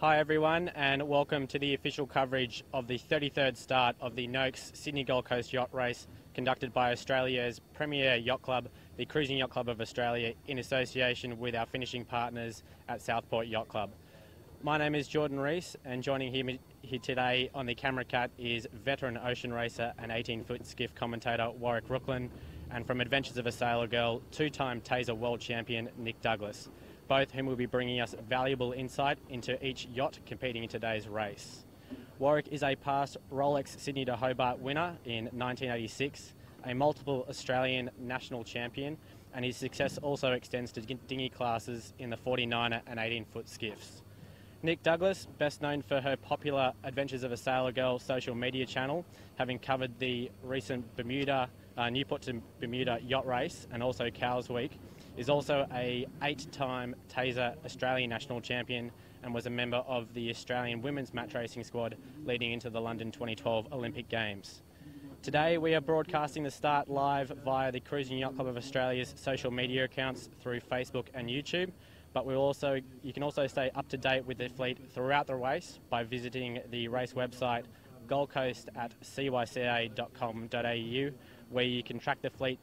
Hi everyone, and welcome to the official coverage of the 33rd start of the Noakes Sydney Gold Coast Yacht Race conducted by Australia's premier yacht club, the Cruising Yacht Club of Australia, in association with our finishing partners at Southport Yacht Club. My name is Jordan Rees, and joining here today on the camera cat is veteran ocean racer and 18-foot skiff commentator Warwick Rooklin, and from Adventures of a Sailor Girl, two-time Taser World Champion Nick Douglas, both whom will be bringing us valuable insight into each yacht competing in today's race. Warwick is a past Rolex Sydney to Hobart winner in 1986, a multiple Australian national champion, and his success also extends to dinghy classes in the 49er and 18-foot skiffs. Nick Douglas, best known for her popular Adventures of a Sailor Girl social media channel, having covered the recent Newport to Bermuda yacht race and also Cows Week, is also a 8-time Taser Australian national champion and was a member of the Australian women's match racing squad leading into the London 2012 Olympic Games. Today we are broadcasting the start live via the Cruising Yacht Club of Australia's social media accounts through Facebook and YouTube, but you can also stay up to date with the fleet throughout the race by visiting the race website goldcoast@cyca.com.au, where you can track the fleet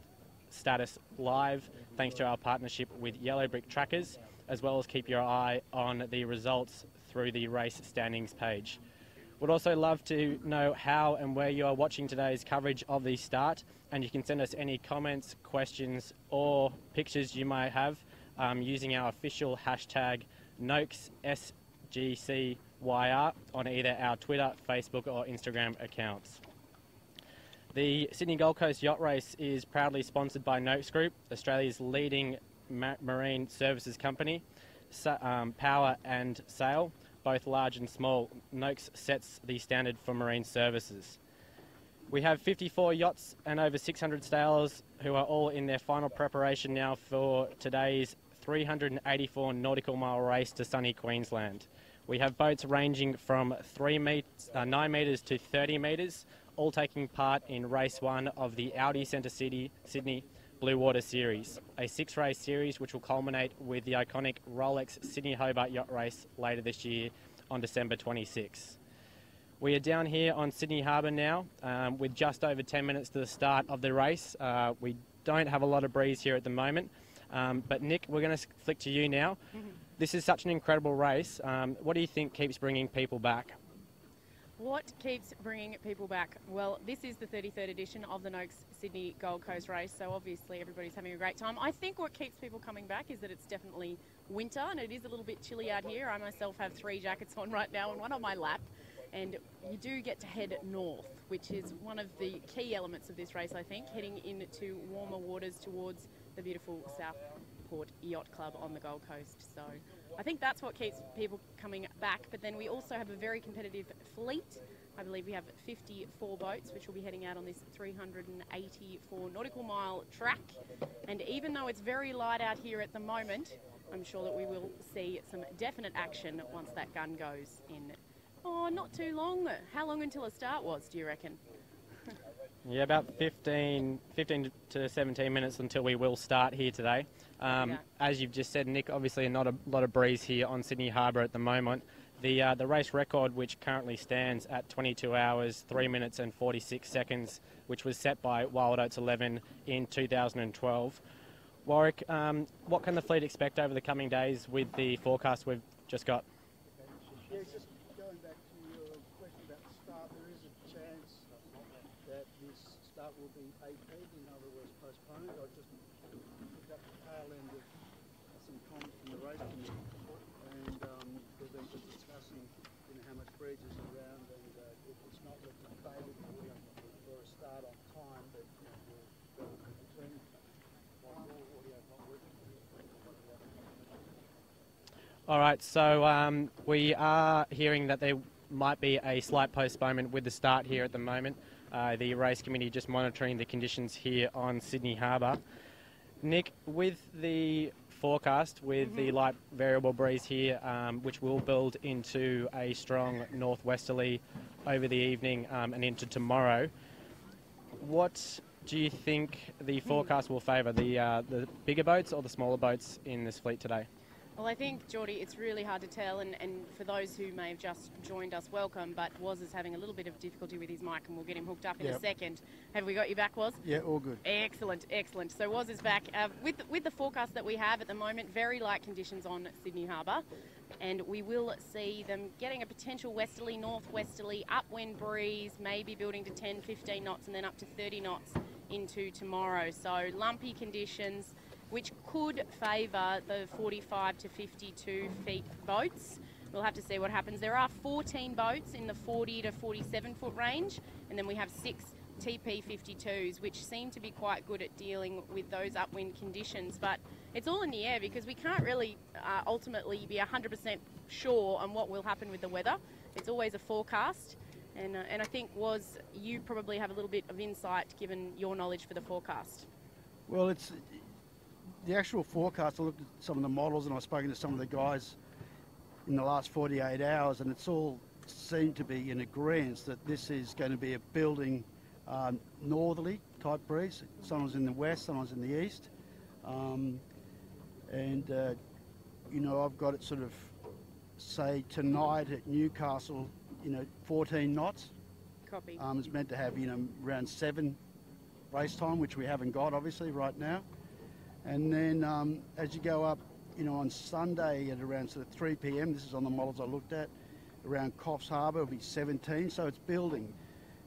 status live thanks to our partnership with Yellow Brick Trackers, as well as keep your eye on the results through the race standings page. We'd also love to know how and where you are watching today's coverage of the start, and you can send us any comments, questions or pictures you may have using our official hashtag NoakesSGCYR on either our Twitter, Facebook or Instagram accounts. The Sydney Gold Coast Yacht Race is proudly sponsored by Noakes Group, Australia's leading marine services company, power and sail, both large and small. Noakes sets the standard for marine services. We have 54 yachts and over 600 sailors who are all in their final preparation now for today's 384 nautical mile race to sunny Queensland. We have boats ranging from 9 metres to 30 metres, all taking part in Race 1 of the Audi Centre Sydney Blue Water Series, a 6-race series which will culminate with the iconic Rolex Sydney Hobart Yacht Race later this year on December 26. We are down here on Sydney Harbour now with just over 10 minutes to the start of the race. We don't have a lot of breeze here at the moment, but Nick, we're going to flick to you now. This is such an incredible race. What do you think keeps bringing people back? What keeps bringing people back? Well, this is the 33rd edition of the Noakes Sydney Gold Coast race, so obviously everybody's having a great time. I think what keeps people coming back is that it's definitely winter and it is a little bit chilly out here. I myself have 3 jackets on right now and one on my lap, and you do get to head north, which is one of the key elements of this race, I think, heading into warmer waters towards the beautiful Southport Yacht Club on the Gold Coast. So I think that's what keeps people coming back. But then we also have a very competitive fleet. I believe we have 54 boats which will be heading out on this 384 nautical mile track. And even though it's very light out here at the moment, I'm sure that we will see some definite action once that gun goes in. Oh, not too long. How long until a start was, do you reckon? Yeah, about 15 to 17 minutes until we will start here today. As you've just said, Nick, obviously not a lot of breeze here on Sydney Harbour at the moment. The race record, which currently stands at 22 hours, 3 minutes and 46 seconds, which was set by Wild Oats 11 in 2012. Warwick, what can the fleet expect over the coming days with the forecast we've just got? Yeah, just going back to your question about the start, there is a chance that this start will be AP'd, in other words postponed. I just picked up the tail end of some comments from the race committee, and they've been just discussing how much breeze is around, and it's not looking favourable for a start on time, but we'll determine what audio is not working. All right, so we are hearing that there might be a slight postponement with the start here at the moment. The race committee just monitoring the conditions here on Sydney Harbour. Nick, with the forecast, with the light variable breeze here, which will build into a strong northwesterly over the evening and into tomorrow, what do you think the forecast will favour, the bigger boats or the smaller boats in this fleet today? Well, I think, Geordie, it's really hard to tell, and for those who may have just joined us, welcome, but Woz is having a little bit of difficulty with his mic, and we'll get him hooked up in a second. Have we got you back, Woz? Yeah, all good. Excellent, excellent. So Woz is back. With the forecast that we have at the moment, very light conditions on Sydney Harbour, and we will see them getting a potential westerly, northwesterly, upwind breeze, maybe building to 10, 15 knots, and then up to 30 knots into tomorrow. So lumpy conditions, which could favour the 45 to 52 feet boats. We'll have to see what happens. There are 14 boats in the 40 to 47 foot range, and then we have 6 TP52s, which seem to be quite good at dealing with those upwind conditions. But it's all in the air because we can't really ultimately be 100% sure on what will happen with the weather. It's always a forecast. And I think, Woz, you probably have a little bit of insight given your knowledge for the forecast. Well, it's the actual forecast. I looked at some of the models and I've spoken to some of the guys in the last 48 hours, and it's all seemed to be in agreement that this is going to be a building northerly type breeze. Someone's in the west, someone's in the east. You know, I've got it sort of, say, tonight at Newcastle, 14 knots. Copy. It's meant to have, around 7 race time, which we haven't got, obviously, right now. And then as you go up, on Sunday at around sort of 3 p.m, this is on the models I looked at, around Coffs Harbour, it'll be 17, so it's building.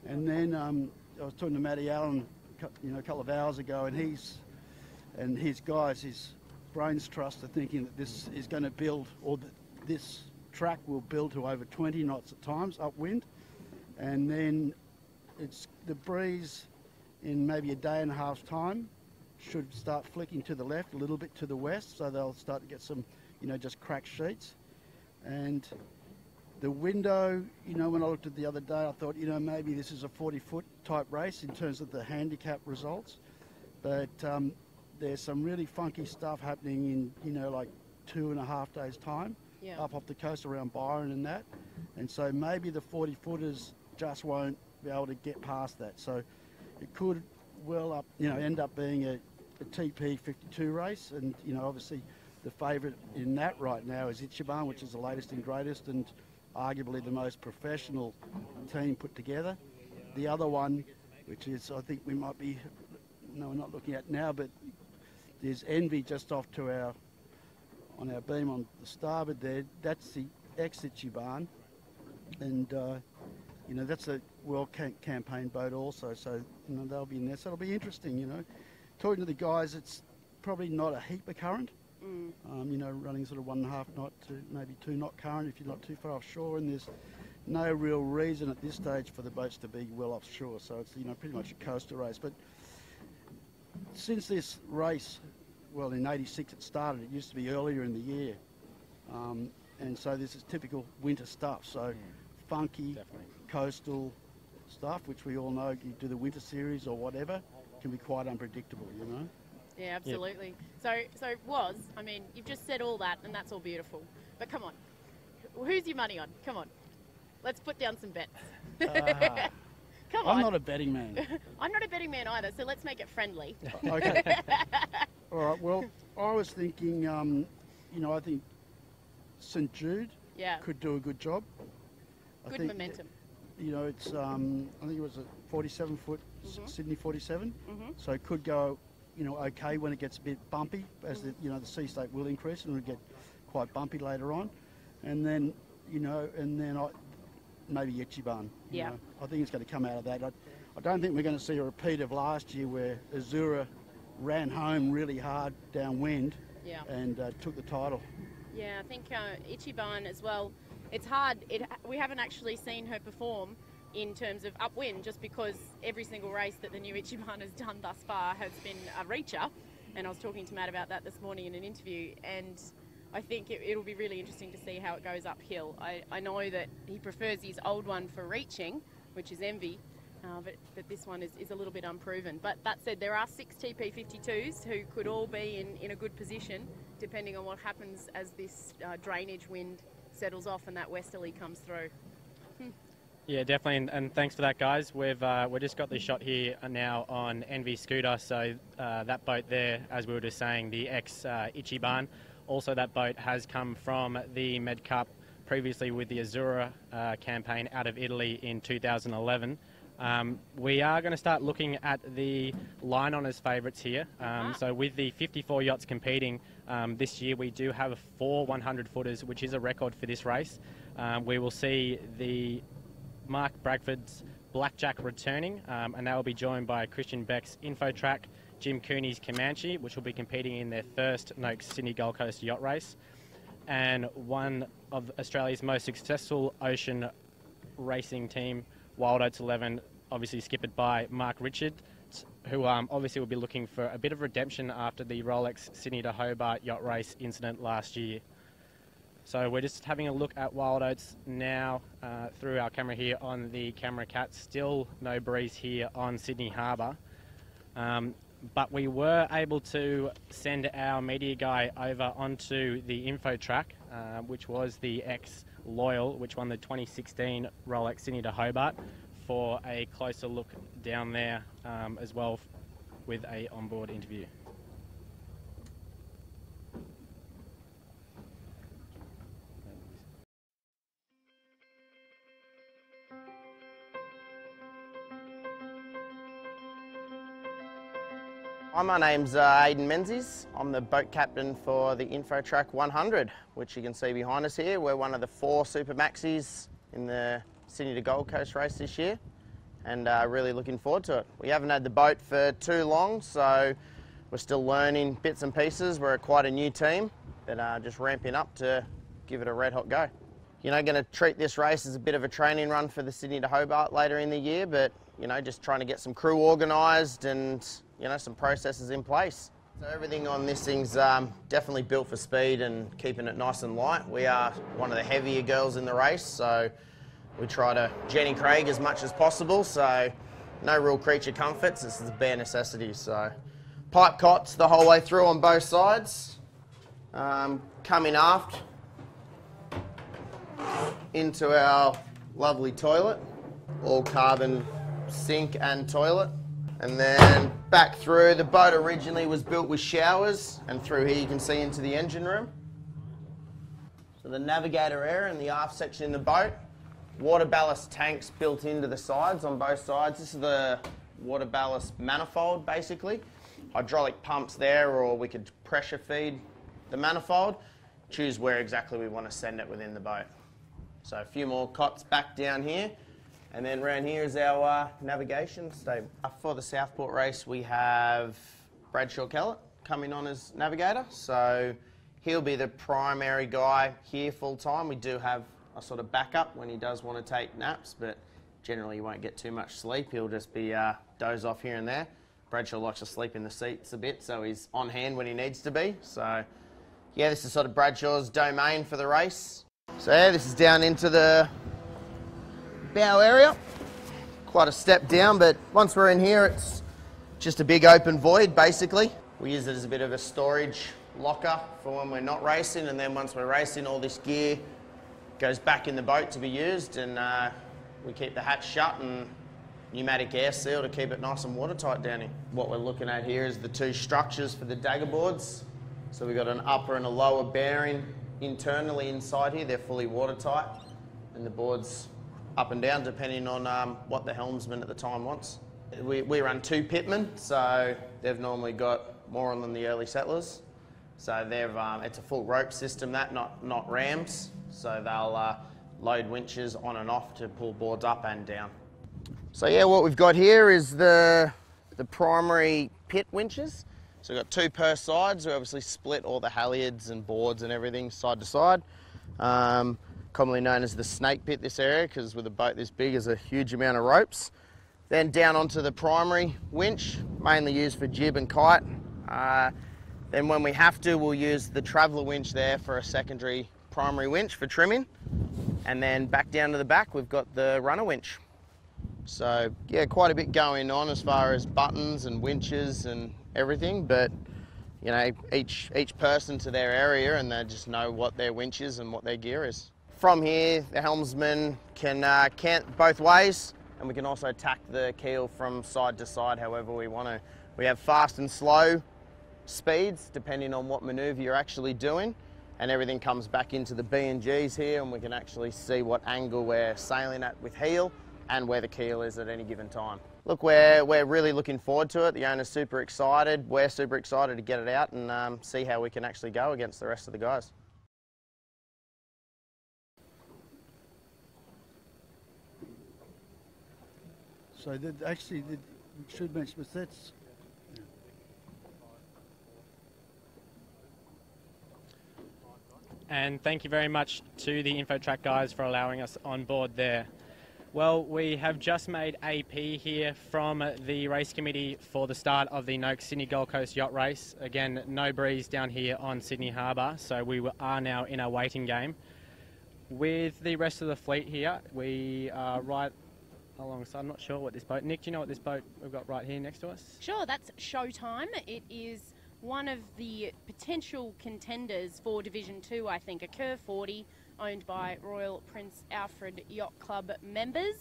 And then I was talking to Matty Allen, a couple of hours ago, and his guys, his brains trust are thinking that this is going to build, or that this track will build to over 20 knots at times, upwind. And then it's the breeze in maybe a day and a half's time should start flicking to the left, a little bit to the west, so they'll start to get some, just cracked sheets. And the window, when I looked at the other day, I thought, maybe this is a 40-foot type race in terms of the handicap results. But there's some really funky stuff happening in, like 2.5 days' time, up off the coast around Byron and that. And so maybe the 40-footers just won't be able to get past that. So it could well end up being a TP 52 race, and obviously the favourite in that right now is Ichiban, which is the latest and greatest and arguably the most professional team put together. The other one, which is I think we might be, we're not looking at now, but there's Envy just off to on our beam on the starboard there. That's the ex-Ichiban, and that's a World Campaign boat also, so they'll be in there. So it'll be interesting. Talking to the guys, it's probably not a heap of current. Running sort of 1.5 knot to maybe 2 knot current if you're not too far offshore, and there's no real reason at this stage for the boats to be well offshore. So it's pretty much a coastal race. But since this race, well, in '86 it started. It used to be earlier in the year, and so this is typical winter stuff. So funky, coastal stuff, which we all know. You do the winter series or whatever, can be quite unpredictable. Yeah, absolutely. Yep. So Woz, you've just said all that, and that's all beautiful. But come on, who's your money on? Come on, let's put down some bets. Come on. I'm not a betting man. I'm not a betting man either, so let's make it friendly. Okay. All right, well, I was thinking, I think St Jude could do a good job. Good momentum. It's, I think it was a 47-foot Sydney 47, so it could go, okay when it gets a bit bumpy, as the sea state will increase and it'll get quite bumpy later on. And then, maybe Ichiban. I think it's going to come out of that. I don't think we're going to see a repeat of last year where Azura ran home really hard downwind and took the title. Yeah, I think Ichiban as well. It's hard. We haven't actually seen her perform in terms of upwind, just because every single race that the new Ichiban has done thus far has been a reacher. And I was talking to Matt about that this morning in an interview, and I think it'll be really interesting to see how it goes uphill. I know that he prefers his old one for reaching, which is Envy, but this one is a little bit unproven. But that said, there are 6 TP52s who could all be in a good position, depending on what happens as this drainage wind settles off and that westerly comes through. Yeah, definitely, and thanks for that, guys. We've just got this shot here now on Envy Scooter, so that boat there, as we were just saying, the ex-Ichiban, Also, that boat has come from the Med Cup previously with the Azura campaign out of Italy in 2011. We are going to start looking at the line honours favourites here. So with the 54 yachts competing this year, we do have 4 100-footers, which is a record for this race. We will see the Mark Bradford's Blackjack returning, and they will be joined by Christian Beck's Infotrack, Jim Cooney's Comanche, which will be competing in their first Noakes Sydney Gold Coast yacht race, and one of Australia's most successful ocean racing team, Wild Oats 11, obviously skippered by Mark Richards, who obviously will be looking for a bit of redemption after the Rolex Sydney to Hobart yacht race incident last year. So we're just having a look at Wild Oats now through our camera here on the Camera Cat. Still no breeze here on Sydney Harbour. But we were able to send our media guy over onto the Infotrack, which was the ex-Loyal, which won the 2016 Rolex Sydney to Hobart, for a closer look down there as well with a onboard interview. Hi, my name's Aidan Menzies. I'm the boat captain for the Infotrack 100, which you can see behind us here. We're one of the 4 Super Maxis in the Sydney to Gold Coast race this year, and really looking forward to it. We haven't had the boat for too long, so we're still learning bits and pieces. We're quite a new team, but just ramping up to give it a red hot go. You know, going to treat this race as a bit of a training run for the Sydney to Hobart later in the year, but you know, just trying to get some crew organised and you know, some processes in place. So everything on this thing's definitely built for speed and keeping it nice and light. We are one of the heavier girls in the race, so we try to Jenny Craig as much as possible, so no real creature comforts, this is a bare necessity. So pipe cots the whole way through on both sides. Coming aft into our lovely toilet, all carbon sink and toilet. And then back through, the boat originally was built with showers, and through here you can see into the engine room. So the navigator area in the aft section in the boat, water ballast tanks built into the sides on both sides. This is the water ballast manifold basically. Hydraulic pumps there, or we could pressure feed the manifold. Choose where exactly we want to send it within the boat. So a few more cots back down here. And then around here is our navigation stable. For the Southport race, we have Bradshaw Kellett coming on as navigator. So he'll be the primary guy here full time. We do have a sort of backup when he does want to take naps, but generally he won't get too much sleep. He'll just be doze off here and there. Bradshaw likes to sleep in the seats a bit, so he's on hand when he needs to be. So yeah, this is sort of Bradshaw's domain for the race. So yeah, this is down into the bow area. Quite a step down, but once we're in here, it's just a big open void basically. We use it as a bit of a storage locker for when we're not racing, and then once we're racing, all this gear goes back in the boat to be used, and we keep the hatch shut and pneumatic air seal to keep it nice and watertight down here. What we're looking at here is the 2 structures for the Dagger Boards. So we've got an upper and a lower bearing internally inside here. They're fully watertight, and the boards up and down depending on what the helmsman at the time wants. We run 2 pitmen, so they've normally got more than the early settlers. So they've it's a full rope system, that not rams. So they'll load winches on and off to pull boards up and down. So yeah, what we've got here is the primary pit winches. So we've got 2 per side, so we obviously split all the halyards and boards and everything side to side. Commonly known as the snake pit, this area, because with a boat this big there's a huge amount of ropes. Then down onto the primary winch, mainly used for jib and kite. Then when we have to, we'll use the traveller winch there for a secondary primary winch for trimming. And then back down to the back, we've got the runner winch. So yeah, quite a bit going on as far as buttons and winches and everything, but you know, each person to their area, and they just know what their winch is and what their gear is. From here, the helmsman can cant both ways, and we can also tack the keel from side to side however we want to. We have fast and slow speeds depending on what manoeuvre you're actually doing, and everything comes back into the B&Gs here, and we can actually see what angle we're sailing at with heel and where the keel is at any given time. Look, we're really looking forward to it. The owner's super excited. We're super excited to get it out and see how we can actually go against the rest of the guys. So actually, we should mention, but that's... And thank you very much to the InfoTrack guys for allowing us on board there. Well, we have just made AP here from the race committee for the start of the Noakes Sydney Gold Coast Yacht Race. Again, no breeze down here on Sydney Harbour, so we are now in our waiting game. With the rest of the fleet here, we are right alongside, I'm not sure what this boat, Nick, do you know what this boat we've got right here next to us? Sure, that's Showtime. It is one of the potential contenders for Division 2, I think, a Curve 40, owned by Royal Prince Alfred Yacht Club members.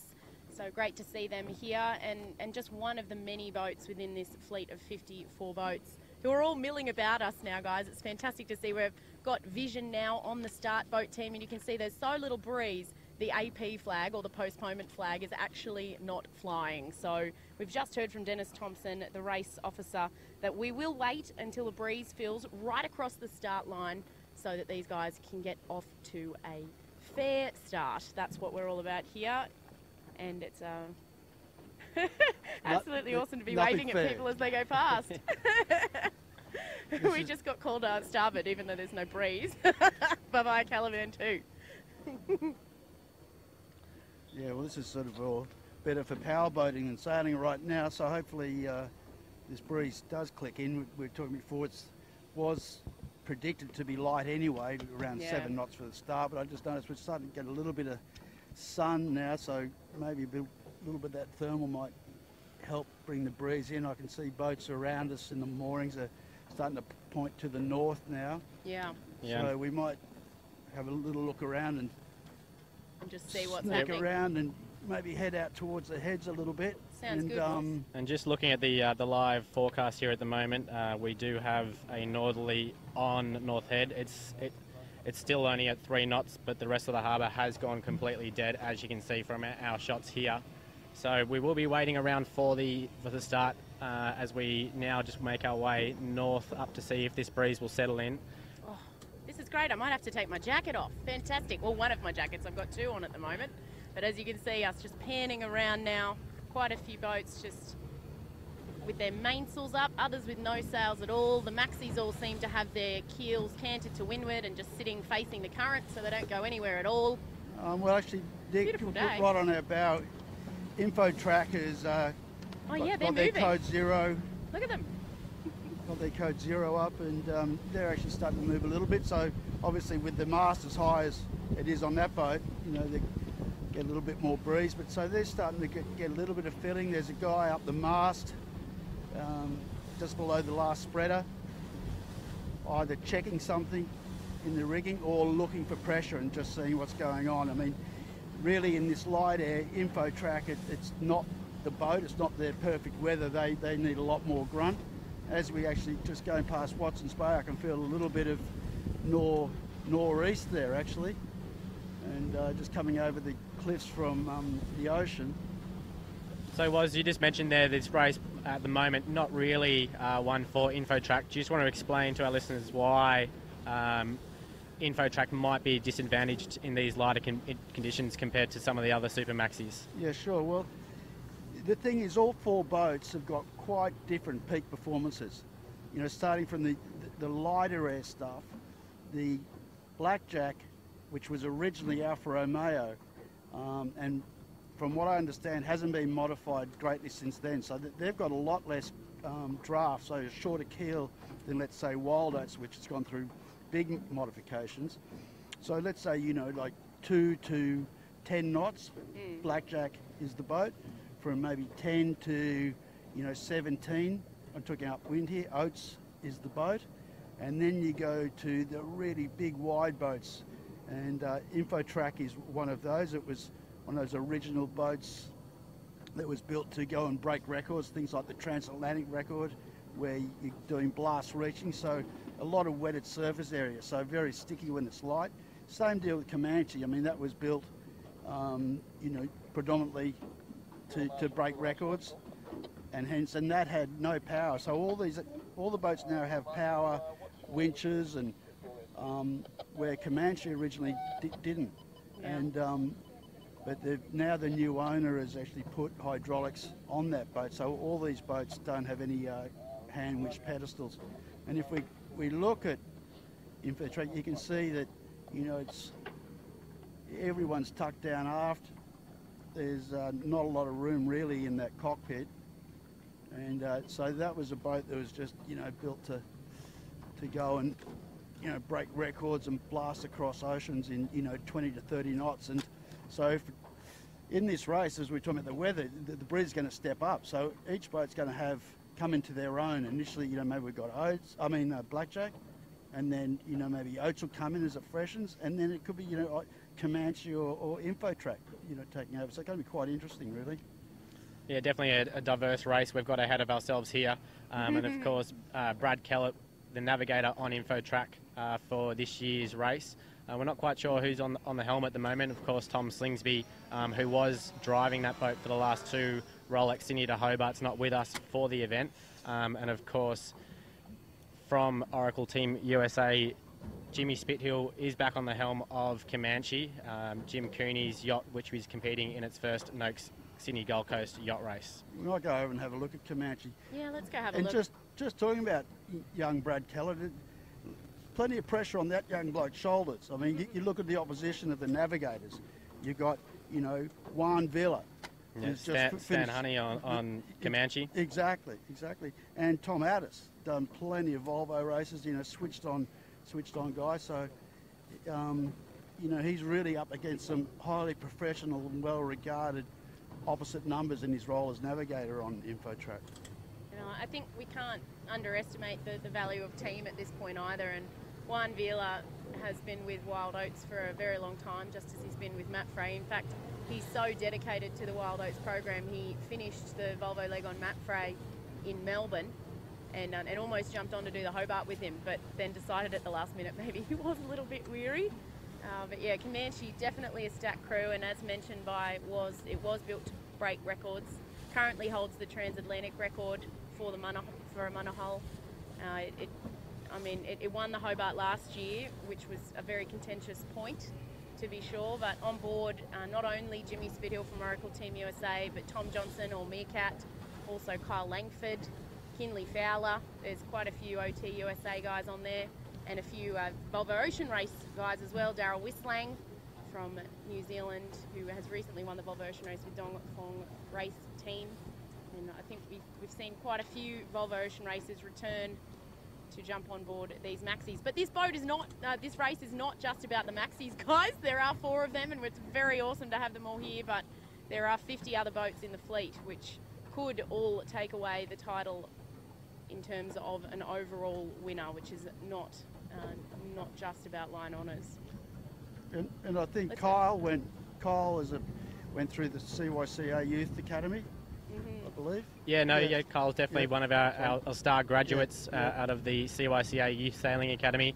So great to see them here, and just one of the many boats within this fleet of 54 boats who are all milling about us now, guys. It's fantastic to see. We've got Vision now on the start boat team, and you can see there's so little breeze. The AP flag, or the postponement flag, is actually not flying. So we've just heard from Dennis Thompson, the race officer, that we will wait until the breeze fills right across the start line so that these guys can get off to a fair start. That's what we're all about here. And it's absolutely awesome to be waving at people as they go past. We just got called starboard, even though there's no breeze. Bye-bye, Calavan 2. Yeah, well, this is sort of all better for power boating and sailing right now, so hopefully this breeze does click in. We were talking before, it was predicted to be light anyway, around 7 knots for the start, but I just noticed we're starting to get a little bit of sun now, so maybe a little bit of that thermal might help bring the breeze in. I can see boats around us in the moorings are starting to point to the north now. Yeah. So we might have a little look around and just see what's sneak happening. around and maybe head out towards the heads a little bit. Sounds good. And just looking at the live forecast here at the moment, we do have a northerly on North Head. It's still only at 3 knots, but the rest of the harbour has gone completely dead, as you can see from our shots here. So we will be waiting around for the start as we now just make our way north up to see if this breeze will settle in. Oh, this is great. I might have to take my jacket off. Fantastic. Well, one of my jackets. I've got 2 on at the moment. But as you can see, us just panning around now. Quite a few boats just with their mainsails up, others with no sails at all. The maxis all seem to have their keels canted to windward and just sitting facing the current, so they don't go anywhere at all. Well, actually, Dick, right on our bow, InfoTrack is oh yeah, they're got moving. their code 0. Look at them. Got their code 0 up, and they're actually starting to move a little bit. So obviously, with the mast as high as it is on that boat, you know, they get a little bit more breeze. But so they're starting to get a little bit of filling. There's a guy up the mast, just below the last spreader, either checking something in the rigging or looking for pressure and just seeing what's going on. I mean, really in this light air, InfoTrack, it's not the boat, it's not their perfect weather. They need a lot more grunt. As we actually just going past Watson's Bay, I can feel a little bit of nor'east there actually, and just coming over the cliffs from the ocean. So, Woz, you just mentioned there this race at the moment not really one for InfoTrack. Do you just want to explain to our listeners why InfoTrack might be disadvantaged in these lighter conditions compared to some of the other super maxis? Yeah, sure. Well, the thing is, all 4 boats have got quite different peak performances. You know, starting from the lighter air stuff, the Blackjack, which was originally Alfa Romeo, and from what I understand, hasn't been modified greatly since then. So they've got a lot less draft, so a shorter keel than, let's say, Wild Oats, which has gone through big modifications. So let's say, you know, like 2 to 10 knots, Blackjack is the boat. From maybe 10 to, you know, 17, I'm talking upwind here, Oats is the boat. And then you go to the really big wide boats, and InfoTrack is one of those. It was one of those original boats that was built to go and break records, things like the transatlantic record, where you're doing blast reaching, so a lot of wetted surface area, so very sticky when it's light. Same deal with Comanche. I mean, that was built, you know, predominantly to break records, and that had no power. So all the boats now have power, winches, and where Comanche originally didn't. Yeah. And but now the new owner has actually put hydraulics on that boat, so all these boats don't have any hand winch pedestals. And if we look at InfoTrack, you can see that, you know, everyone's tucked down aft. There's not a lot of room really in that cockpit, and so that was a boat that was just, you know, built to go and, you know, break records and blast across oceans in, you know, 20 to 30 knots. And so if, in this race, as we're talking about the weather, the breeze is going to step up. So each boat's going to come into their own. Initially, you know, maybe we've got Blackjack, and then, you know, maybe Oats will come in as it freshens, and then it could be, you know, Comanche or InfoTrack, you know, taking over. So it's going to be quite interesting, really. Yeah, definitely a diverse race we've got ahead of ourselves here. And of course, Brad Kellett, the navigator on InfoTrack for this year's race. We're not quite sure who's on the helm at the moment. Of course, Tom Slingsby, who was driving that boat for the last two Rolex Sydney to Hobart's, not with us for the event. And of course, from Oracle Team USA, Jimmy Spithill is back on the helm of Comanche, Jim Cooney's yacht, which was competing in its first Noakes Sydney Gold Coast yacht race. We might go over and have a look at Comanche. Yeah, let's go have a look. And just talking about young Brad Kellett, plenty of pressure on that young bloke's shoulders. I mean, you look at the opposition of the navigators. You've got, you know, Juan Villa. Yeah, Stan Honey on Comanche. Exactly. And Tom Addis, done plenty of Volvo races, you know, switched on guy. So, you know, he's really up against some highly professional and well-regarded opposite numbers in his role as navigator on InfoTrack. You know, I think we can't underestimate the value of team at this point either. And Juan Villa has been with Wild Oats for a very long time, just as he's been with Matt Frey. In fact, he's so dedicated to the Wild Oats program, he finished the Volvo leg on Matt Frey in Melbourne and almost jumped on to do the Hobart with him, but then decided at the last minute maybe he was a little bit weary. But yeah, Comanche, definitely a stacked crew, and as mentioned it was built to break records. Currently holds the transatlantic record for a monohull. It won the Hobart last year, which was a very contentious point, to be sure. But on board, not only Jimmy Spithill from Oracle Team USA, but Tom Johnson or Meerkat, also Kyle Langford, Kinley Fowler. There's quite a few OT USA guys on there, and a few Volvo Ocean Race guys as well. Daryl Whistlang from New Zealand, who has recently won the Volvo Ocean Race with Dong Fong Race Team. And I think we've seen quite a few Volvo Ocean Races return to jump on board these Maxis. But this boat is not, this race is not just about the Maxis, guys. There are 4 of them, and it's very awesome to have them all here, but there are 50 other boats in the fleet, which could all take away the title in terms of an overall winner, which is not just about line honours. And I think Kyle went through the CYCA Youth Academy, I believe. Yeah, Kyle's definitely one of our star graduates out of the CYCA Youth Sailing Academy.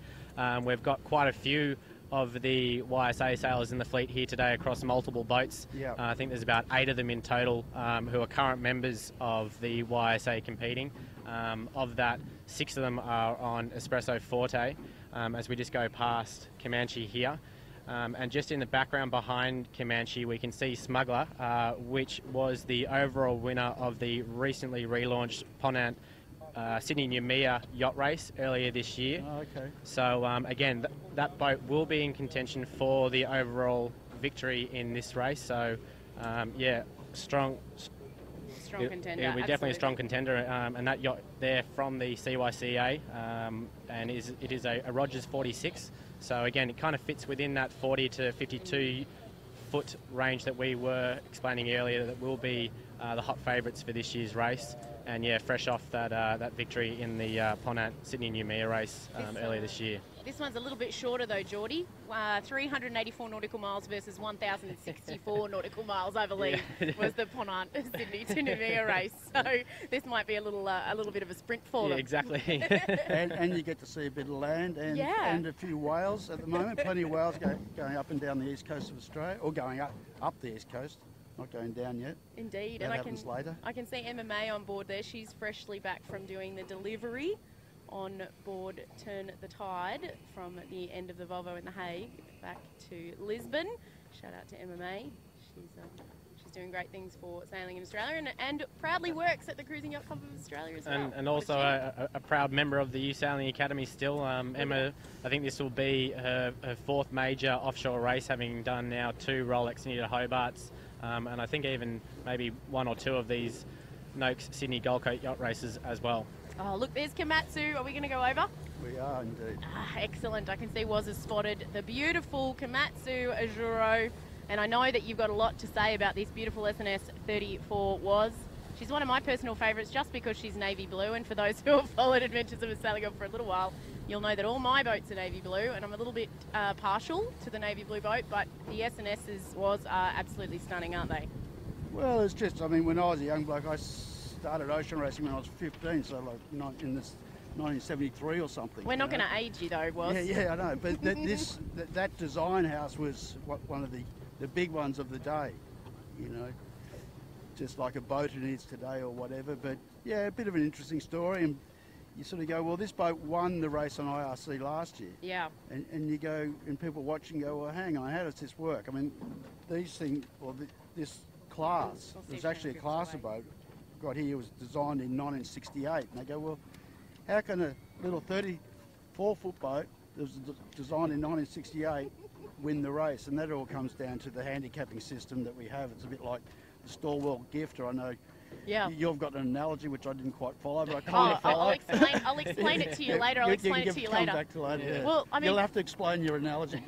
We've got quite a few of the YSA sailors in the fleet here today across multiple boats. I think there's about 8 of them in total who are current members of the YSA competing. Of that, 6 of them are on Espresso Forte as we just go past Comanche here. And just in the background behind Comanche, we can see Smuggler, which was the overall winner of the recently relaunched Ponant Sydney Noumea yacht race earlier this year. So again, that boat will be in contention for the overall victory in this race. So strong contender. It'll be definitely a strong contender, and that yacht there from the CYCA, and it is a Rogers 46. So again, it kind of fits within that 40 to 52 foot range that we were explaining earlier that will be the hot favourites for this year's race. And yeah, fresh off that victory in the Ponant Sydney Noumea race earlier this year. This one's a little bit shorter though, Geordie. 384 nautical miles versus 1,064 nautical miles, I believe, was the Ponant Sydney to Noumea race. So this might be a little bit of a sprint for them. Exactly. and you get to see a bit of land and a few whales at the moment. Plenty of whales going up and down the east coast of Australia, or going up the east coast, not going down yet. Indeed. That and happens later. I can see MMA on board there. She's freshly back from doing the delivery on board Turn the Tide from the end of the Volvo in The Hague back to Lisbon. Shout out to MMA. She's doing great things for sailing in Australia and proudly works at the Cruising Yacht Club of Australia as well. And also a proud member of the U Sailing Academy still. Emma, I think this will be her fourth major offshore race, having done now 2 Rolex Sydney to Hobarts, and I think even maybe 1 or 2 of these Noakes Sydney Gold Coast yacht races as well. Oh, look, there's Komatsu. Are we going to go over? We are indeed. Excellent. I can see Woz has spotted the beautiful Komatsu Azuro. And I know that you've got a lot to say about this beautiful SNS 34 Woz. She's one of my personal favourites just because she's navy blue. And for those who have followed Adventures of a Sailing Yacht for a little while, you'll know that all my boats are navy blue. And I'm a little bit partial to the navy blue boat. But the SNS's Woz are absolutely stunning, aren't they? Well, it's just, I mean, when I was a young bloke, I started ocean racing when I was 15, so like in this 1973 or something. We're not going to age you though, Woz. Yeah, I know. But that design house was one of the big ones of the day, you know, just like a boat it is today or whatever. But yeah, a bit of an interesting story. And you sort of go, well, this boat won the race on IRC last year. Yeah. And you go, and people watching go, well, hang on, how does this work? I mean, these things, or this class, there's actually a class of boat got here, was designed in 1968. And they go, well, how can a little 34-foot boat that was designed in 1968 win the race? And that all comes down to the handicapping system that we have. It's a bit like the Stallwell Gifter. I know you've got an analogy which I didn't quite follow, but I kind of follow. I'll explain it to you later. I'll explain it to you later. Back to later. Yeah. Well, I mean, you'll have to explain your analogy.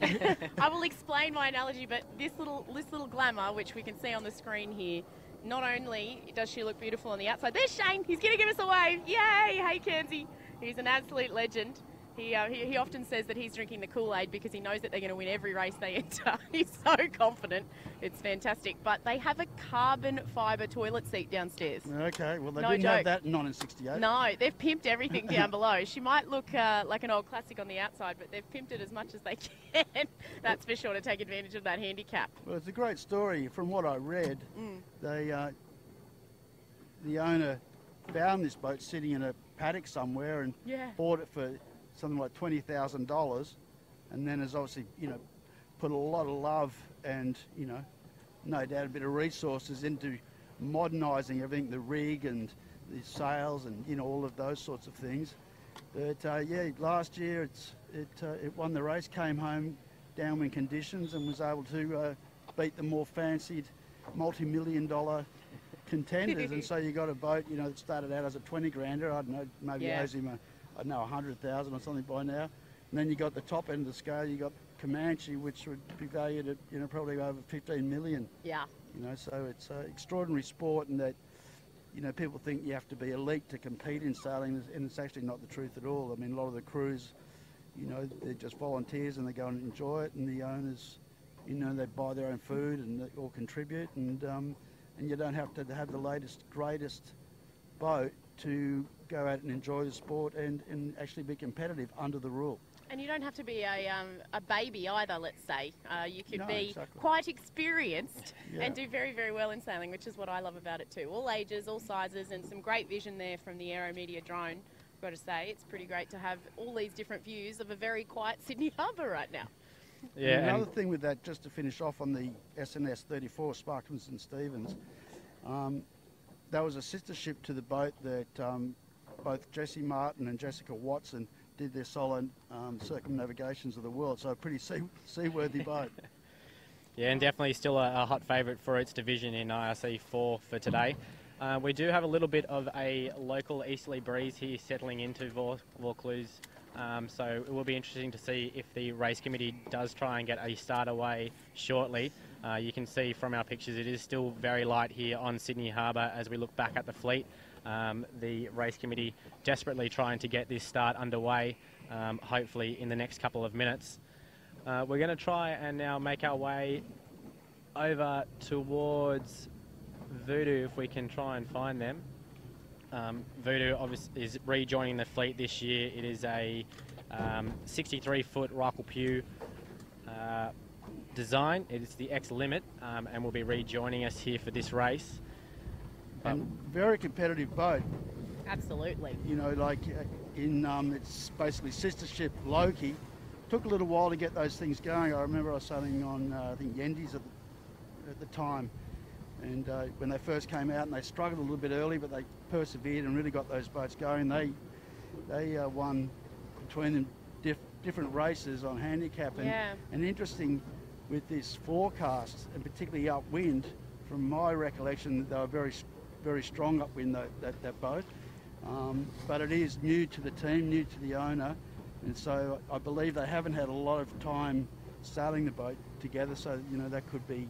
I will explain my analogy, but this little glamour, which we can see on the screen here, not only does she look beautiful on the outside, there's Shane, he's going to give us a wave. Yay! Hey, Kenzie. He's an absolute legend. He often says that he's drinking the Kool-Aid because he knows that they're going to win every race they enter. He's so confident. It's fantastic. But they have a carbon fibre toilet seat downstairs. Okay, well, they no didn't joke. have that in 1968. No, they've pimped everything down below. She might look like an old classic on the outside, but they've pimped it as much as they can. That's for sure, to take advantage of that handicap. Well, it's a great story. From what I read, the owner found this boat sitting in a paddock somewhere and bought it for something like $20,000, and then has obviously, you know, put a lot of love and, you know, no doubt a bit of resources into modernising everything, the rig and the sails and, you know, all of those sorts of things. But yeah, last year it won the race, came home downwind conditions and was able to beat the more fancied multi-million-dollar contenders. And so you got a boat, you know, that started out as a 20-grander. I don't know, maybe owes him I don't know, 100,000 or something by now. And then you got the top end of the scale, you got Comanche, which would be valued at, you know, probably over 15 million. Yeah. You know, so it's an extraordinary sport, and that, you know, people think you have to be elite to compete in sailing, and it's actually not the truth at all. I mean, a lot of the crews, you know, they're just volunteers and they go and enjoy it, and the owners, you know, they buy their own food and they all contribute, and you don't have to have the latest, greatest boat to go out and enjoy the sport and actually be competitive under the rule. And you don't have to be a baby either, let's say. You could be quite experienced and do very, very well in sailing, which is what I love about it too. All ages, all sizes, and some great vision there from the Aero Media drone. I've got to say, it's pretty great to have all these different views of a very quiet Sydney harbour right now. Yeah. And another thing with that, just to finish off on the SNS 34, Sparkmans and Stevens, that was a sister ship to the boat that both Jessie Martin and Jessica Watson did their solo circumnavigations of the world, so a pretty seaworthy boat. Yeah, and definitely still a hot favourite for its division in IRC 4 for today. We do have a little bit of a local easterly breeze here settling into Vaucluse, so it will be interesting to see if the race committee does try and get a start away shortly. You can see from our pictures it is still very light here on Sydney Harbour as we look back at the fleet. The race committee desperately trying to get this start underway. hopefully in the next couple of minutes. We're going to try and now make our way over towards Voodoo if we can try and find them. Voodoo obviously is rejoining the fleet this year. It is a 63-foot Rifle Pew design. It is the X Limit, and will be rejoining us here for this race. And very competitive boat. Absolutely. You know, like in it's basically sister ship Loki. Took a little while to get those things going. I remember I was sailing on I think Yendes at the time, and when they first came out, and they struggled a little bit early, but they persevered and really got those boats going. They won between them different races on handicap, and interesting with this forecast, and particularly upwind. From my recollection, they were very strong upwind, that boat. But it is new to the team, new to the owner, and so I believe they haven't had a lot of time sailing the boat together, so you know that could be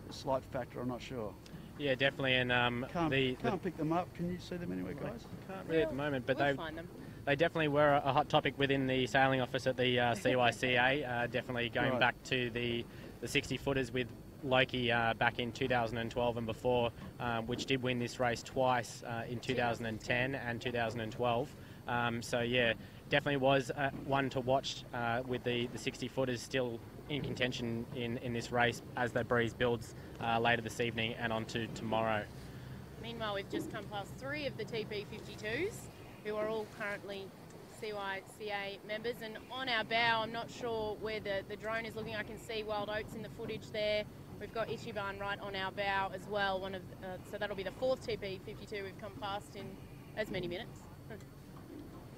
a slight factor, I'm not sure. Yeah, definitely, and can't pick them up. Can you see them anywhere, guys? Can't really at the moment, but we'll find them. They definitely were a hot topic within the sailing office at the CYCA, definitely going back to the 60-footers with Loki back in 2012 and before, which did win this race twice in 2010 and 2012. So yeah, definitely was one to watch with the 60-footers still in contention in this race as the breeze builds later this evening and on to tomorrow. Meanwhile, we've just come past 3 of the TP52s, who are all currently CYCA members, and on our bow, I'm not sure where the drone is looking. I can see Wild Oats in the footage there. We've got Ichiban right on our bow as well. So that'll be the 4th TP52 we've come past in as many minutes.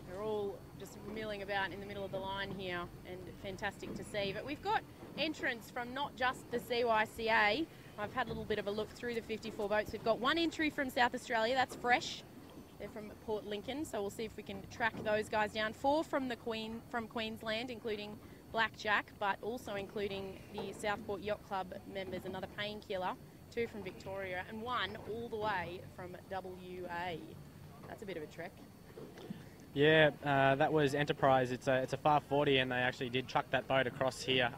They're all just milling about in the middle of the line here, and fantastic to see. But we've got entrants from not just the CYCA. I've had a little bit of a look through the 54 boats. We've got 1 entry from South Australia, that's Fresh. They're from Port Lincoln, so we'll see if we can track those guys down. 4 from from Queensland, including Blackjack, but also including the Southport Yacht Club members, another Painkiller. 2 from Victoria, and 1 all the way from WA. That's a bit of a trek. Yeah, that was Enterprise. It's a far 40, and they actually did truck that boat across here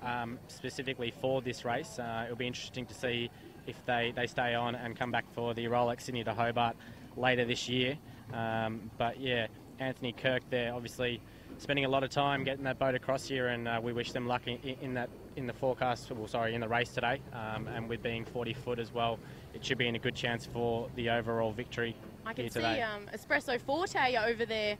specifically for this race. It'll be interesting to see if they stay on and come back for the Rolex Sydney to Hobart later this year. But yeah, Anthony Kirk there obviously spending a lot of time getting that boat across here, and we wish them luck in the race today. And with being 40 foot as well, it should be in a good chance for the overall victory here today. I can see Espresso Forte over there.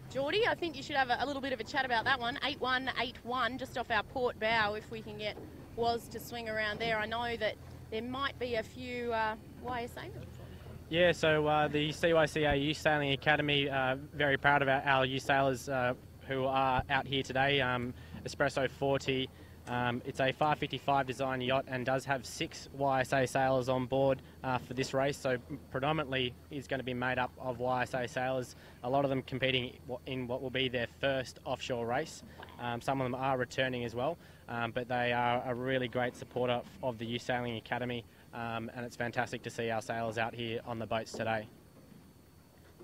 Geordie, I think you should have a little bit of a chat about that one. 8181 just off our port bow, if we can get Woz to swing around there. I know that there might be a few YSA. Yeah, so the CYCA Youth Sailing Academy, very proud of our youth sailors who are out here today. Espresso 40, it's a 555 design yacht and does have 6 YSA sailors on board for this race, so predominantly is going to be made up of YSA sailors, a lot of them competing in what will be their first offshore race. Some of them are returning as well, but they are a really great supporter of the Youth Sailing Academy. And it's fantastic to see our sailors out here on the boats today.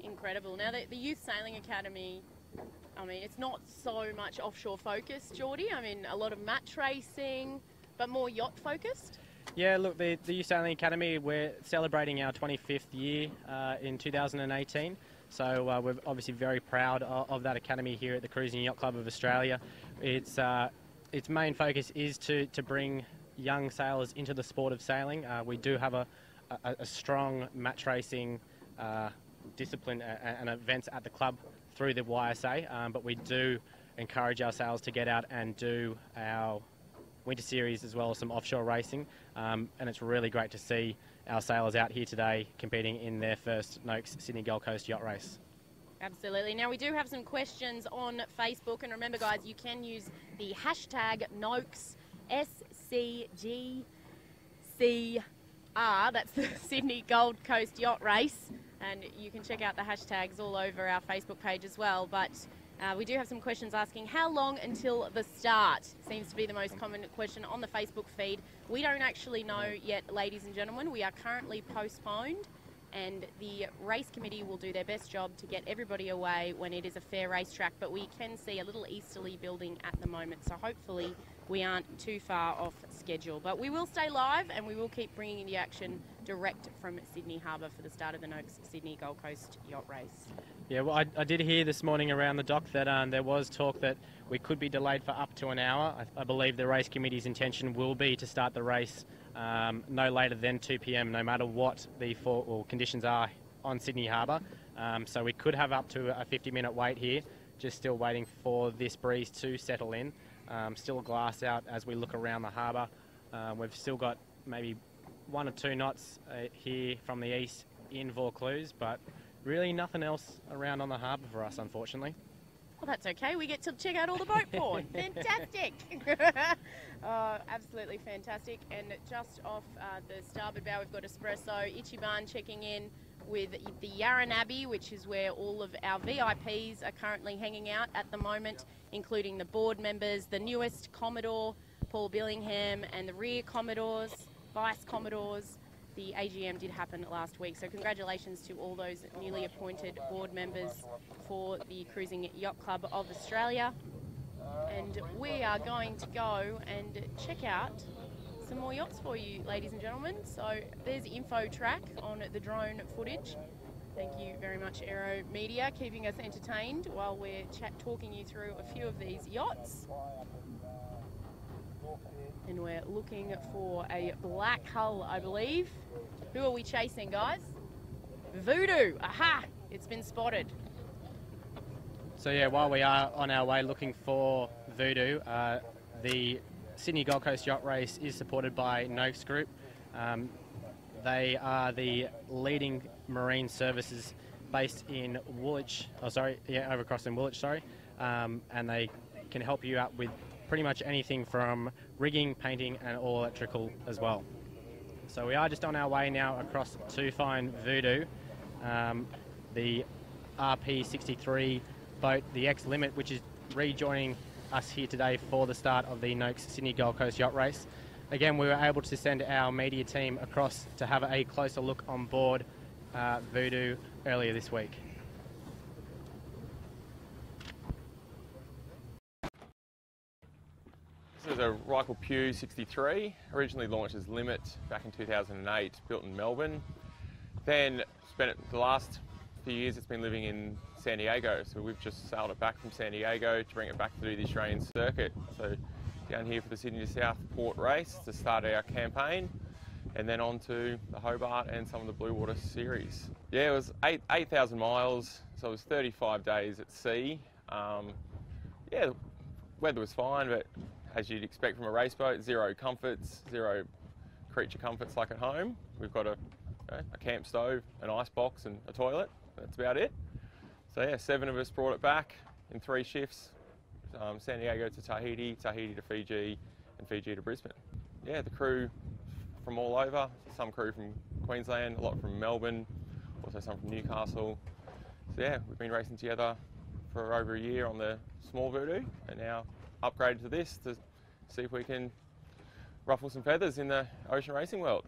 Incredible. Now, the Youth Sailing Academy, I mean, it's not so much offshore focused, Geordie. I mean, a lot of match racing, but more yacht focused. Yeah, look, the Youth Sailing Academy, we're celebrating our 25th year in 2018. So we're obviously very proud of that academy here at the Cruising Yacht Club of Australia. Its main focus is to bring young sailors into the sport of sailing. We do have a strong match racing discipline and events at the club through the YSA, but we do encourage our sailors to get out and do our winter series as well as some offshore racing, and it's really great to see our sailors out here today competing in their first Noakes Sydney Gold Coast yacht race. Absolutely. Now, we do have some questions on Facebook, and remember, guys, you can use the hashtag Noakes SCGCR, that's the Sydney Gold Coast Yacht Race, and you can check out the hashtags all over our Facebook page as well. But we do have some questions asking, how long until the start? Seems to be the most common question on the Facebook feed. We don't actually know yet, ladies and gentlemen. We are currently postponed and the race committee will do their best job to get everybody away when it is a fair racetrack, but we can see a little easterly building at the moment, so hopefully we aren't too far off schedule. But we will stay live and we will keep bringing you the action direct from Sydney Harbour for the start of the Noakes Sydney Gold Coast Yacht Race. Yeah, well, I did hear this morning around the dock that there was talk that we could be delayed for up to an hour. I believe the race committee's intention will be to start the race no later than 2 p.m, no matter what the conditions are on Sydney Harbour. So we could have up to a 50-minute wait here, just still waiting for this breeze to settle in. Still a glass out as we look around the harbour. We've still got maybe 1 or 2 knots here from the east in Vaucluse, but really nothing else around on the harbour for us, unfortunately. Well, that's okay. We get to check out all the boat porn. Fantastic. Absolutely fantastic. And just off the starboard bow, we've got Espresso, Ichiban checking in with the Yarran Abbey, which is where all of our VIPs are currently hanging out at the moment, including the board members, the newest Commodore, Paul Billingham, and the rear Commodores, Vice Commodores. The AGM did happen last week, so congratulations to all those newly appointed board members for the Cruising Yacht Club of Australia. And we are going to go and check out some more yachts for you, ladies and gentlemen. So there's info track on the drone footage. Thank you very much, Aero Media, keeping us entertained while we're talking you through a few of these yachts. And we're looking for a black hull, I believe. Who are we chasing, guys? Voodoo. Aha! It's been spotted. So yeah, while we are on our way looking for Voodoo, the Sydney Gold Coast Yacht Race is supported by Noakes Group. They are the leading marine services based in Woolwich. Over across in Woolwich, and they can help you out with pretty much anything from rigging, painting, and all electrical as well. So we are just on our way now across to find Voodoo, the RP63 boat, the X-Limit, which is rejoining us here today for the start of the Noakes Sydney Gold Coast Yacht Race. Again, we were able to send our media team across to have a closer look on board Voodoo earlier this week. This is a Rykel Pew 63, originally launched as Limit back in 2008, built in Melbourne. Then spent the last few years it's been living in San Diego, so we've just sailed it back from San Diego to bring it back to do the Australian circuit. So down here for the Sydney to South Port race to start our campaign, and then on to the Hobart and some of the Blue Water series. Yeah, it was 8,000 miles, so it was 35 days at sea. Yeah, the weather was fine, but as you'd expect from a race boat, zero comforts, zero creature comforts like at home. We've got a camp stove, an ice box and a toilet. That's about it. So yeah, 7 of us brought it back in 3 shifts. San Diego to Tahiti, Tahiti to Fiji, and Fiji to Brisbane. Yeah, the crew from all over, some crew from Queensland, a lot from Melbourne, also some from Newcastle. So yeah, we've been racing together for over a year on the small Voodoo, and now upgraded to this to see if we can ruffle some feathers in the ocean racing world.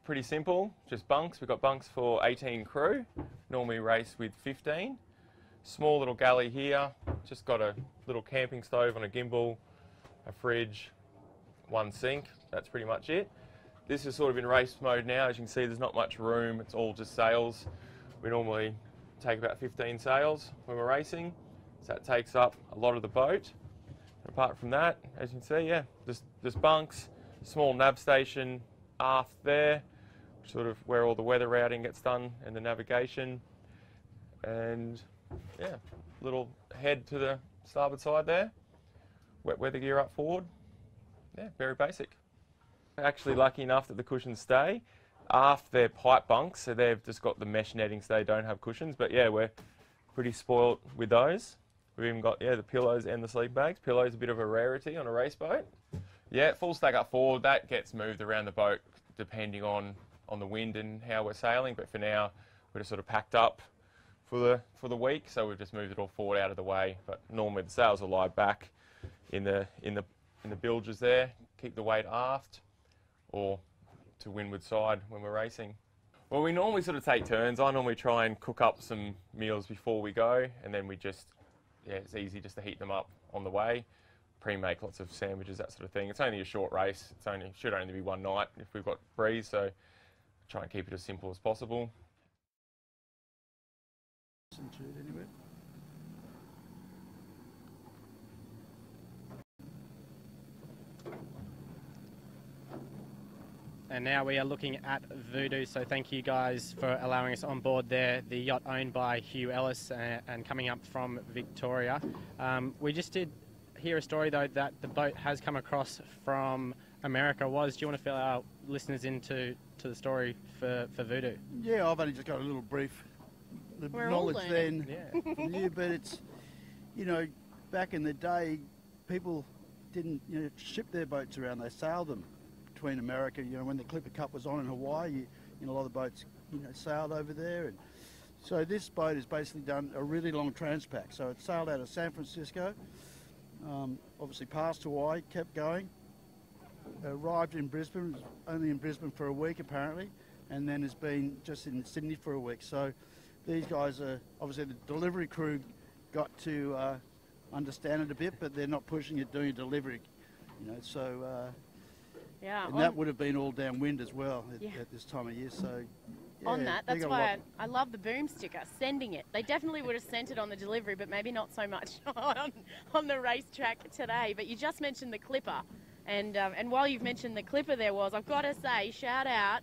Pretty simple, just bunks. We've got bunks for 18 crew, normally race with 15. Small little galley here, just got a little camping stove on a gimbal, a fridge, 1 sink, that's pretty much it. This is sort of in race mode now. As you can see, there's not much room, it's all just sails. We normally take about 15 sails when we're racing, so that takes up a lot of the boat. And apart from that, as you can see, yeah, just bunks, small nav station aft there, sort of where all the weather routing gets done and the navigation. And yeah, little head to the starboard side there, wet weather gear up forward. Yeah, very basic. Actually lucky enough that the cushions stay. Aft they're pipe bunks, so they've just got the mesh netting so they don't have cushions, but yeah, we're pretty spoilt with those. We've even got, yeah, the pillows and the sleep bags. Pillows a bit of a rarity on a race boat. Yeah, full stack up forward, that gets moved around the boat depending on the wind and how we're sailing, but for now we're just sort of packed up for the week, so we've just moved it all forward out of the way. But normally the sails will lie back in the bilges there, keep the weight aft, or to windward side when we're racing. Well, we normally sort of take turns. I normally try and cook up some meals before we go, and then we just, yeah, it's easy just to heat them up on the way. Pre-make lots of sandwiches, that sort of thing. It's only a short race. Should only be one night if we've got breeze, so try and keep it as simple as possible. And now we are looking at Voodoo, so thank you guys for allowing us on board there. The yacht owned by Hugh Ellis and coming up from Victoria. We just did hear a story though that the boat has come across from America. Do you want to fill our listeners into the story for Voodoo? Yeah, I've only just got a little brief We're knowledge all then Yeah. from you, but it's, you know, back in the day, people didn't, you know, ship their boats around. They sailed them between America. You know, when the Clipper Cup was on in Hawaii, you know, a lot of the boats, you know, sailed over there. And so this boat has basically done a really long transpac. So it sailed out of San Francisco, obviously past Hawaii, kept going, arrived in Brisbane, was only in Brisbane for a week apparently, and then has been just in Sydney for a week. So these guys are, obviously the delivery crew got to understand it a bit, but they're not pushing it, doing a delivery, you know, so Yeah. and that would have been all downwind as well Yeah. at this time of year. So yeah, On that, they that's got a why lot. I love the boom sticker, sending it. They definitely would have sent it on the delivery, but maybe not so much on the racetrack today. But you just mentioned the Clipper, and while you've mentioned the Clipper I've got to say, shout out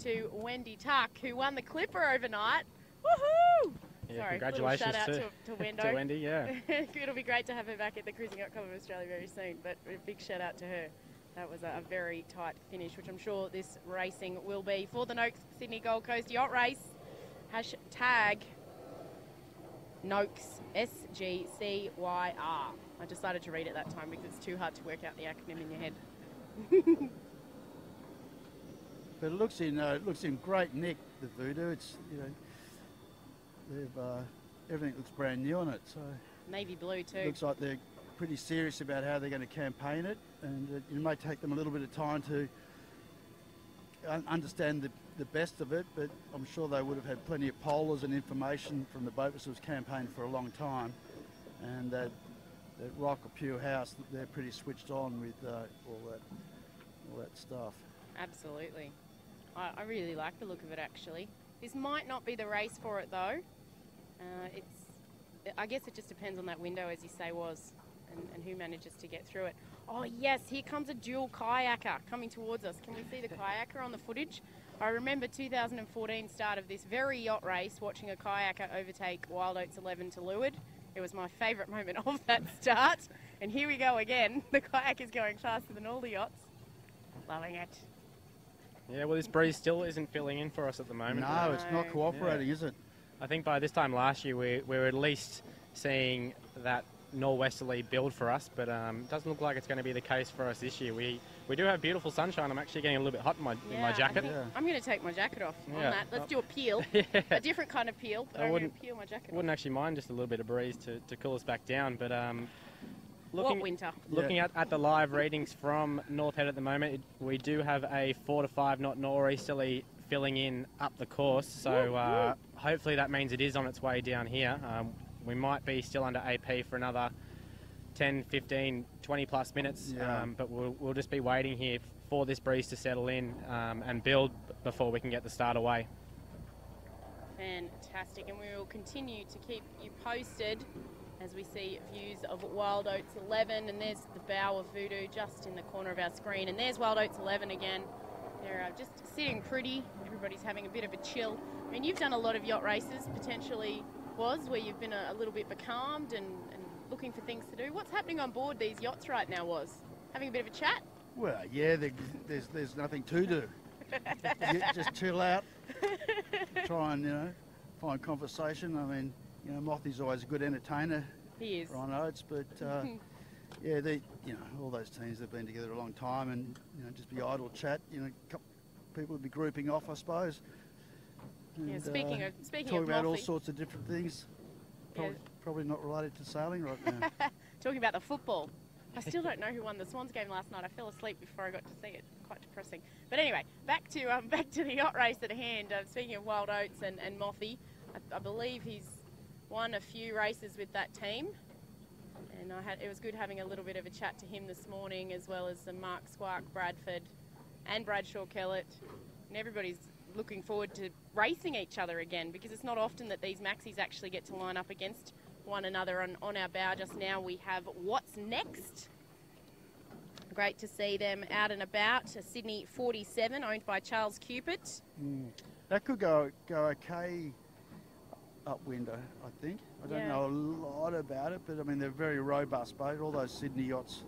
to Wendy Tuck, who won the Clipper overnight. Woohoo! Yeah, Sorry, congratulations little shout out to Wendo. to Wendy, yeah. It'll be great to have her back at the Cruising Yacht Club of Australia very soon, but a big shout out to her. That was a very tight finish, which I'm sure this racing will be for the Noakes Sydney Gold Coast Yacht Race. Hashtag Noakes, SGCYR. I decided to read it that time because it's too hard to work out the acronym in your head. But it looks in great nick, the Voodoo. It's, you know, they've everything looks brand new on it. So Navy blue too. looks like they're pretty serious about how they're going to campaign it, and it may take them a little bit of time to understand the best of it, but I'm sure they would have had plenty of pollers and information from the boat was campaigned for a long time, and that Rock or Pure House, they're pretty switched on with all that stuff. Absolutely. I really like the look of it actually. This might not be the race for it though. I guess it just depends on that window, as you say, and who manages to get through it. Oh yes, here comes a dual kayaker coming towards us. Can we see the kayaker on the footage? I remember 2014 start of this very yacht race, watching a kayaker overtake Wild Oats 11 to leeward. It was my favourite moment of that start. And here we go again. The kayak is going faster than all the yachts. Loving it. Yeah, well, this breeze still isn't filling in for us at the moment. No, it's not cooperating, is it? I think by this time last year we were at least seeing that norwesterly build for us, but it doesn't look like it's going to be the case for us this year. We do have beautiful sunshine. I'm actually getting a little bit hot in my jacket. I'm going to take my jacket off on Yeah. that. Let's do a peel. Yeah. A different kind of peel. But I I'm going to wouldn't- peel my jacket Wouldn't off. actually mind just a little bit of breeze to cool us back down, but What winter? Looking at the live readings from North Head at the moment, we do have a 4 to 5 knot nor'easterly filling in up the course, so hopefully that means it is on its way down here. We might be still under AP for another 10, 15, 20 plus minutes, but we'll just be waiting here for this breeze to settle in and build before we can get the start away. Fantastic, and we will continue to keep you posted as we see views of Wild Oats 11, and there's the bow of Voodoo just in the corner of our screen, and there's Wild Oats 11 again. They're just sitting pretty. Everybody's having a bit of a chill. I mean, you've done a lot of yacht races, potentially where you've been a little bit becalmed and looking for things to do. What's happening on board these yachts right now, Having a bit of a chat? Well, yeah, there's nothing to do. Just chill out, try and, find conversation. I mean, Mothy's always a good entertainer. He is. Ron Oates, but yeah, all those teams have been together a long time, and just be idle chat. People would be grouping off, I suppose. And, Yeah, speaking of talking about all Mothy. sorts of different things. Probably not related to sailing right now. Talking about the football. I still don't know who won the Swans game last night. I fell asleep before I got to see it. Quite depressing. But anyway, back to the yacht race at hand. Speaking of Wild Oats and Mothy, I believe he's won a few races with that team. And it was good having a little bit of a chat to him this morning, as well as Mark Squark, Bradford, and Bradshaw Kellett. And everybody's looking forward to racing each other again, because it's not often that these maxis actually get to line up against one another. On our bow just now we have What's Next. Great to see them out and about. A Sydney 47 owned by Charles Cupid. That could go okay upwind, I think. I don't know a lot about it, but I mean they're very robust boat. All those Sydney yachts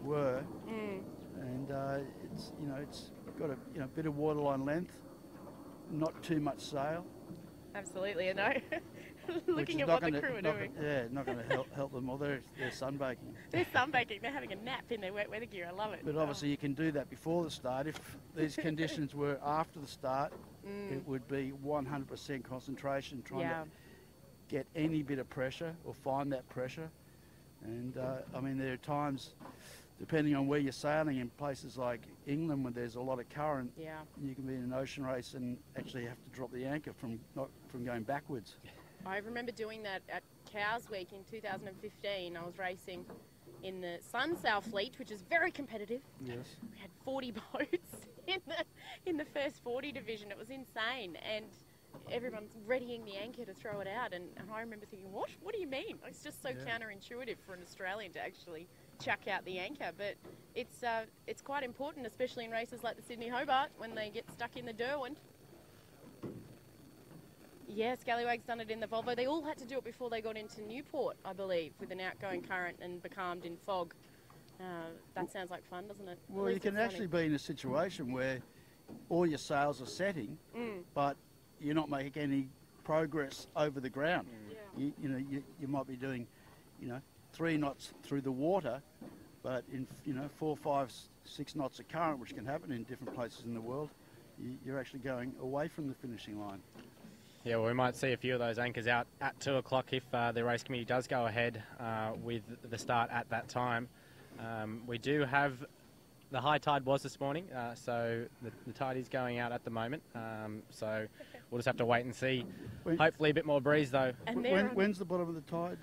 were, and it's it's got a bit of waterline length, not too much sail. Absolutely, I know. Looking at what the crew are doing. Not going to help them. Or they're sunbaking. They're sunbaking. They're having a nap in their wet weather gear. I love it. But obviously you can do that before the start. If these conditions were after the start, it would be 100% concentration, trying to get any bit of pressure or find that pressure. And I mean, there are times, depending on where you're sailing, in places like England where there's a lot of current, you can be in an ocean race and actually have to drop the anchor from going backwards. I remember doing that at Cows Week in 2015. I was racing in the Sunsail fleet, which is very competitive. Yes. We had 40 boats in the first 40 division. It was insane, and everyone's readying the anchor to throw it out. And I remember thinking, what? What do you mean? It's just so counterintuitive for an Australian to actually chuck out the anchor. But it's quite important, especially in races like the Sydney Hobart, when they get stuck in the Derwent. Yeah, Scallywag's done it in the Volvo. They all had to do it before they got into Newport, I believe, with an outgoing current and becalmed in fog. That sounds like fun, doesn't it? Well, you can actually be in a situation where all your sails are setting, but you're not making any progress over the ground. You might be doing, 3 knots through the water, but in 4, 5, 6 knots of current, which can happen in different places in the world, you're actually going away from the finishing line. Yeah, well, we might see a few of those anchors out at 2 o'clock if the race committee does go ahead with the start at that time. We do have the high tide was this morning, so the tide is going out at the moment. So we'll just have to wait and see. Hopefully a bit more breeze though. And when's the bottom of the tide?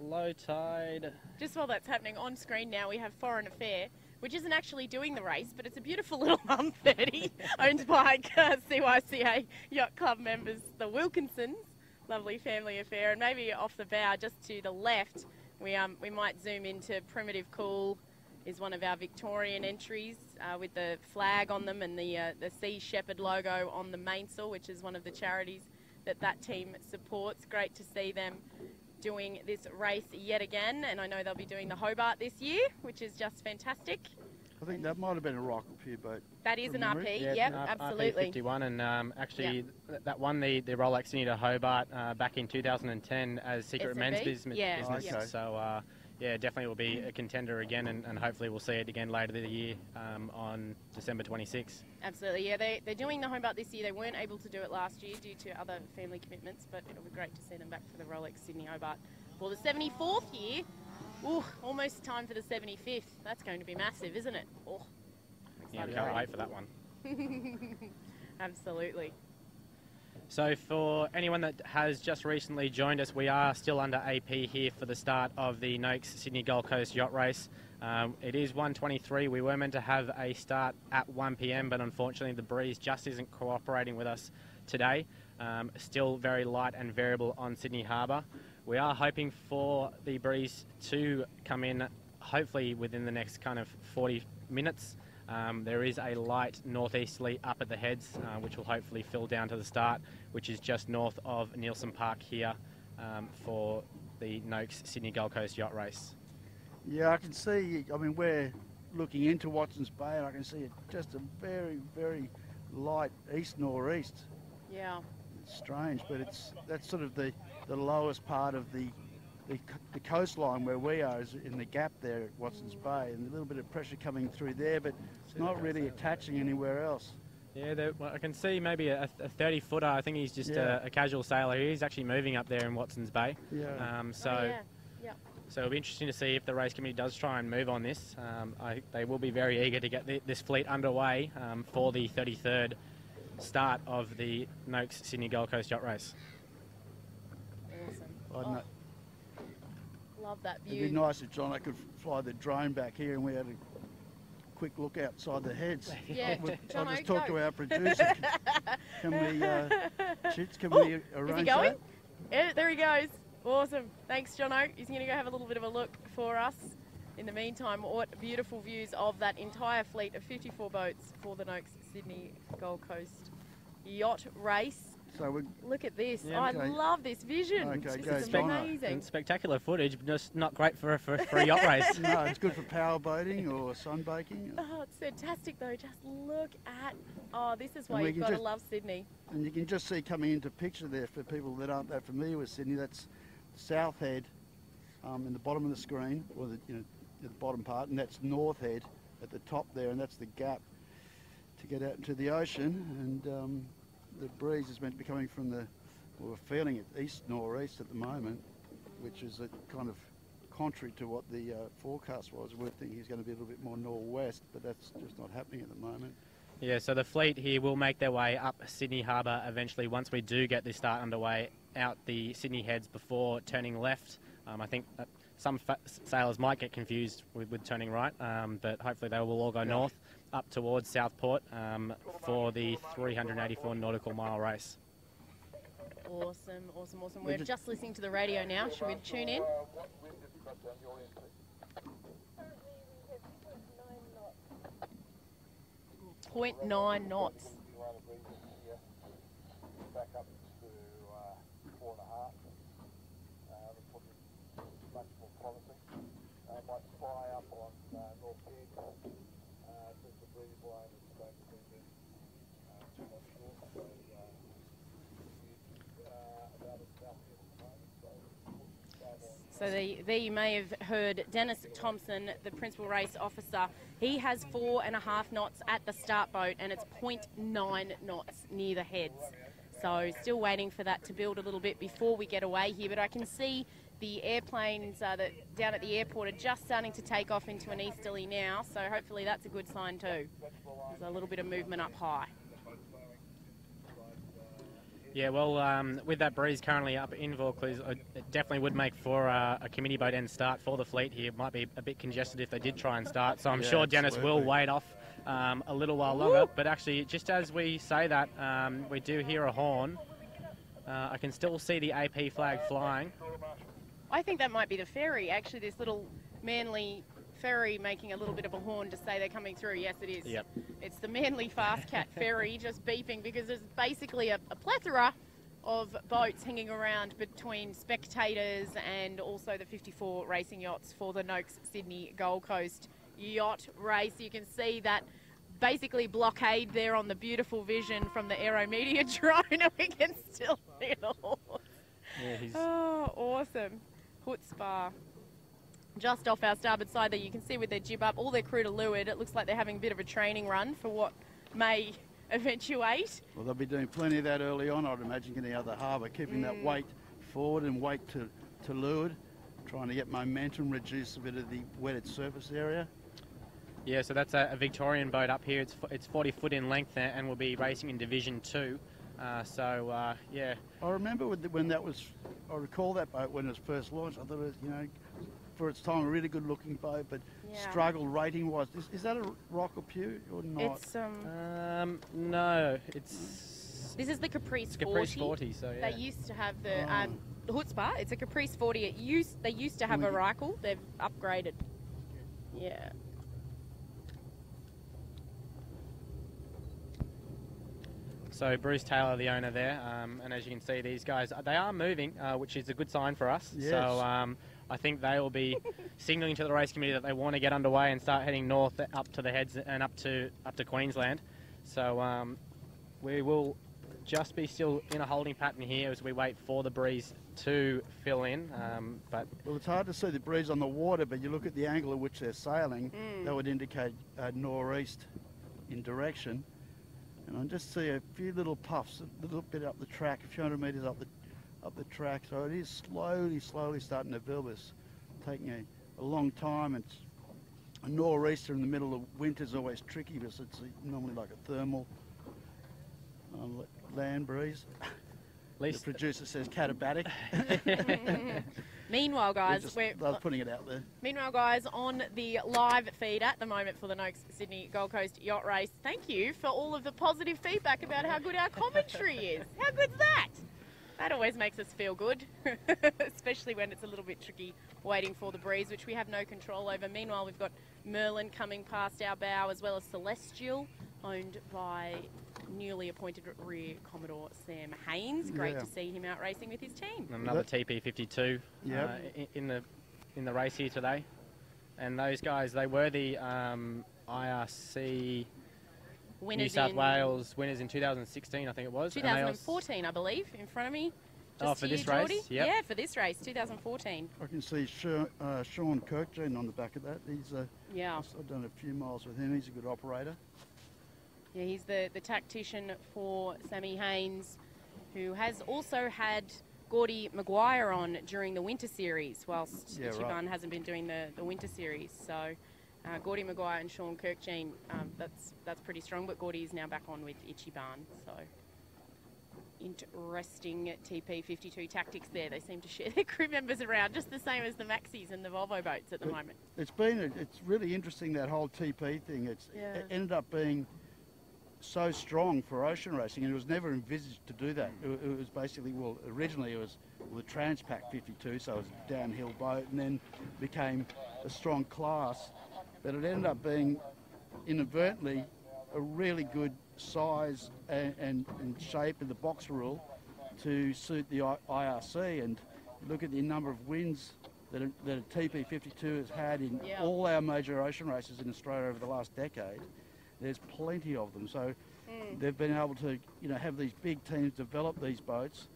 Low tide. Just while that's happening on screen now, we have Foreign Affair, which isn't actually doing the race, but it's a beautiful little 30 owned by CYCA Yacht Club members, the Wilkinsons. Lovely family affair. And maybe off the bow, just to the left, we might zoom into Primitive Cool, is one of our Victorian entries with the flag on them and the Sea Shepherd logo on the mainsail, which is one of the charities that team supports. Great to see them doing this race yet again, and I know they'll be doing the Hobart this year, which is just fantastic. I think that might have been a rock pier boat. That is an RP, yeah, yep, absolutely. RP 51, and actually that won the Rolex Sydney to Hobart back in 2010 as Secret SMB? Men's business. Okay. So yeah, definitely will be a contender again, and hopefully we'll see it again later this year on December 26th. Absolutely, yeah, they're doing the Hobart this year. They weren't able to do it last year due to other family commitments, but it'll be great to see them back for the Rolex Sydney Hobart for the 74th year. Ooh, almost time for the 75th. That's going to be massive, isn't it? Oh, yeah, can't wait for that one. Absolutely. So for anyone that has just recently joined us, we are still under AP here for the start of the Noakes Sydney Gold Coast Yacht Race. It is 1:23. We were meant to have a start at 1 p.m, but unfortunately the breeze just isn't cooperating with us today. Still very light and variable on Sydney Harbour. We are hoping for the breeze to come in hopefully within the next kind of 40 minutes. There is a light northeasterly up at the heads, which will hopefully fill down to the start, which is just north of Nielsen Park here for the Noakes Sydney Gold Coast Yacht Race. Yeah, I can see, I mean, we're looking into Watson's Bay and I can see just a very, very light east-northeast. Yeah. It's strange, but that's sort of the lowest part of the coastline where we are, is in the gap there at Watson's Bay, and a little bit of pressure coming through there, but it's not really attaching anywhere else. Yeah, I can see maybe a 30-footer. I think he's just a casual sailor. He's actually moving up there in Watson's Bay. Yeah. So it'll be interesting to see if the race committee does try and move on this. They will be very eager to get this fleet underway for the 33rd start of the Noakes Sydney Gold Coast Yacht Race. Awesome. Love that view. It'd be nice if John, I could fly the drone back here and we had a quick look outside the heads. Yeah, I'll just Jono, talk go. to our producer. Can we, Chits, can we arrange Is he going? that? Yeah, there he goes. Awesome. Thanks, Jono. He's going to go have a little bit of a look for us. In the meantime, what beautiful views of that entire fleet of 54 boats for the Noakes Sydney Gold Coast Yacht Race. So Look at this. Yeah, I okay. love this vision. Okay, this go, is Jono. amazing. And spectacular footage, but just not great for a yacht race. no, it's good for power boating or sunbaking. Oh, it's fantastic though. Just look at, this is why And we you've can got to just- love Sydney. And you can just see coming into picture there for people that aren't that familiar with Sydney, that's South Head in the bottom of the screen, or the bottom part, and that's North Head at the top there, and that's the gap to get out into the ocean. And the breeze is meant to be coming from we're feeling it east-northeast at the moment, which is a kind of contrary to what the forecast was. We're thinking it's going to be a little bit more northwest, but that's just not happening at the moment. Yeah, so the fleet here will make their way up Sydney Harbour eventually once we do get this start underway out the Sydney heads before turning left. I think that some sailors might get confused with turning right, but hopefully they will all go north up towards Southport for the 384 nautical mile race. Awesome, awesome, awesome. We're just listening to the radio now. Should we tune in? 0.9 knots. Back up to 4.5. Much more promising. Might fly up on North Head. Since the breeze line is going to be too much north. So about as south here at the moment. So there you may have heard Dennis Thompson, the principal race officer. He has 4.5 knots at the start boat, and it's 0.9 knots near the heads. So still waiting for that to build a little bit before we get away here. But I can see the airplanes that down at the airport are just starting to take off into an easterly now. So hopefully that's a good sign too. There's a little bit of movement up high. Yeah, well, with that breeze currently up in Vaucluse, it definitely would make for a committee boat end start for the fleet here. It might be a bit congested if they did try and start, so I'm sure Dennis will wait off a little while longer. But actually, just as we say that, we do hear a horn. I can still see the AP flag flying. I think that might be the ferry, actually, this little Manly ferry making a little bit of a horn to say they're coming through. Yes, it is. Yep. It's the Manly Fast Cat ferry just beeping because there's basically a plethora of boats hanging around between spectators and also the 54 racing yachts for the Noakes Sydney Gold Coast Yacht Race. You can see that basically blockade there on the beautiful vision from the Aero Media drone, and we can still see the horse. Yeah, Oh, awesome. Chutzpah. Just off our starboard side there, you can see with their jib up, all their crew to leeward. It looks like they're having a bit of a training run for what may eventuate. Well, they'll be doing plenty of that early on, I'd imagine, getting out of the harbour, keeping that weight forward and weight to leeward, trying to get momentum, reduce a bit of the wetted surface area. Yeah, so that's a Victorian boat up here. It's 40 foot in length and will be racing in Division 2. Yeah. I remember when that was, I recall that boat when it was first launched. I thought it was, for its time, a really good looking boat, but struggled rating wise. Is that a Rock or Pew or not? It's no, it's this is the Caprice 40. Caprice 40, so yeah. They used to have the Chutzpah. It's a Caprice 40. They used to have a Reichel. They've upgraded. Yeah. So Bruce Taylor, the owner there, and as you can see, these guys, they are moving, which is a good sign for us. Yes. So I think they will be signalling to the race committee that they want to get underway and start heading north up to the heads and up to Queensland. So we will just be still in a holding pattern here as we wait for the breeze to fill in. But well, it's hard to see the breeze on the water, but you look at the angle at which they're sailing, that would indicate northeast in direction. And I just see a few little puffs, a little bit up the track, a few hundred metres up the track. So it is slowly starting to build this taking a long time. It's a nor'easter in the middle of winter is always tricky because it's normally like a thermal land breeze. The producer says catabatic. Meanwhile, guys, I was putting it out there. Meanwhile, guys, on the live feed at the moment for the Noakes Sydney Gold Coast Yacht Race, thank you for all of the positive feedback about how good our commentary is. How good's that? That always makes us feel good, especially when it's a little bit tricky waiting for the breeze, which we have no control over. Meanwhile, we've got Merlin coming past our bow, as well as Celestial, owned by newly appointed Rear Commodore Sam Haynes. Great to see him out racing with his team. Another TP52 in the race here today. And those guys, they were the IRC winners New South Wales winners in 2016, I think it was. 2014, I believe, in front of me. Just for here, this race? Geordie. Yep. Yeah, for this race, 2014. I can see Sean Kirkjean on the back of that. He's I've done a few miles with him. He's a good operator. Yeah, he's the tactician for Sammy Haynes, who has also had Gordy Maguire on during the winter series, whilst Ichiban hasn't been doing the winter series. So Gordy Maguire and Sean Kirkjean, that's pretty strong, but Gordy is now back on with Ichiban. So interesting TP52 tactics there. They seem to share their crew members around, just the same as the Maxis and the Volvo boats at the moment. It's really interesting, that whole TP thing. It ended up being so strong for ocean racing, and it was never envisaged to do that. It was basically, originally it was the Transpac 52, so it was a downhill boat, and then became a strong class. But it ended up being inadvertently a really good size and shape of the box rule to suit the IRC. And look at the number of wins that a TP52 has had in all our major ocean races in Australia over the last decade. There's plenty of them, so they've been able to, have these big teams develop these boats,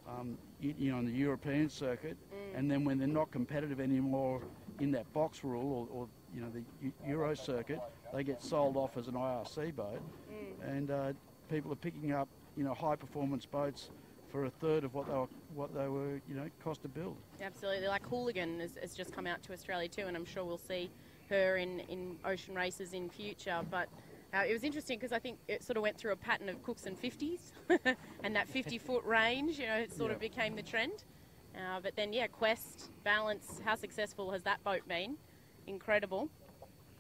on the European circuit, and then when they're not competitive anymore in that box rule or the Euro circuit, they get sold off as an IRC boat, and people are picking up, high performance boats for a third of what they were, cost to build. Absolutely, like Hooligan has just come out to Australia too, and I'm sure we'll see her in ocean races in future. But it was interesting because I think it sort of went through a pattern of Cooks and 50s and that 50-foot range, it sort of became the trend. But then, Quest, Balance, how successful has that boat been? Incredible.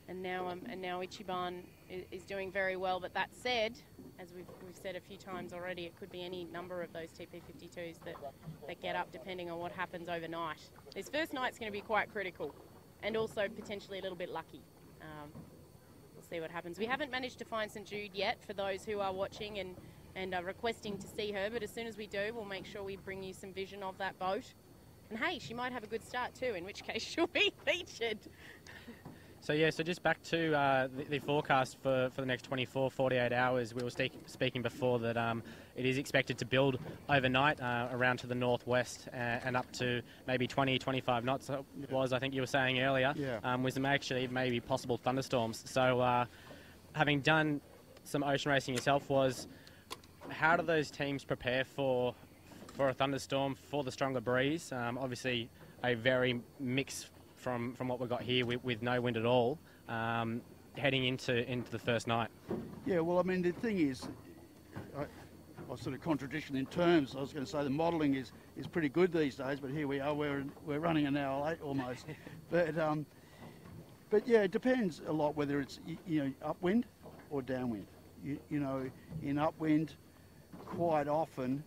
And now Ichiban is doing very well. But that said, as we've said a few times already, it could be any number of those TP52s that get up depending on what happens overnight. This first night's going to be quite critical, and also potentially a little bit lucky. We'll see what happens. We haven't managed to find St Jude yet for those who are watching and are requesting to see her, but as soon as we do, we'll make sure we bring you some vision of that boat. And hey, she might have a good start too, in which case she'll be featured. So just back to the forecast for the next 48 hours. We were speaking before that it is expected to build overnight around to the northwest and up to maybe 20-25 knots was, I think you were saying earlier, with some actually maybe possible thunderstorms. So having done some ocean racing yourself, how do those teams prepare for a thunderstorm, for the stronger breeze? Obviously a very mixed from what we've got here with no wind at all, heading into the first night. Yeah, well, I mean, the thing is, I sort of contradiction in terms. I was going to say the modelling is pretty good these days, but here we are, we're running an hour late almost. But yeah, it depends a lot whether it's upwind or downwind. In upwind, quite often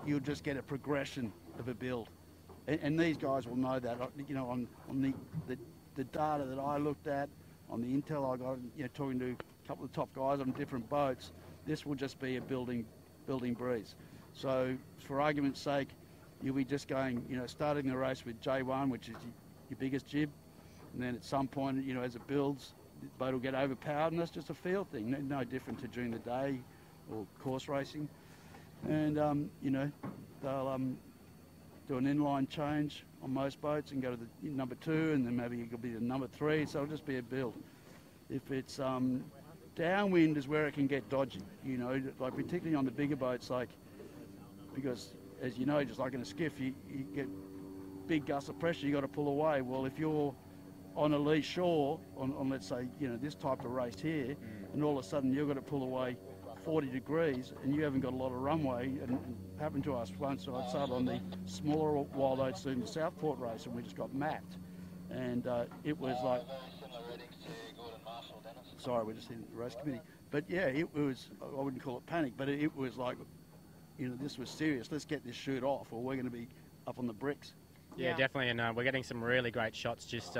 you'll just get a progression of a build. And these guys will know that, on the data that I looked at, on the intel I got, talking to a couple of top guys on different boats, this will just be a building breeze. So, for argument's sake, you'll be just going, starting the race with J1, which is your biggest jib, and then at some point, as it builds, the boat will get overpowered, and that's just a feel thing, no different to during the day or course racing. And, they'll do an inline change on most boats and go to the number 2, and then maybe it could be the number 3, so it'll just be a build. If it's downwind is where it can get dodgy, like particularly on the bigger boats, because as you know, just like in a skiff, you get big gust of pressure, you got to pull away. Well, if you're on a lee shore, on let's say, you know, this type of race here, and all of a sudden you've got to pull away 40 degrees and you haven't got a lot of runway, and it happened to us once. I started on the smaller Wild Oats in the Southport race and we just got mapped. And it was like, sorry, we're just in the race committee. But yeah, it was, I wouldn't call it panic, but it was like, you know, this was serious. Let's get this shoot off or we're going to be up on the bricks. Yeah, definitely, and we're getting some really great shots just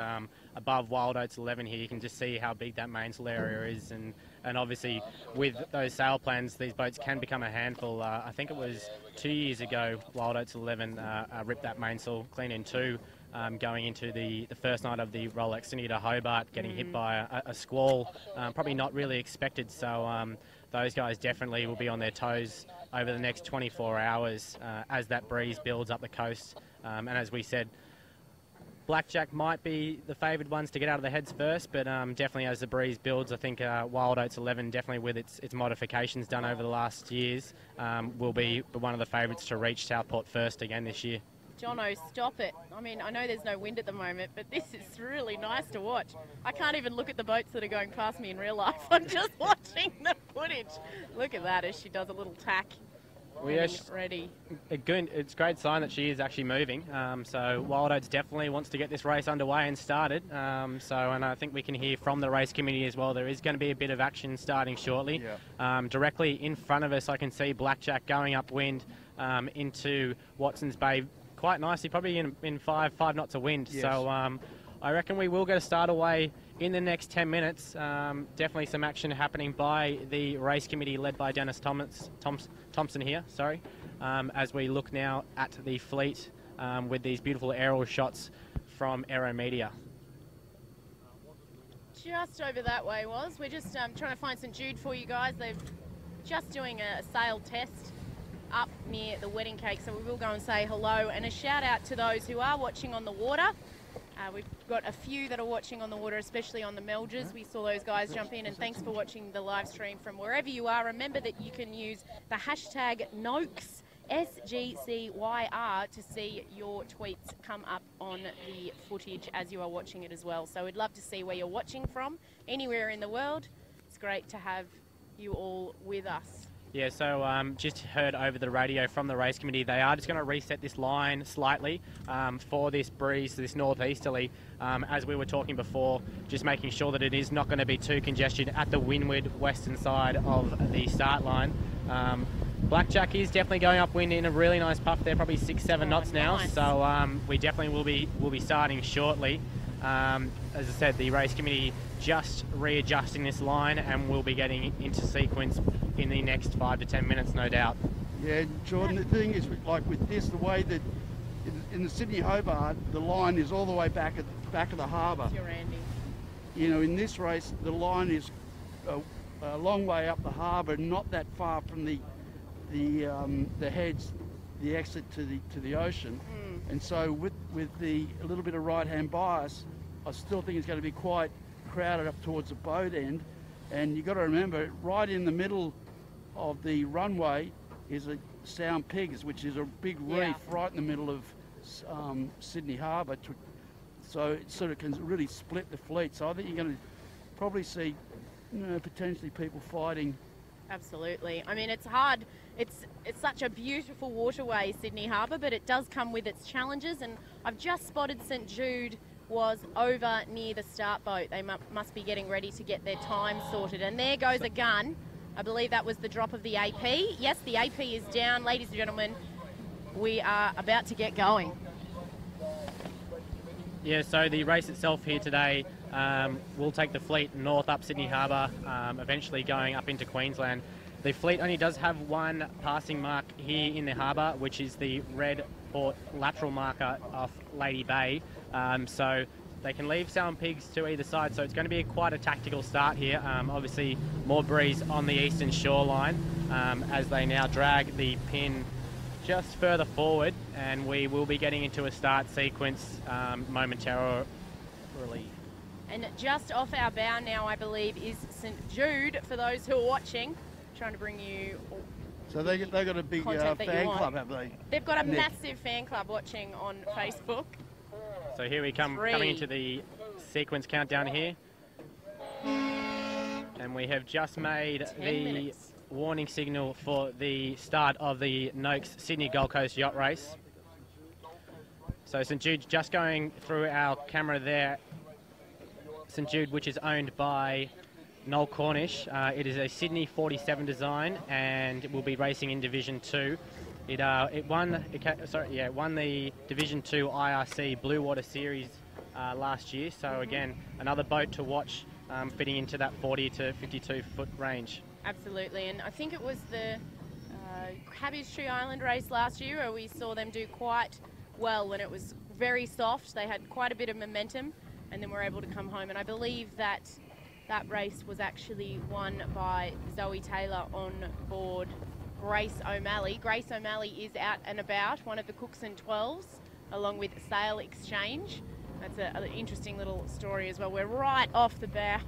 above Wild Oats 11 here. You can just see how big that mainsail area is, and obviously with those sail plans, these boats can become a handful. I think it was 2 years ago, Wild Oats 11 ripped that mainsail clean in two, going into the first night of the Rolex Sydney to Hobart, getting hit by a squall, probably not really expected. So those guys definitely will be on their toes over the next 24 hours as that breeze builds up the coast. And as we said, Blackjack might be the favoured ones to get out of the heads first, but definitely as the breeze builds, I think Wild Oats 11, definitely with its modifications done over the last years, will be one of the favourites to reach Southport first again this year. Jono, stop it. I mean, I know there's no wind at the moment, but this is really nice to watch. I can't even look at the boats that are going past me in real life. I'm just watching the footage. Look at that as she does a little tack. Ready. It's a great sign that she is actually moving. So Wild Oats definitely wants to get this race underway and started. And I think we can hear from the race committee as well. There is going to be a bit of action starting shortly. Yeah. Directly in front of us, I can see Blackjack going upwind into Watson's Bay quite nicely, probably in five knots of wind. Yes. So I reckon we will get a start away in the next 10 minutes. Definitely some action happening by the race committee led by Dennis Thompson here, as we look now at the fleet with these beautiful aerial shots from Aero Media. Just over that way, we're just trying to find St Jude for you guys. They're just doing a sail test up near the wedding cake, so we will go and say hello, and a shout out to those who are watching on the water. We've got a few that are watching on the water, especially on the Melgers. We saw those guys jump in, and thanks for watching the live stream from wherever you are. Remember that you can use the hashtag Noakes, SGCYR, to see your tweets come up on the footage as you are watching it as well. So we'd love to see where you're watching from, anywhere in the world. It's great to have you all with us. Yeah, so just heard over the radio from the race committee, they are just going to reset this line slightly for this breeze, this northeasterly, as we were talking before, just making sure that it is not going to be too congested at the windward western side of the start line. Blackjack is definitely going upwind in a really nice puff there, probably 6-7 knots now. Nice. So we definitely will be starting shortly. As I said, the race committee just readjusting this line, and we'll be getting into sequence in the next 5 to 10 minutes, no doubt. Yeah, Jordan, the thing is, like with this, the way that in the Sydney Hobart, the line is all the way back at the back of the harbour. You know, in this race, the line is a long way up the harbour, not that far from the heads, the exit to the ocean. And so with a little bit of right-hand bias, I still think it's going to be quite crowded up towards the boat end. And you've got to remember, right in the middle of the runway is a Sound Pigs, which is a big reef right in the middle of Sydney Harbour. So it sort of can really split the fleet. So I think you're going to probably see, you know, potentially people fighting. Absolutely. I mean, it's hard. It's such a beautiful waterway, Sydney Harbour, but it does come with its challenges. And I've just spotted St Jude was over near the start boat. They must be getting ready to get their time sorted. And there goes a gun. I believe that was the drop of the AP. Yes, the AP is down. Ladies and gentlemen, we are about to get going. Yeah, so the race itself here today will take the fleet north up Sydney Harbour, eventually going up into Queensland. The fleet only does have one passing mark here in the harbour, which is the red port lateral marker off Lady Bay. So they can leave Sound Pigs to either side, so it's going to be quite a tactical start here. Obviously more breeze on the eastern shoreline as they now drag the pin just further forward, and we will be getting into a start sequence momentarily. And just off our bow now, I believe, is St Jude, for those who are watching. Trying to bring you... So they got a big fan club, have they? They've got a massive fan club watching on Facebook. So here we come, 3. coming into the sequence countdown here. And we have just made 10 the minutes. warning signal for the start of the Noakes Sydney Gold Coast Yacht Race. So St Jude's just going through our camera there. St Jude, which is owned by Noel Cornish. It is a Sydney 47 design and it will be racing in Division 2. It won the Division 2 IRC Blue Water Series last year. So again, another boat to watch fitting into that 40 to 52 foot range. Absolutely, and I think it was the Cabbage Tree Island race last year where we saw them do quite well when it was very soft. They had quite a bit of momentum and then were able to come home. And I believe that that race was actually won by Zoe Taylor on board Grace O'Malley. Grace O'Malley is out and about, one of the Cookson 12s, along with Sail Exchange. That's an interesting little story as well. We're right off the bow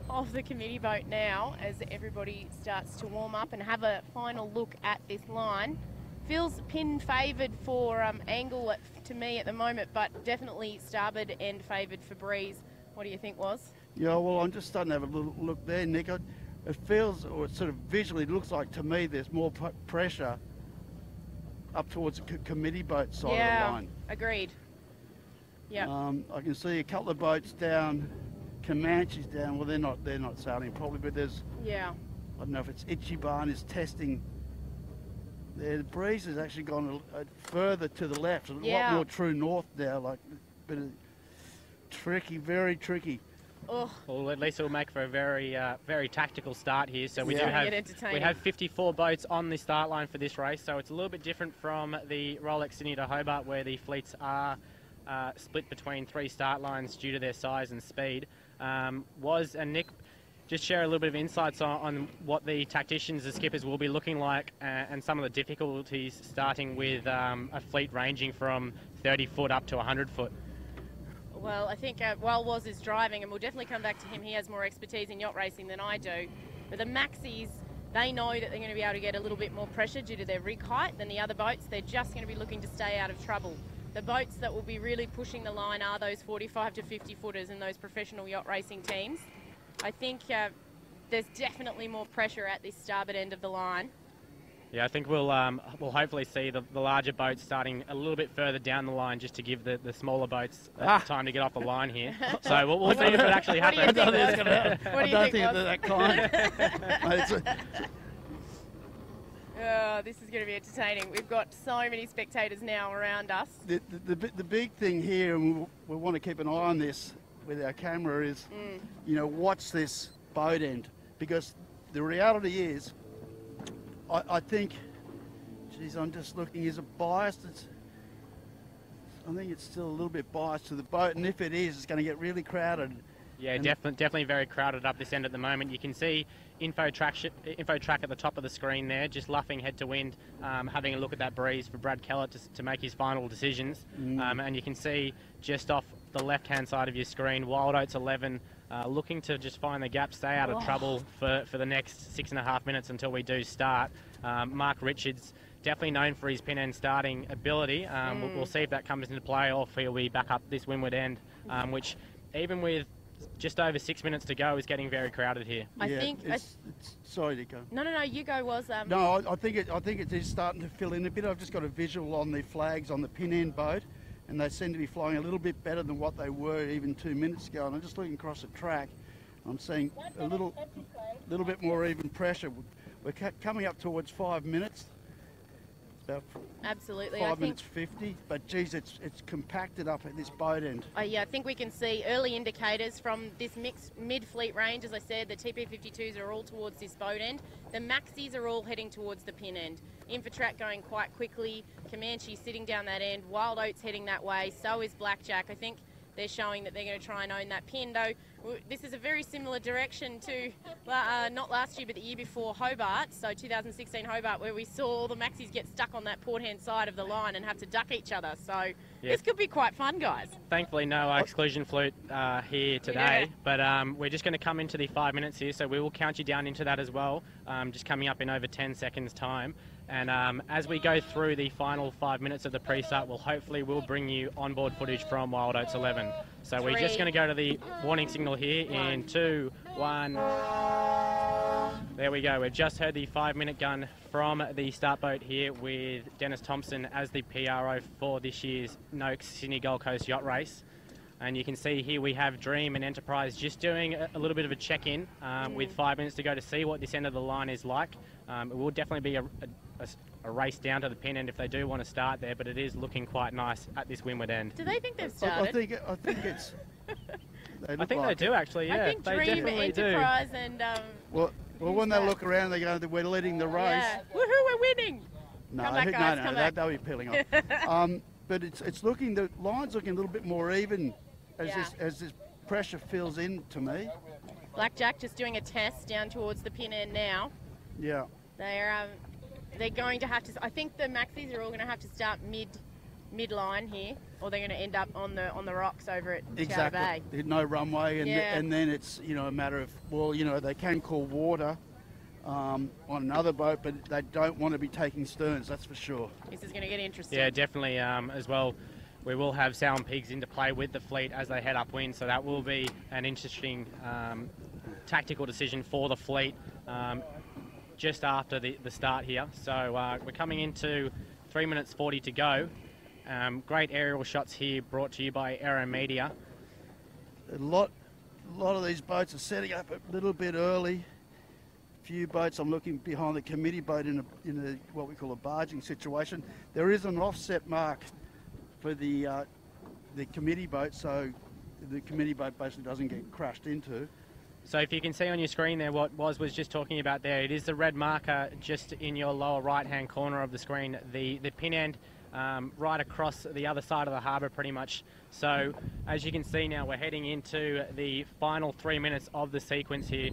of the committee boat now as everybody starts to warm up and have a final look at this line. Feels pin favoured for angle to me at the moment, but definitely starboard end favoured for breeze. What do you think, Woz? Yeah, well, I'm just starting to have a little look there, Nick. It feels, or it sort of visually looks like to me there's more pressure up towards the committee boat side of the line. Agreed. Yeah. I can see a couple of boats down, Comanche's down. Well, they're not sailing probably, but there's, I don't know if it's Ichiban is testing. The breeze has actually gone further to the left, a lot more true north now, like a bit of tricky, very tricky. Oh. Well, at least it will make for a very tactical start here. So we we have 54 boats on the start line for this race. So it's a little bit different from the Rolex Sydney to Hobart, where the fleets are split between 3 start lines due to their size and speed. Woz and Nick, just share a little bit of insights on what the tacticians, the skippers, will be looking like, and some of the difficulties, starting with a fleet ranging from 30 foot up to 100 foot. Well, I think while Woz is driving, and we'll definitely come back to him, he has more expertise in yacht racing than I do, but the Maxis, they know that they're going to be able to get a little bit more pressure due to their rig height than the other boats. They're just going to be looking to stay out of trouble. The boats that will be really pushing the line are those 45 to 50 footers and those professional yacht racing teams. I think there's definitely more pressure at this starboard end of the line. Yeah, I think we'll hopefully see the larger boats starting a little bit further down the line, just to give the smaller boats time to get off the line here. So we'll see if it actually happens. What do you think, I don't think it's that kind. This is going to be entertaining. We've got so many spectators now around us. The big thing here, and we want to keep an eye on this with our camera, is watch this boat end, because the reality is, I think, geez, I'm just looking, is it biased? I think it's still a little bit biased to the boat, and if it is, it's going to get really crowded. Yeah, definitely very crowded up this end at the moment. You can see info track at the top of the screen there, just luffing head to wind, having a look at that breeze for Brad Kellett to make his final decisions. And you can see just off the left-hand side of your screen, Wild Oats 11 looking to just find the gap, stay out of trouble for the next 6.5 minutes until we do start. Mark Richards, definitely known for his pin end starting ability. We'll see if that comes into play, or if he'll be back up this windward end, which even with just over 6 minutes to go is getting very crowded here. I think sorry to go. No, you go, Woz. No, I think it is starting to fill in a bit. I've just got a visual on the flags on the pin end boat, and they seem to be flying a little bit better than what they were even 2 minutes ago. And I'm just looking across the track, I'm seeing a little bit more even pressure. We're coming up towards 5 minutes. About Absolutely. 5 minutes 50, but geez, it's compacted up at this boat end. Yeah, I think we can see early indicators from this mixed mid-fleet range. As I said, the TP52s are all towards this boat end. The Maxis are all heading towards the pin end. Infotrack going quite quickly. Comanche sitting down that end. Wild Oats heading that way. So is Blackjack. I think they're showing that they're going to try and own that pin, though this is a very similar direction to not last year but the year before Hobart, so 2016 Hobart, where we saw all the Maxis get stuck on that port hand side of the line and have to duck each other. So this could be quite fun, guys. Thankfully no exclusion flute here today, but we're just going to come into the 5 minutes here, so we will count you down into that as well, just coming up in over 10 seconds time. And as we go through the final 5 minutes of the pre-start, we'll bring you onboard footage from Wild Oats 11. So we're just going to go to the warning signal here in 2, 1. There we go. We've just heard the 5-minute gun from the start boat here with Dennis Thompson as the PRO for this year's Noakes Sydney Gold Coast Yacht Race. And you can see here we have Dream and Enterprise just doing a little bit of a check-in with 5 minutes to go to see what this end of the line is like. It will definitely be a race down to the pin end if they do want to start there, but it is looking quite nice at this windward end. Do they think they've started? I think it's... I think they do actually, yeah. I think they Dream, definitely Enterprise and... Well, when they look around, they go, we're leading the race. Yeah. Woohoo, we're winning! No, Come back, guys, come back. They'll be peeling off. But it's looking, the line's looking a little bit more even as this pressure fills in to me. Blackjack just doing a test down towards the pin end now. Yeah. They're going to have to. I think the maxis are all going to have to start mid line here, or they're going to end up on the rocks over at Chowder Bay. There's no runway, and then it's a matter of they can call water on another boat, but they don't want to be taking sterns. That's for sure. This is going to get interesting. Yeah, definitely. As well, we will have sow and pigs into play with the fleet as they head upwind, so that will be an interesting tactical decision for the fleet. Just after the start here. So we're coming into 3 minutes 40 to go. Great aerial shots here brought to you by Aero Media. A lot of these boats are setting up a little bit early. Few boats, I'm looking behind the committee boat in a what we call a barging situation. There is an offset mark for the committee boat, so the committee boat basically doesn't get crashed into. So if you can see on your screen there what Woz was just talking about there, it is the red marker just in your lower right-hand corner of the screen, the pin end right across the other side of the harbour pretty much. So as you can see now, we're heading into the final 3 minutes of the sequence here.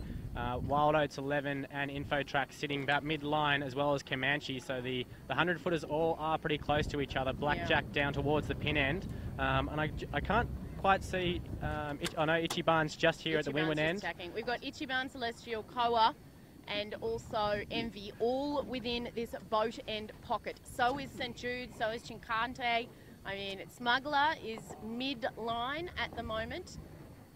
Wild Oats 11 and Infotrack sitting about mid-line as well as Comanche. So the 100-footers all are pretty close to each other. Blackjack down towards the pin end. And I can't quite see, I know Ichiban's just here at the windward end. We've got Ichiban, Celestial, Koa and also Envy all within this boat end pocket. So is St Jude, so is Chincante. I mean, Smuggler is mid-line at the moment,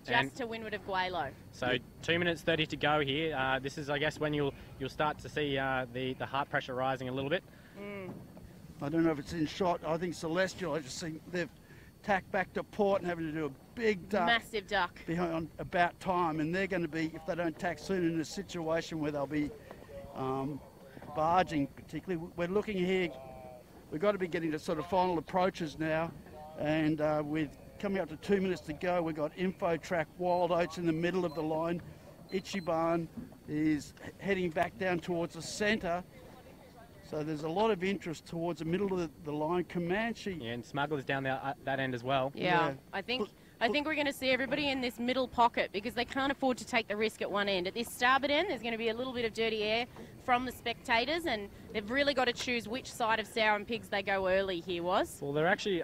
just to windward of Guelo. So 2 minutes 30 to go here. This is, I guess, when you'll start to see the heart pressure rising a little bit. I don't know if it's in shot. I think Celestial, I just think they've tacked back to port and having to do a big duck. Massive duck. Behind about time, and they're going to be, if they don't tack soon, in a situation where they'll be barging particularly. We're looking here, we've got to be getting to sort of final approaches now, and with coming up to 2 minutes to go, we've got Infotrack, Wild Oats in the middle of the line. Ichiban is heading back down towards the centre. So there's a lot of interest towards the middle of the line. Comanche. Yeah, and Smuggler's down there at that end as well. Yeah. I think we're going to see everybody in this middle pocket because they can't afford to take the risk at one end. At this starboard end, there's going to be a little bit of dirty air from the spectators, and they've really got to choose which side of sow and pigs they go early here, Well, they're actually,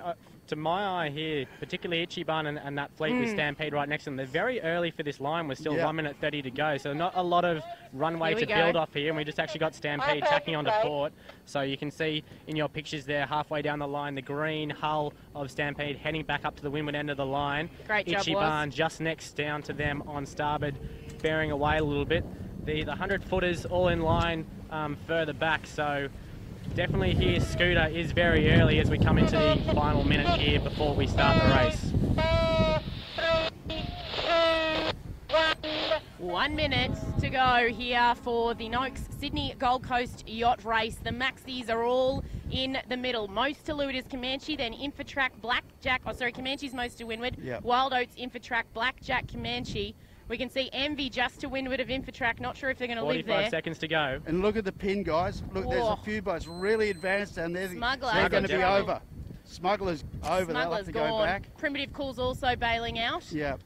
to my eye here, particularly Ichiban and that fleet with Stampede right next to them, they're very early for this line. We're still 1 minute 30 to go, so not a lot of runway to build off here, and we just actually got Stampede tacking onto port. So you can see in your pictures there, halfway down the line, the green hull of Stampede heading back up to the windward end of the line. Great job, Ichiban just next down to them on starboard, bearing away a little bit. The 100-footers all in line further back, so definitely here Scooter is very early as we come into the final minute here before we start the race. 1 minute to go here for the Noakes Sydney Gold Coast Yacht Race. The maxis are all in the middle. Most to leeward is Comanche, then Infotrack, Blackjack. Oh, sorry, Comanche's most to windward. Yep. Wild Oats, Infotrack, Blackjack, Comanche. We can see Envy just to windward of Infotrack. Not sure if they're going to live there. 45 seconds to go. And look at the pin, guys. Look, there's a few boats really advanced down there. Smuggler. They're going to be over. Smuggler's over. They'll have to go back. Primitive Cool's also bailing out. Yeah.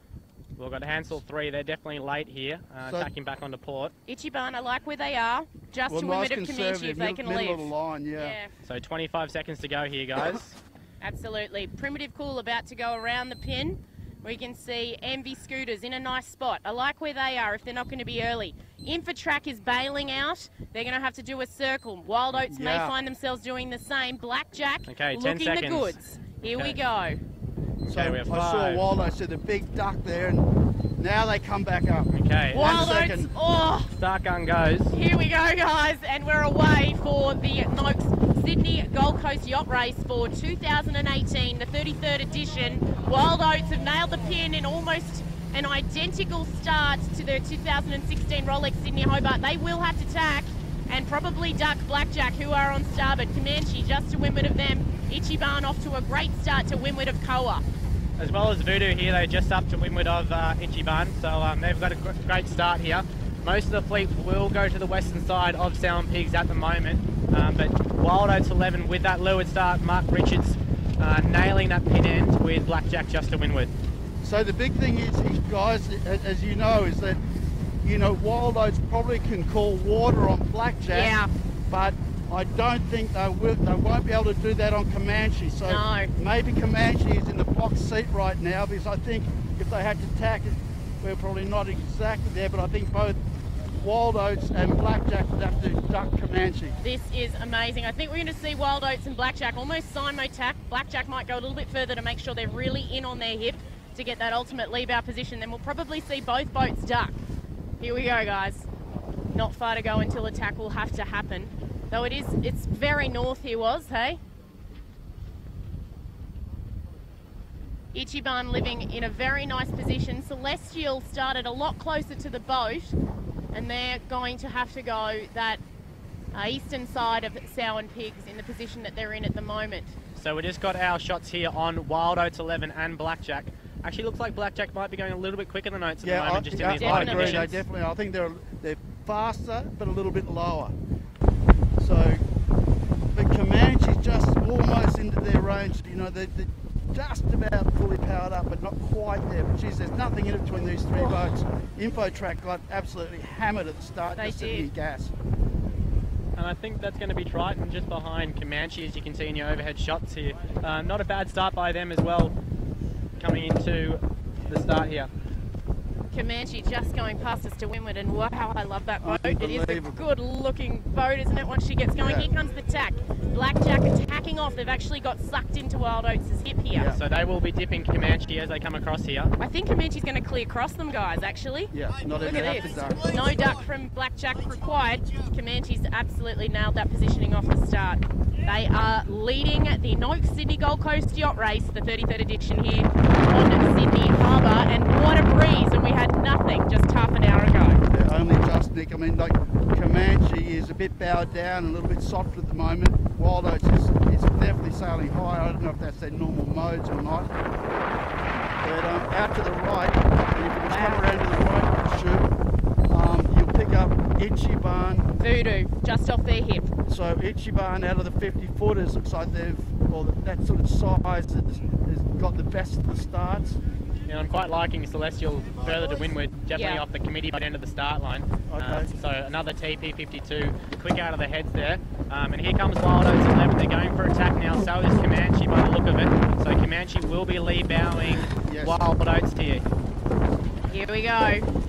We've got Hansel 3. They're definitely late here, tacking back onto port. Ichiban, I like where they are. Just to windward of Comanche if they can middle live. Of the line, yeah. So 25 seconds to go here, guys. Absolutely. Primitive Cool about to go around the pin. We can see Envy Scooters in a nice spot. I like where they are if they're not going to be early. Infotrack is bailing out. They're going to have to do a circle. Wild Oats may find themselves doing the same. Blackjack Okay, 10 looking seconds. the goods. Here we go. So we have I saw 5. Wild Oats with a big duck there, and now they come back up. Okay, Wild Oats, second. oh, start gun goes. here we go, guys, and we're away for the Noakes Sydney Gold Coast Yacht Race for 2018, the 33rd edition. Wild Oats have nailed the pin in almost an identical start to their 2016 Rolex Sydney Hobart. They will have to tack and probably duck Blackjack, who are on starboard. Comanche just to windward of them. Ichiban off to a great start to windward of Koa. As well as Voodoo here, they're just up to windward of Ichiban, so they've got a great start here. Most of the fleet will go to the western side of Sour and Pigs at the moment, but Wild Oats 11 with that leeward start, Mark Richards nailing that pin end with Blackjack just to windward. So the big thing is, guys, as you know, is that, you know, Wild Oats probably can call water on Blackjack, Yeah. but I don't think they won't be able to do that on Comanche. So No. maybe Comanche is in the box seat right now, because I think if they had to tack it, we're probably not exactly there, but I think both Wild Oats and Blackjack would have to duck Comanche. This is amazing. I think we're going to see Wild Oats and Blackjack almost simo tack. Blackjack might go a little bit further to make sure they're really in on their hip to get that ultimate leave out position. Then we'll probably see both boats duck. Here we go, guys. Not far to go until attack will have to happen. Though it's very north here was, hey? Ichiban living in a very nice position. Celestial started a lot closer to the boat, and they're going to have to go that eastern side of Sour and Pigs in the position that they're in at the moment. So we just got our shots here on Wild Oats 11 and Blackjack. Actually looks like Blackjack might be going a little bit quicker than Oats at the moment, just in these I light agree. conditions. They definitely. I think they're faster, but a little bit lower. So, but Comanche's just almost into their range. You know, they're just about fully powered up, but not quite there. But geez, there's nothing in between these three boats. Infotrack got absolutely hammered at the start, They just did. in gas. And I think that's going to be Triton just behind Comanche, as you can see in your overhead shots here. Not a bad start by them as well, coming into the start here. Comanche just going past us to windward, and wow, I love that boat. It is a Unbelievable. good looking boat, isn't it, once she gets going? Yeah. Here comes the tack. Blackjack attacking off. They've actually got sucked into Wild Oats' hip here. Yeah. So they will be dipping Comanche as they come across here. I think Comanche's going to clear across them, guys, actually. Yeah, not Look even at have this. to duck. No duck from Blackjack required. Comanche's absolutely nailed that positioning off the start. They are leading the Noakes Sydney Gold Coast Yacht Race, the 33rd edition here on Sydney Harbour. And what a breeze, and we had nothing just half an hour ago. Yeah, only just, Nick. I mean, like, Comanche is a bit bowed down and a little bit soft at the moment. Wild Oats is definitely sailing high. I don't know if that's their normal modes or not. But out to the right, and if you just come around to the right, shoot, you'll pick up Ichiban. Voodoo, just off their hip. So Ichiban out of the 50 footers looks like that sort of size has got the best of the starts. Yeah, I'm quite liking Celestial further to windward, definitely Yeah. off the committee by the end of the start line. Okay. So another TP52, quick out of the heads there. And here comes Wild Oats 11, they're going for attack now, so is Comanche by the look of it. So Comanche will be lead bowing Yes. Wild Oats here. Here we go.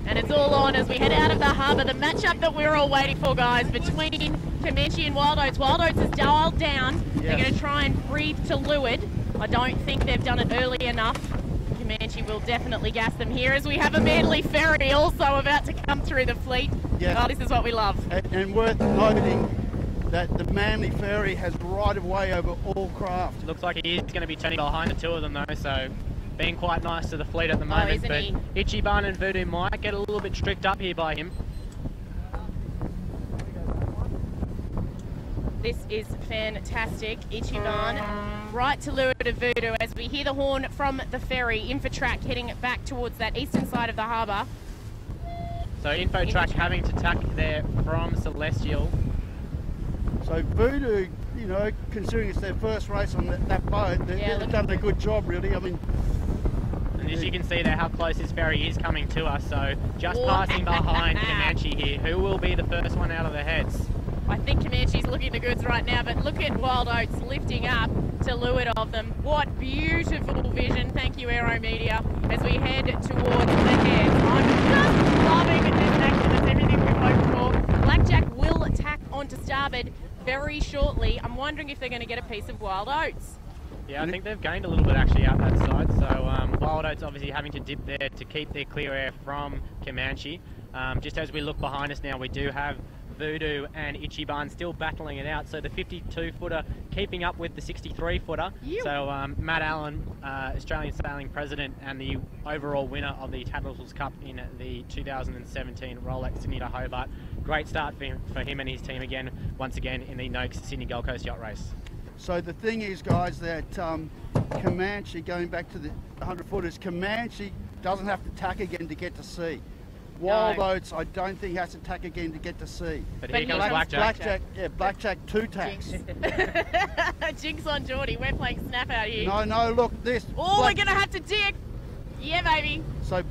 And it's all on as we head out of the harbour. The matchup that we're all waiting for, guys, between Comanche and Wild Oats. Wild Oats is dialed down. They're Yes. going to try and breathe to leeward. I don't think they've done it early enough. Comanche will definitely gas them here as we have a Manly ferry also about to come through the fleet. Yes. Oh, this is what we love. And worth noting that the Manly ferry has right of way over all craft. Looks like he is going to be turning behind the two of them though, so being quite nice to the fleet at the moment. isn't But he? Ichiban and Voodoo might get a little bit strict up here by him. This is fantastic. Ichiban right to leeward of Voodoo as we hear the horn from the ferry. Infotrack heading back towards that eastern side of the harbour. So Infotrack having to tack there from Celestial. So Voodoo, you know, considering it's their first race on that boat, Yeah, they've done a good job really. I mean, And as you can see there how close this ferry is coming to us, so just Wow. passing behind Comanche here. Who will be the first one out of the heads? I think Comanche's looking the goods right now, but look at Wild Oats lifting up to leeward of them. What beautiful vision. Thank you, Aero Media, as we head towards the head. I'm just loving this action. It's everything we've hoped for. Blackjack will attack onto starboard very shortly. I'm wondering if they're going to get a piece of Wild Oats. Yeah, I think they've gained a little bit actually out that side. So Wild Oats obviously having to dip there to keep their clear air from Comanche. Just as we look behind us now, we do have Voodoo and Ichiban still battling it out. So the 52-footer keeping up with the 63-footer. So Matt Allen, Australian Sailing President and the overall winner of the Tattlesworth Cup in the 2017 Rolex Sydney to Hobart. Great start for him and his team again, once again in the Noakes Sydney Gold Coast Yacht Race. So the thing is, guys, that Comanche, going back to the 100-footers, Comanche doesn't have to tack again to get to sea. Wild Oats, I don't think has to tack again to get to sea. But here comes Blackjack. Blackjack 2 tacks. Jinx on Geordie, we're playing snap out here. No, look, this. Oh, we're going to have to dig. Yeah, baby. So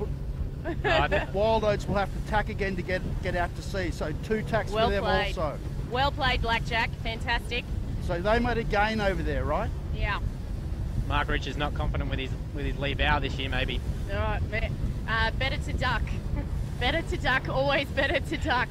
Wild Oats will have to tack again to get out to sea. So 2 tacks for them also. Well played, Blackjack. Fantastic. So they made a gain over there, right? Yeah. Mark Rich is not confident with his lee bow this year, maybe. All right, better to duck. Better to duck, always better to duck.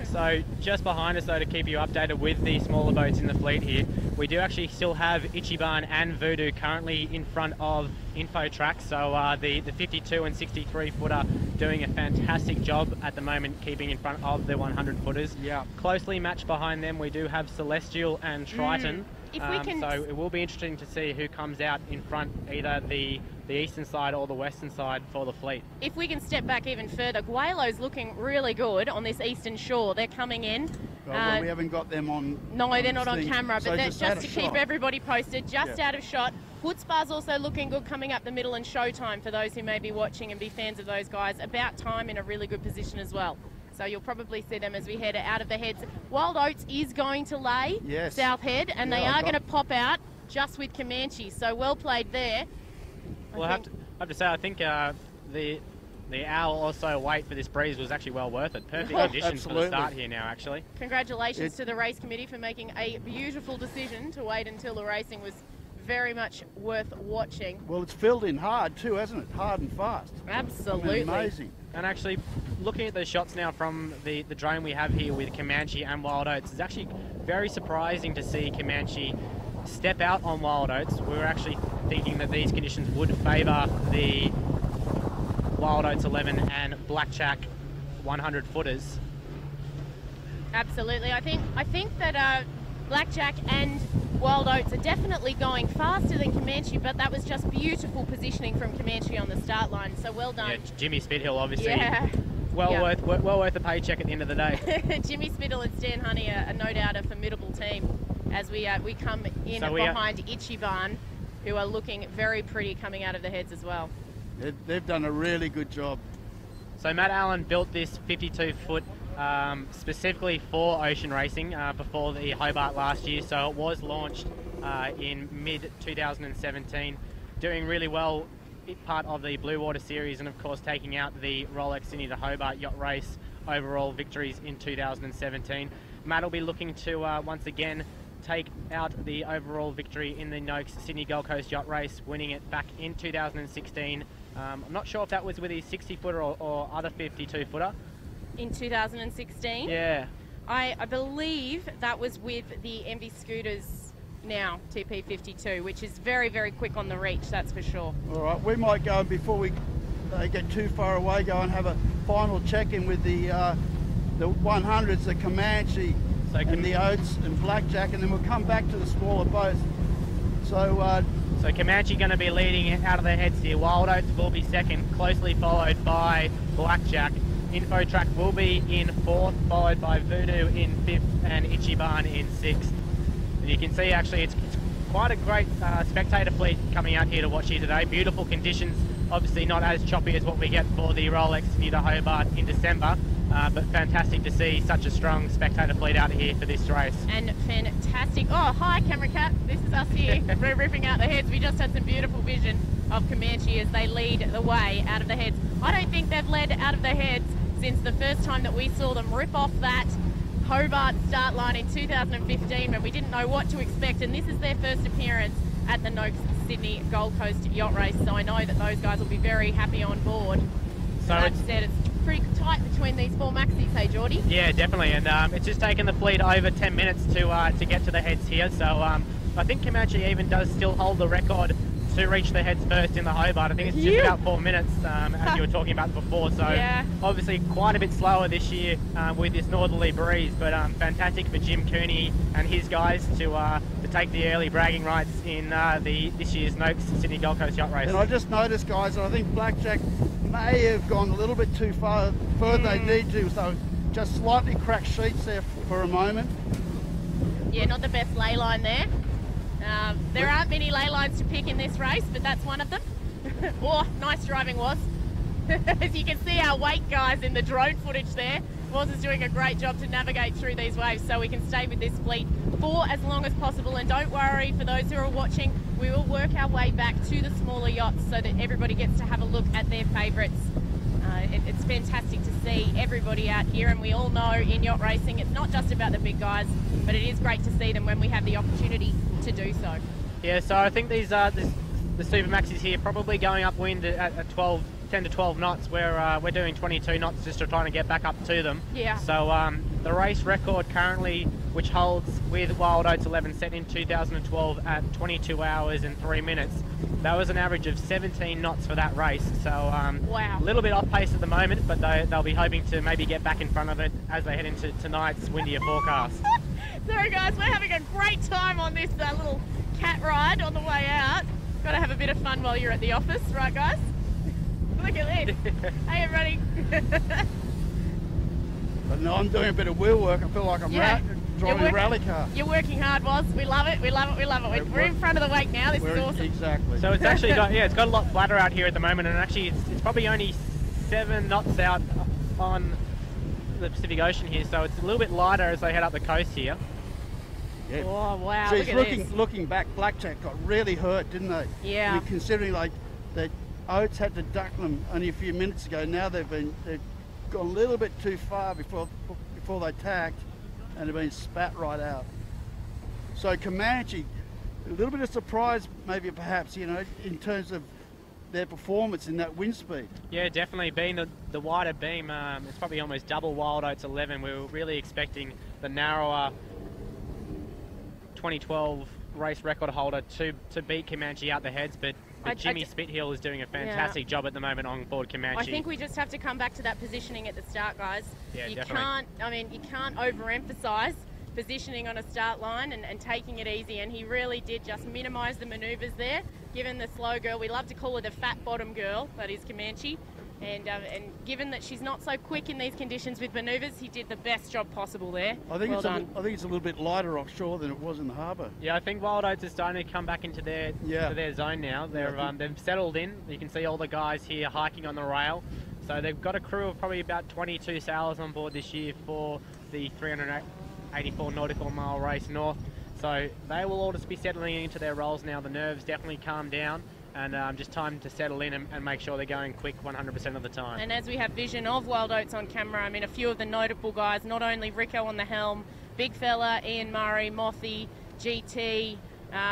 So just behind us though, to keep you updated with the smaller boats in the fleet here, we do actually still have Ichiban and Voodoo currently in front of InfoTrack. So the 52 and 63 footer doing a fantastic job at the moment, keeping in front of the 100 footers. Yeah. Closely matched behind them, we do have Celestial and Triton. If we can... So it will be interesting to see who comes out in front, either the eastern side or the western side for the fleet. If we can step back even further, Guaylo's looking really good on this eastern shore. They're coming in. Well, we haven't got them on. No, they're not on camera, but so that's just to keep everybody posted, just Yeah. out of shot. Hootspar's also looking good coming up the middle, and Showtime for those who may be watching and be fans of those guys. About Time in a really good position as well. So you'll probably see them as we head out of the heads. Wild Oats is going to lay South Head, and they are going to pop out just with Comanche. So well played there. Well, I have to say, I think the hour or so wait for this breeze was actually well worth it. Perfect conditions for the start here now, actually. Congratulations to the race committee for making a beautiful decision to wait until the racing was very much worth watching. Well, it's filled in hard too, hasn't it? Hard and fast. Absolutely. Amazing. And actually, looking at the shots now from the drone we have here with Comanche and Wild Oats, it's actually very surprising to see Comanche step out on Wild Oats. We were actually thinking that these conditions would favour the Wild Oats 11 and Blackjack 100 footers. Absolutely. I think that Blackjack and Wild Oats are definitely going faster than Comanche, but that was just beautiful positioning from Comanche on the start line. So well done. Yeah, Jimmy Spithill, obviously. Yeah. Well worth a paycheck at the end of the day. Jimmy Spithill and Stan Honey are no doubt a formidable team as we come in behind Ichiban, who are looking very pretty coming out of the heads as well. They've done a really good job. So Matt Allen built this 52-foot specifically for ocean racing before the Hobart last year. So it was launched in mid-2017, doing really well, part of the Blue Water Series, and of course taking out the Rolex Sydney to Hobart Yacht Race overall victories in 2017. Matt will be looking to once again take out the overall victory in the Noakes Sydney Gold Coast Yacht Race, winning it back in 2016. I'm not sure if that was with his 60-footer or other 52-footer. In 2016? Yeah. I believe that was with the MV Scooters now, TP52, which is very, very quick on the reach, that's for sure. All right, we might go, before we get too far away, go and have a final check-in with the 100s, the Comanche, and the Oats and Blackjack, and then we'll come back to the smaller boats. So Comanche going to be leading out of the heads here. Wild Oats will be second, closely followed by Blackjack. InfoTrack will be in fourth, followed by Voodoo in fifth and Ichiban in sixth. And you can see actually it's quite a great spectator fleet coming out here to watch here today. Beautiful conditions, obviously not as choppy as what we get for the Rolex near the Hobart in December. But fantastic to see such a strong spectator fleet out here for this race. And fantastic. Oh, hi, Camera Cat. This is us here. We're ripping out the heads. We just had some beautiful vision of Comanche as they lead the way out of the heads. I don't think they've led out of the heads since the first time that we saw them rip off that Hobart start line in 2015 when we didn't know what to expect, and this is their first appearance at the Noakes Sydney Gold Coast Yacht Race, so I know that those guys will be very happy on board. So that said, it's pretty tight between these four maxis, hey Geordie? Yeah, definitely, and it's just taken the fleet over 10 minutes to get to the heads here, so I think Comanche even does still hold the record to reach the heads first in the Hobart. I think it's just about 4 minutes, as you were talking about before, so yeah. Obviously quite a bit slower this year with this northerly breeze, but fantastic for Jim Cooney and his guys to take the early bragging rights in this year's Noakes Sydney Gold Coast Yacht Race. And I just noticed, guys, I think Blackjack may have gone a little bit too far further they need to, so just slightly cracked sheets there for a moment. Yeah, not the best ley line there. There aren't many ley lines to pick in this race, but that's one of them. Oh, nice driving, Was. As you can see, our wake guys in the drone footage there, Was is doing a great job to navigate through these waves so we can stay with this fleet for as long as possible. And don't worry, for those who are watching, we will work our way back to the smaller yachts so that everybody gets to have a look at their favourites. It's fantastic to see everybody out here, and we all know in yacht racing it's not just about the big guys, but it is great to see them when we have the opportunity to do so. Yeah, so I think these the Super Maxis here probably going upwind at 10 to 12 knots. We're doing 22 knots just to trying to get back up to them. Yeah. So the race record currently, which holds with Wild Oats 11, set in 2012 at 22 hours and 3 minutes. That was an average of 17 knots for that race. So wow. A little bit off pace at the moment, but they'll be hoping to maybe get back in front of it as they head into tonight's windier forecast. Sorry guys, we're having a great time on this little cat ride on the way out. Got to have a bit of fun while you're at the office, right guys? Look at this. Hey everybody. But no, I'm doing a bit of wheel work. I feel like I'm driving a rally car. You're working hard, Was. We love it. We love it. We love it. We're in front of the wake now. This is awesome. Exactly. So it's actually got it's got a lot flatter out here at the moment, and actually it's probably only 7 knots out on the Pacific Ocean here, so it's a little bit lighter as they head up the coast here. Yeah. Oh wow! So look at this. looking back, Blackjack got really hurt, didn't they? Yeah. I mean, considering like that Oates had to duck them only a few minutes ago. Now they've gone a little bit too far before they tacked, and they've been spat right out. So Comanche, a little bit of surprise, maybe perhaps, you know, in terms of their performance in that wind speed. Yeah, definitely. Being the wider beam, it's probably almost double Wild Oats 11. We were really expecting the narrower 2012 race record holder to beat Comanche out the heads, but Jimmy Spithill is doing a fantastic job at the moment on board Comanche. I think we just have to come back to that positioning at the start, guys. Yeah, you definitely. you can't overemphasize positioning on a start line and taking it easy, and he really did just minimise the manoeuvres there, given the slow girl. We love to call her the fat bottom girl, that is Comanche. And given that she's not so quick in these conditions with manoeuvres, he did the best job possible there. I think well done. I think it's a little bit lighter offshore than it was in the harbour. Yeah, I think Wild Oats is starting to come back into their zone now. They've settled in. You can see all the guys here hiking on the rail. So they've got a crew of probably about 22 sailors on board this year for the 384 nautical mile race north. So they will all just be settling into their roles now. The nerves definitely calmed down, and just time to settle in and make sure they're going quick 100% of the time. And as we have vision of Wild Oats on camera, I mean, a few of the notable guys, not only Rico on the helm, Big Fella, Ian Murray, Mothy, GT,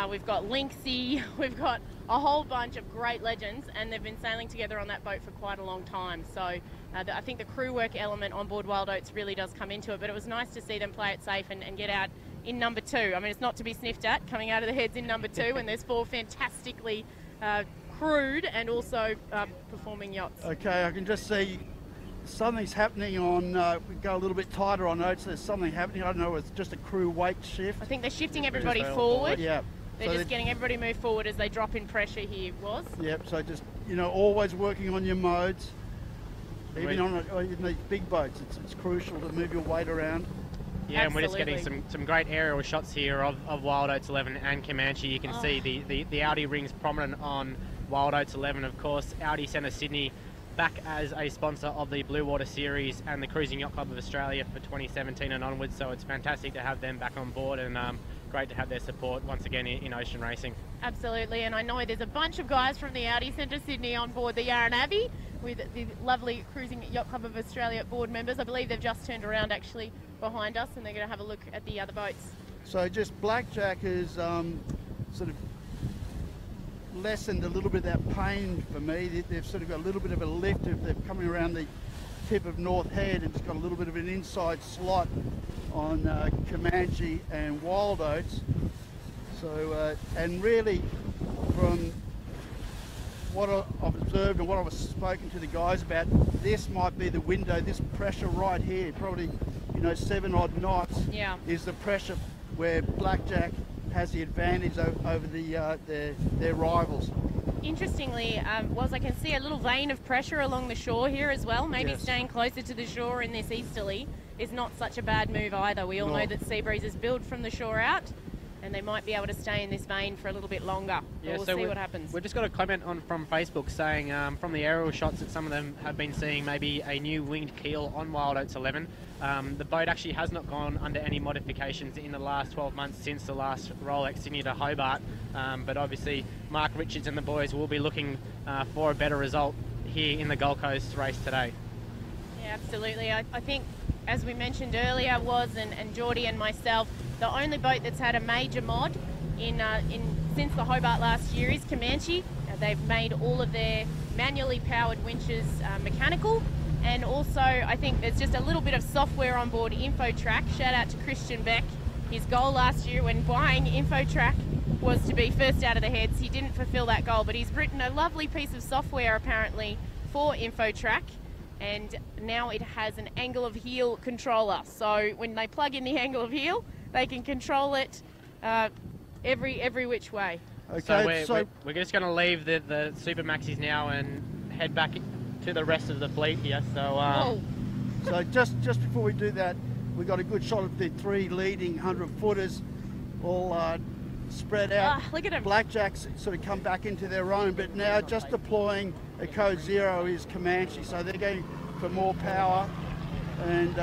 we've got Lynxie, we've got a whole bunch of great legends, and they've been sailing together on that boat for quite a long time. So I think the crew work element on board Wild Oats really does come into it, but it was nice to see them play it safe and get out in number 2. I mean, it's not to be sniffed at, coming out of the heads in number 2, and there's 4 fantastically crewed and also performing yachts. Okay, I can just see something's happening on, we go a little bit tighter on Oates, there's something happening. I don't know, it's just a crew weight shift. I think they're shifting everybody forward. Yeah. They're just getting everybody move forward as they drop in pressure here, Was. Yep, so just, you know, always working on your modes. Even on these big boats, it's crucial to move your weight around. Yeah, and we're just getting some great aerial shots here of Wild Oats 11 and Comanche. You can see the Audi rings prominent on Wild Oats 11, of course. Audi Centre Sydney back as a sponsor of the Blue Water Series and the Cruising Yacht Club of Australia for 2017 and onwards, so it's fantastic to have them back on board, and great to have their support once again in ocean racing. Absolutely, and I know there's a bunch of guys from the Audi Centre Sydney on board the Yarra Abbey with the lovely Cruising Yacht Club of Australia board members. I believe they've just turned around actually behind us, and they're going to have a look at the other boats. So just Blackjack is sort of lessened a little bit of that pain for me. They've sort of got a little bit of a lift if they're coming around the tip of North Head, and it's got a little bit of an inside slot on Comanche and Wild Oats. So, and really from what I've observed and what I've spoken to the guys about, this might be the window, this pressure right here, probably, you know, 7 odd knots, Yeah. is the pressure where Blackjack has the advantage over their rivals. Interestingly, was I can see a little vein of pressure along the shore here as well. Maybe Yes. staying closer to the shore in this easterly is not such a bad move either. We all know that sea breezes build from the shore out, and they might be able to stay in this vein for a little bit longer. But we'll see what happens. We've just got a comment from Facebook saying from the aerial shots that some of them have been seeing maybe a new winged keel on Wild Oats 11. The boat actually has not gone under any modifications in the last 12 months since the last Rolex Sydney to Hobart, but obviously Mark Richards and the boys will be looking for a better result here in the Gold Coast race today. Yeah, absolutely. I think, as we mentioned earlier, and Geordie and myself, the only boat that's had a major mod since the Hobart last year is Comanche. They've made all of their manually powered winches mechanical, and also I think there's just a little bit of software on board InfoTrack. Shout out to Christian Beck. His goal last year when buying InfoTrack was to be first out of the heads. He didn't fulfill that goal, but he's written a lovely piece of software apparently for InfoTrack, and now it has an angle of heel controller. So when they plug in the angle of heel, they can control it every which way. Okay, So we're just going to leave the Super Maxis now and head back to the rest of the fleet here. So, so just before we do that, we got a good shot of the 3 leading 100-footers all spread out. Look at them. Blackjacks sort of come back into their own, but now just deploying a code 0 is Comanche, so they're going for more power, and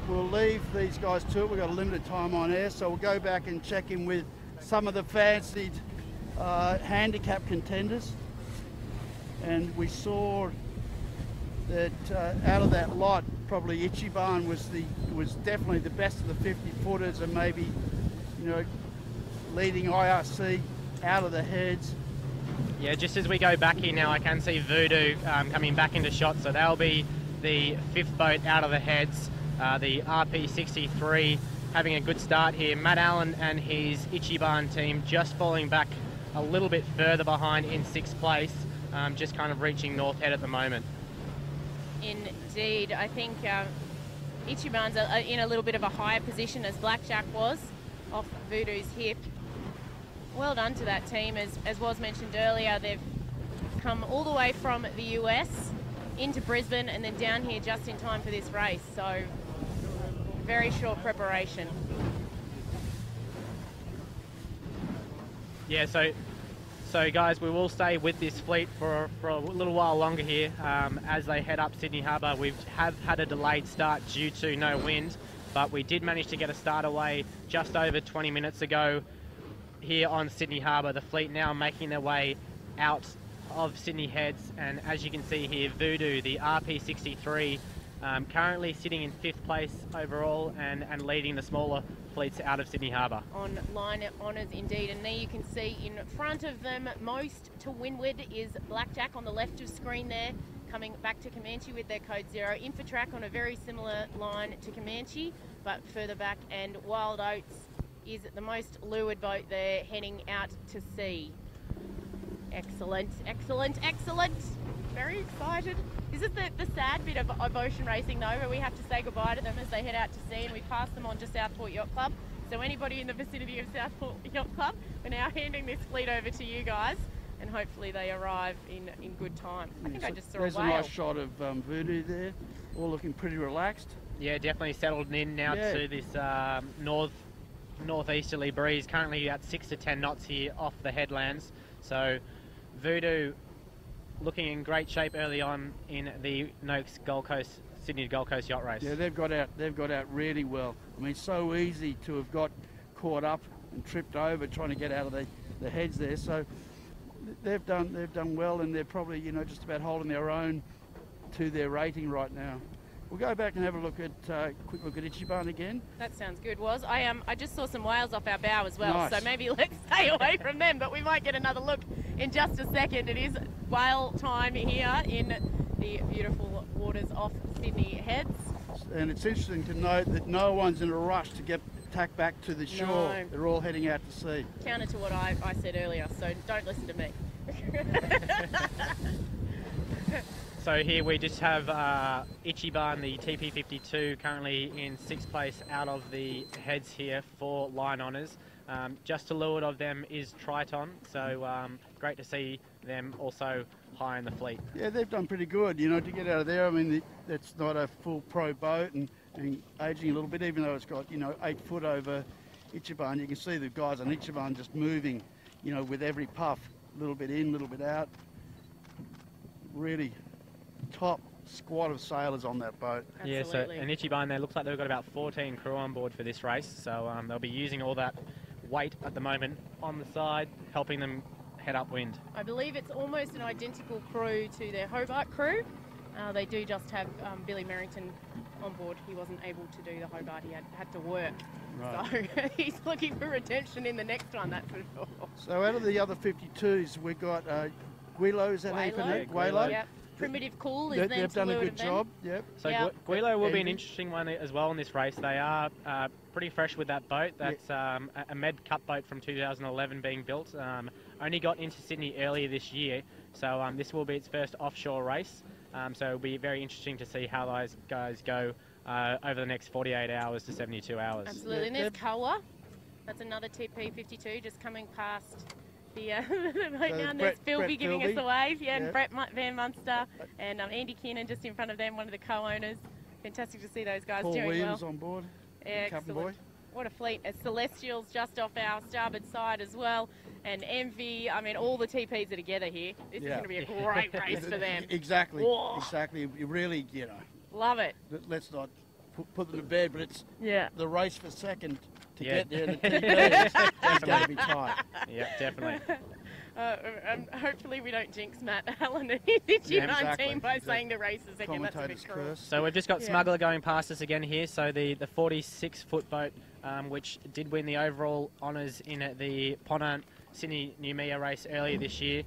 we'll leave these guys to it. We've got a limited time on air, so we'll go back and check in with some of the fancied handicap contenders. And we saw that out of that lot, probably Ichiban was definitely the best of the 50-footers, and maybe, you know, leading IRC out of the heads. yeah, just as we go back here now, I can see Voodoo coming back into shot, so they'll be the 5th boat out of the heads. The RP63 having a good start here. Matt Allen and his Ichiban team just falling back a little bit further behind in 6th place, just kind of reaching North Head at the moment. Indeed, I think Ichiban's in a little bit of a higher position as Blackjack was off Voodoo's hip. Well done to that team. As was mentioned earlier, they've come all the way from the US into Brisbane and then down here just in time for this race. So very short preparation. Yeah, so guys, we will stay with this fleet for a little while longer here as they head up Sydney Harbour. We have had a delayed start due to no wind, but we did manage to get a start away just over 20 minutes ago here on Sydney Harbour. The fleet now making their way out of Sydney Heads, and as you can see here, Voodoo, the RP63, currently sitting in 5th place overall and leading the smaller fleets out of Sydney Harbour. On line honours indeed, and there you can see in front of them, most to windward, is Blackjack on the left of screen there, coming back to Comanche with their code 0. InfoTrack on a very similar line to Comanche, but further back, and Wild Oats is the most lured boat there, heading out to sea. Excellent, excellent, excellent. Very excited. This is the sad bit of ocean racing though, where we have to say goodbye to them as they head out to sea, and we pass them on to Southport Yacht Club. So anybody in the vicinity of Southport Yacht Club, we're now handing this fleet over to you guys, and hopefully they arrive in good time. I think I just saw a whale. There's a nice shot of Voodoo there, all looking pretty relaxed. Yeah, definitely settled in now to this northeasterly breeze, currently at 6 to 10 knots here off the headlands. So Voodoo looking in great shape early on in the Noakes Sydney Gold Coast yacht race. Yeah, they've got out really well. I mean, so easy to have got caught up and tripped over trying to get out of the heads there. So they've done well, and they're probably, you know, just about holding their own to their rating right now. We'll go back and have a look at quick look at Ichiban again. That sounds good, Was. I just saw some whales off our bow as well, Nice. so maybe let's stay away from them, but we might get another look in just a second. It is whale time here in the beautiful waters off Sydney Heads. And it's interesting to note that no one's in a rush to get tack back to the shore. No. They're all heading out to sea. Counter to what I said earlier, so don't listen to me. So here we just have Ichiban, the TP52, currently in 6th place out of the heads here for line honours. Just to leeward of them is Triton, so great to see them also high in the fleet. Yeah, they've done pretty good, you know, to get out of there. I mean, that's not a full pro boat and aging a little bit, even though it's got, you know, 8 foot over Ichiban. You can see the guys on Ichiban just moving, you know, with every puff, a little bit in, a little bit out. Really top squad of sailors on that boat. Yeah, so Absolutely. and Ichiban there looks like they've got about 14 crew on board for this race, so they'll be using all that weight at the moment on the side, helping them head upwind. I believe it's almost an identical crew to their Hobart crew. They do just have Billy Merrington on board. He wasn't able to do the Hobart, he had to work. Right. So he's looking for redemption in the next one, that's for sure. So out of the other 52s, we've got Guilo, is that how you pronounce it? Guilo? Yep. Primitive Cool is then They've to done a leeward good of them. job, yep. So Yeah. Guilo will be an Envy. interesting one as well in this race. They are pretty fresh with that boat. That's a Med Cup boat from 2011 being built. Only got into Sydney earlier this year, so this will be its first offshore race. So it'll be very interesting to see how those guys go over the next 48 hours to 72 hours. Absolutely, and Yeah, there's Kawa. That's another TP52 just coming past the boat now. And there's Brett Philby giving us Philby. a wave, yeah, and Yeah. Brett Van Munster and Andy Keenan just in front of them, one of the co-owners. Fantastic to see those guys Paul doing Williams well. on board. Excellent. boy. What a fleet. Celestials just off our starboard side as well. And Envy, I mean, all the TPs are together here. This is Yeah. going to be a great race for them. Exactly, Whoa. exactly. You really, you know, Love it. let's not put them to bed, but it's Yeah. the race for second to Yeah. get there. The TP is going to be tight. Yeah, definitely. Hopefully we don't jinx Matt Allen and his Ichiban exactly. team by saying the race is second. That's a bit Commentator's cruel. curse. So we've just got Yeah. Smuggler going past us again here. So the 46-foot boat, which did win the overall honours in the Ponant Sydney Noumea race earlier this year.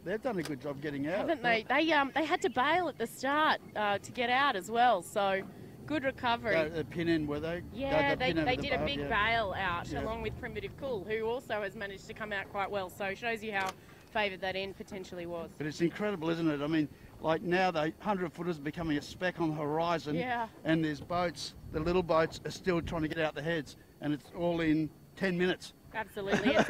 They've done a good job getting out. Haven't they? They had to bail at the start to get out as well. So good recovery. The pin in, were they? Yeah, the pin over they the did a bow, big yeah. bail out Yeah. along with Primitive Cool, who also has managed to come out quite well. So shows you how favoured that end potentially was. But it's incredible, isn't it? I mean, like now the 100-footers are becoming a speck on the horizon. Yeah. And there's boats, the little boats are still trying to get out the heads, and it's all in 10 minutes. Absolutely. And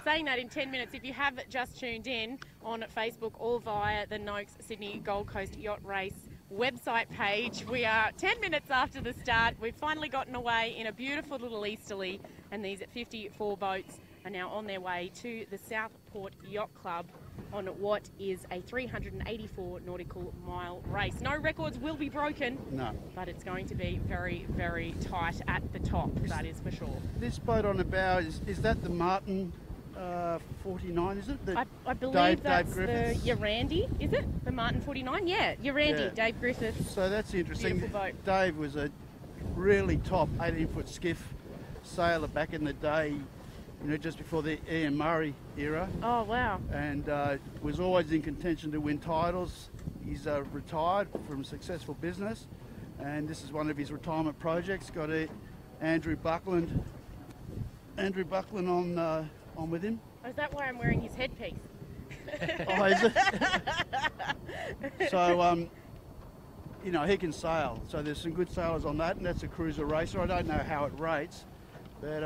saying that in 10 minutes, if you have just tuned in on Facebook or via the Noakes Sydney Gold Coast Yacht Race website page, we are 10 minutes after the start. We've finally gotten away in a beautiful little easterly, and these 54 boats are now on their way to the Southport Yacht Club on what is a 384 nautical mile race. No records will be broken, No. but it's going to be very, very tight at the top, that is for sure. This boat on the bow, is that the Martin 49, is it? The I believe Dave that's Griffiths? the Yarandi, is it? The Martin 49? Yeah, Yarandi, Yeah. Dave Griffiths. So that's interesting. Beautiful boat. Dave was a really top 18-foot skiff sailor back in the day, you know, just before the Ian Murray era, Oh, wow. and was always in contention to win titles. He's retired from successful business, and this is one of his retirement projects. Got Andrew Buckland on with him. Oh, is that why I'm wearing his headpiece? Oh, is it? So, you know, he can sail. So there's some good sailors on that, and that's a cruiser racer. I don't know how it rates, but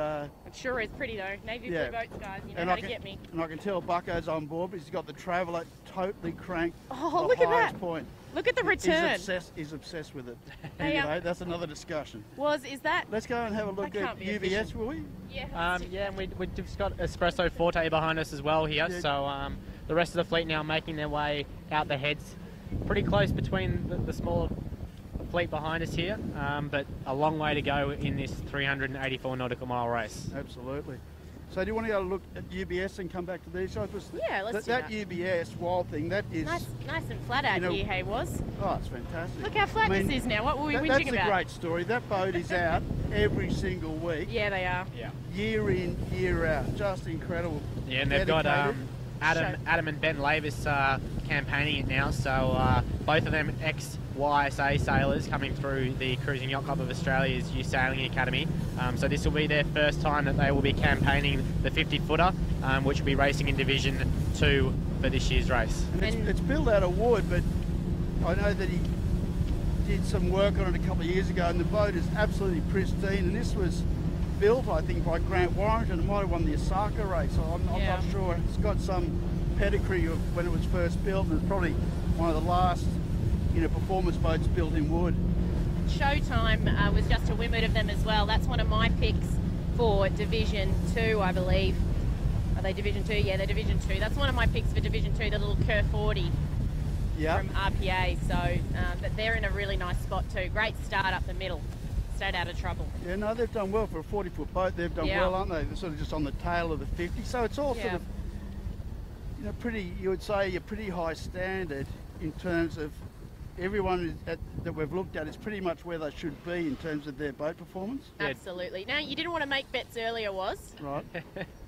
It sure is pretty, though. Navy Yeah. blue boats, guys. You know and how I to can, get me. and I can tell Bucko's on board, but he's got the Traveller totally cranked. Oh, the look at highest that. point. Look at the return. He's obsessed with it. Hey, Anyway, that's another discussion. Is that? Let's go and have a look That at can't be UVS, efficient. will we? Yeah. Yeah, and we've just got Espresso Forte behind us as well here. Yeah. So the rest of the fleet now making their way out the heads. Pretty close between the smaller fleet behind us here, but a long way to go in this 384 nautical mile race. Absolutely. So do you want to go look at UBS and come back to these guys? Yeah, let's do that. that. UBS wild thing, that is... Nice and flat out here, hey, was. Oh, it's fantastic. Look how flat this is now. What were we whinging That's about? a great story. That boat is out every single week. Yeah, they are. Yeah. Year in, year out. Just incredible. Yeah, and they've got Dedicated. Adam and Ben Lavis campaigning it now. So both of them ex-YSA sailors coming through the Cruising Yacht Club of Australia's Youth Sailing Academy. So this will be their first time that they will be campaigning the 50-footer, which will be racing in Division 2 for this year's race. And it's built out of wood, but I know that he did some work on it a couple of years ago, and the boat is absolutely pristine. And this was built, I think, by Grant Warrington. It might have won the Osaka race. I'm not sure. It's got some pedigree of when it was first built, and it's probably one of the last, performance boats built in wood. Showtime was just a wimmet of them as well. That's one of my picks for Division 2, I believe. Are they Division 2? Yeah, they're Division 2. That's one of my picks for Division 2, the little Kerr 40 from RPA. So but they're in a really nice spot too. Great start up the middle. Stayed out of trouble. Yeah, no, they've done well for a 40-foot boat. They've done well, aren't they? They're sort of just on the tail of the 50. So it's all sort of, pretty, you would say, a pretty high standard in terms of everyone that we've looked at is pretty much where they should be in terms of their boat performance. Absolutely. Now, you didn't want to make bets earlier, was? Right.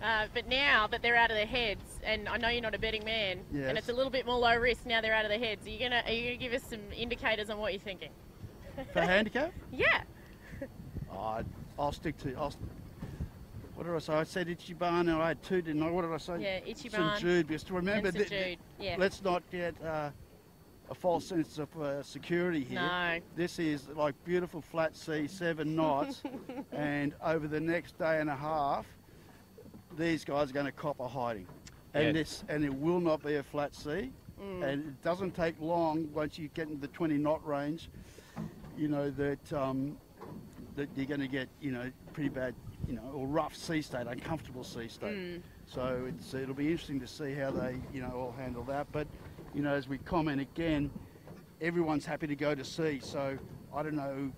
But now that they're out of their heads, and I know you're not a betting man, Yes. and it's a little bit more low risk now they're out of their heads, are you gonna give us some indicators on what you're thinking? For handicap? Yeah. I'll stick to... what did I say? I said Ichiban and I had two, didn't I? What did I say? Yeah, Ichiban St Jude. Because remember, and St Jude. Yeah. let's not get a false sense of security here. No. This is like beautiful flat sea, 7 knots, and over the next day and a half, these guys are going to cop a hiding. And it will not be a flat sea, and it doesn't take long once you get into the 20-knot range, that you're going to get, pretty bad, or rough sea state, uncomfortable sea state. So it'll be interesting to see how they, all handle that. But, as we comment again, everyone's happy to go to sea. So I don't know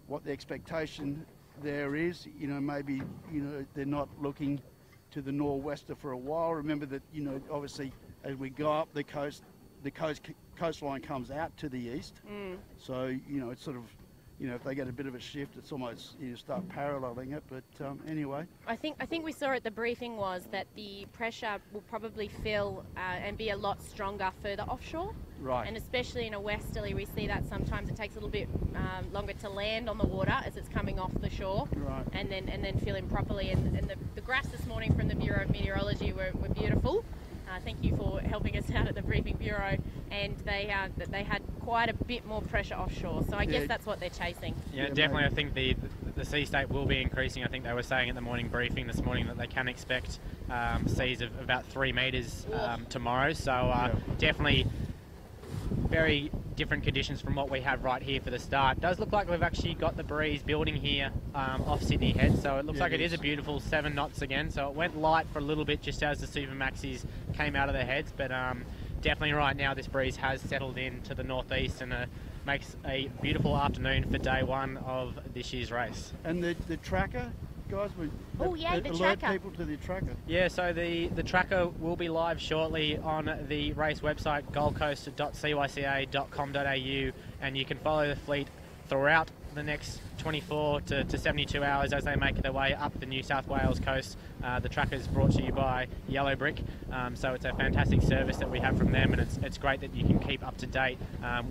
what the expectation there is. Maybe, they're not looking to the nor'wester for a while. Remember that, obviously as we go up the coastline comes out to the east. So, it's sort of, if they get a bit of a shift, it's almost, start paralleling it. But anyway. I think we saw at the briefing was that the pressure will probably fill and be a lot stronger further offshore. Right. And especially in a westerly, we see that sometimes it takes a little bit longer to land on the water as it's coming off the shore. Right. And then fill in properly. And the graphs this morning from the Bureau of Meteorology were beautiful. Thank you for helping us out at the Briefing Bureau, and they had quite a bit more pressure offshore, so I guess that's what they're chasing. Yeah, definitely. I think the sea state will be increasing. I think they were saying at the morning briefing this morning that they can expect seas of about 3 metres tomorrow, so definitely very different conditions from what we have right here for the start. It does look like we've actually got the breeze building here off Sydney Head, so it looks like it is a beautiful 7 knots again. So it went light for a little bit just as the Super Maxis came out of their heads, but definitely right now this breeze has settled in to the northeast and makes a beautiful afternoon for day 1 of this year's race. And the tracker, guys, the alert tracker. people to the tracker. Yeah, so the tracker will be live shortly on the race website, goldcoast.cyca.com.au, and you can follow the fleet throughout the next 24 to 72 hours as they make their way up the New South Wales coast. The tracker is brought to you by Yellow Brick, so it's a fantastic service that we have from them, and it's great that you can keep up to date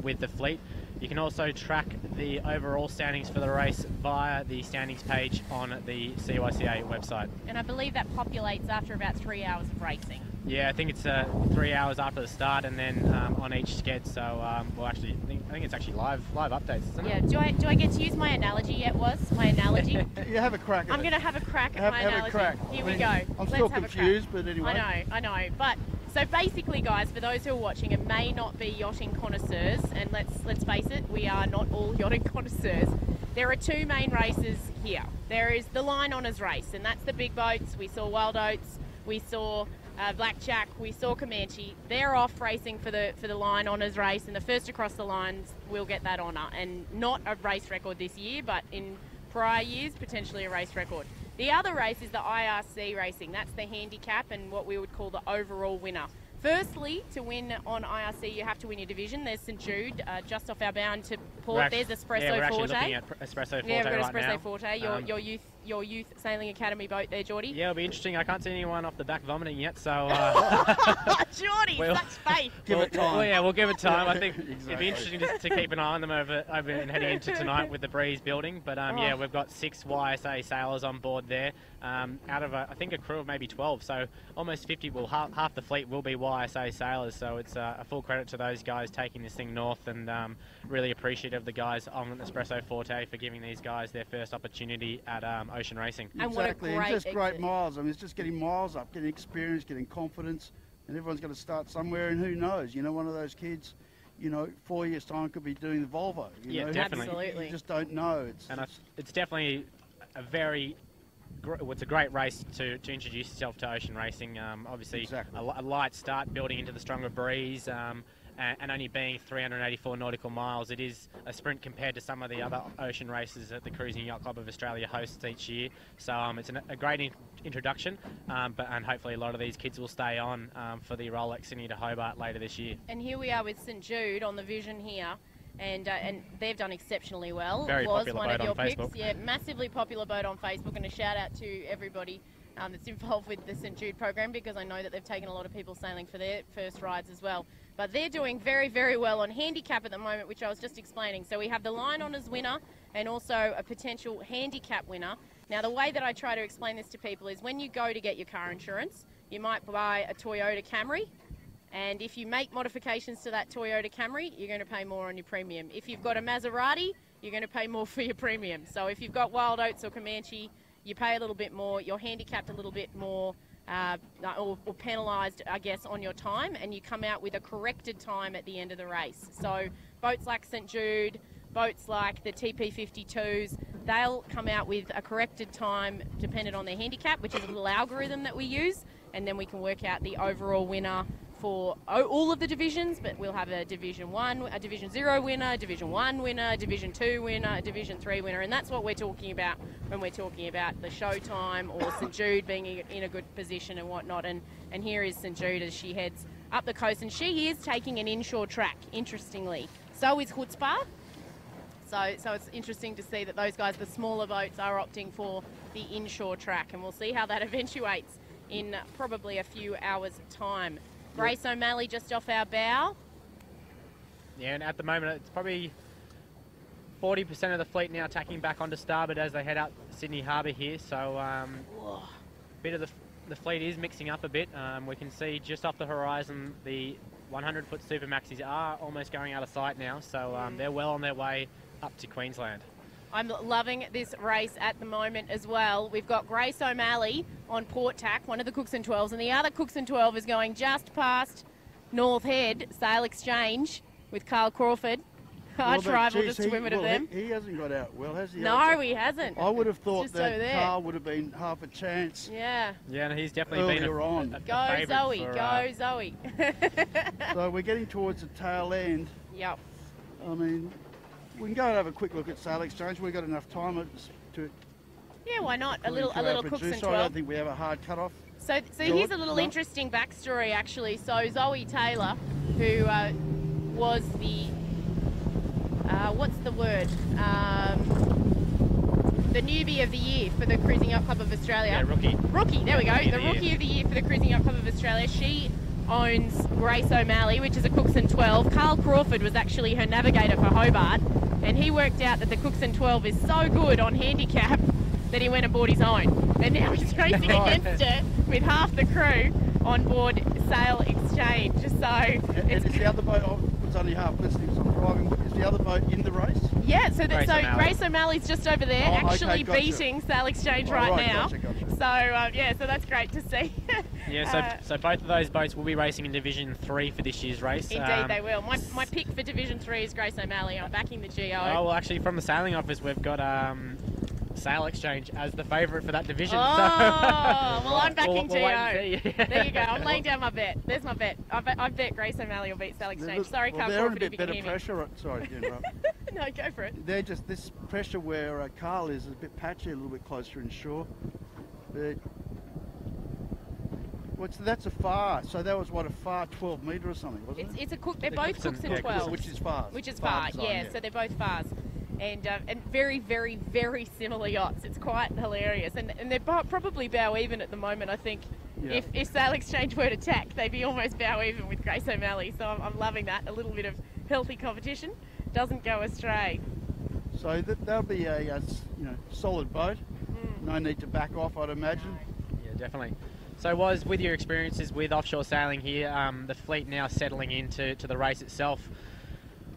with the fleet. You can also track the overall standings for the race via the standings page on the CYCA website. And I believe that populates after about 3 hours of racing. Yeah, I think it's 3 hours after the start, and then on each sked. So I think it's actually live updates, isn't it? Yeah. Do I get to use my analogy yet? My analogy. You have a crack at I'm it. going to have a crack at my have analogy. a crack. Here we go. I'm still confused, but anyway. I know. But so basically, guys, for those who are watching and may not be yachting connoisseurs, and let's face it, we are not all yachting connoisseurs. There are 2 main races here. There is the Line Honours race, and that's the big boats. We saw Wild Oats, we saw Blackjack, we saw Comanche. They're off racing for the Line Honours race, and the first across the lines will get that honour, and not a race record this year, but in prior years, potentially a race record. The other race is the IRC racing. That's the handicap and what we would call the overall winner. Firstly, to win on IRC, you have to win your division. There's St Jude, just off our bound to Port. There's Espresso yeah, we're actually Forte. looking at Espresso Forte Yeah, we've got right Espresso now. Forte, your youth sailing academy boat there, Geordie. Yeah, it'll be interesting. I can't see anyone off the back vomiting yet, so... Geordie, Well- such faith. Give it time. Well, yeah, we'll give it time. I think it'd Exactly. be interesting to keep an eye on them over and heading into tonight with the breeze building. But yeah, we've got 6 YSA sailors on board there, out of I think a crew of maybe 12. So almost 50. Well, half the fleet will be YSA sailors. So it's a full credit to those guys taking this thing north, and really appreciative of the guys on Espresso Forte for giving these guys their first opportunity at ocean racing. And what a Exactly, and great just great exit. miles. I mean, it's just getting miles up, getting experience, getting confidence, and everyone's going to start somewhere. And who knows? You know, one of those kids, you know, 4 years' time could be doing the Volvo. You Yeah, know? definitely. Absolutely. You just don't know. It's definitely a very it's a great race to introduce yourself to ocean racing. Obviously, Exactly. a light start building into the stronger breeze, and only being 384 nautical miles, it is a sprint compared to some of the other ocean races that the Cruising Yacht Club of Australia hosts each year. So it's a great introduction, and hopefully a lot of these kids will stay on for the Rolex Sydney to Hobart later this year. And here we are with St Jude on the vision here. And they've done exceptionally well. Very Was popular one boat of your on picks. Facebook. Yeah, massively popular boat on Facebook, and a shout out to everybody that's involved with the St Jude program, because I know that they've taken a lot of people sailing for their first rides as well. But they're doing very, very well on handicap at the moment, which I was just explaining. So we have the Line Honours winner and also a potential handicap winner. Now, the way that I try to explain this to people is when you go to get your car insurance, you might buy a Toyota Camry. And if you make modifications to that Toyota Camry, you're going to pay more on your premium. If you've got a Maserati, you're going to pay more for your premium. So if you've got Wild Oats or Comanche, you pay a little bit more, you're handicapped a little bit more, or penalised, I guess, on your time, and you come out with a corrected time at the end of the race. So boats like St Jude, boats like the TP52s, they'll come out with a corrected time dependent on their handicap, which is a little algorithm that we use, and then we can work out the overall winner for all of the divisions. But we'll have a Division 1, a Division 0 winner, a Division 1 winner, a Division 2 winner, a Division 3 winner, and that's what we're talking about when we're talking about the show time or St Jude being in a good position and whatnot. And here is St Jude as she heads up the coast, and she is taking an inshore track, interestingly. So is Chutzpah. So it's interesting to see that those guys, the smaller boats, are opting for the inshore track, and we'll see how that eventuates in probably a few hours' time. Grace O'Malley just off our bow. Yeah, and at the moment it's probably 40% of the fleet now tacking back onto starboard as they head out Sydney Harbour here. So a bit of the fleet is mixing up a bit. We can see just off the horizon the 100-foot Supermaxis are almost going out of sight now. So they're well on their way up to Queensland. I'm loving this race at the moment as well. We've got Grace O'Malley on port tack, one of the Cookson 12s, and the other Cookson 12 is going just past North Head, Sail Exchange, with Carl Crawford. Arch rival, just to women of them. He hasn't got out well, has he? No, he hasn't. I would have thought Just over that there. Carl would have been half a chance. Yeah. Yeah, and he's definitely been Earlier on. a Go favourite Zoe, for, go Zoe. So we're getting towards the tail end. Yep. I mean, we can go and have a quick look at Sail Exchange. We've got enough time to Yeah, why not? A according little to our Cookson producer. 12. I don't think we have a hard cut-off. So George, here's a little no? interesting backstory, actually. So Zoe Taylor, who was the what's the word? The newbie of the year for the Cruising Yacht Club of Australia. Yeah, rookie. Rookie, there we go. Rookie of The the rookie year. of the year for the Cruising Yacht Club of Australia. She owns Grace O'Malley, which is a Cookson 12. Carl Crawford was actually her navigator for Hobart, and he worked out that the Cookson 12 is so good on handicap that he went and bought his own. And now he's racing against it with half the crew on board Sail Exchange. So And it's is the other boat, I was only half listening, so I'm driving. Is the other boat in the race? yeah, so Grace O'Malley. Grace O'Malley's just over there, Oh, okay, actually gotcha. beating Sail Exchange Oh, right right, now. gotcha. So that's great to see. Yeah, so both of those boats will be racing in Division 3 for this year's race. Indeed, they will. My pick for Division 3 is Grace O'Malley. I'm backing the GO. Oh, well, actually, from the sailing office, we've got Sail Exchange as the favourite for that division. Oh, so well, I'm backing we'll wait GO. and see. There you go. I'm laying down my bet. There's my bet. I bet Grace O'Malley will beat Sail Exchange. Sorry, well, Carl they're in a Crawford, if bit you can better hear me. pressure. Sorry to interrupt. No, go for it. They're just this pressure where Carl is a bit patchy, a little bit closer inshore. But that's a far. So that was what, a far 12 metre or something, wasn't it? It's a cook. They're both cooks and 12. Which is far. Which is far, yeah. So they're both fars. And very, very, very similar yachts. It's quite hilarious. And they're probably bow even at the moment, I think. Yeah. If Sail Exchange were to tack, they'd be almost bow even with Grace O'Malley. So I'm loving that. A little bit of healthy competition doesn't go astray. So that'll be a solid boat. No need to back off, I'd imagine. Yeah, definitely. So with your experiences with offshore sailing here, the fleet now settling into the race itself,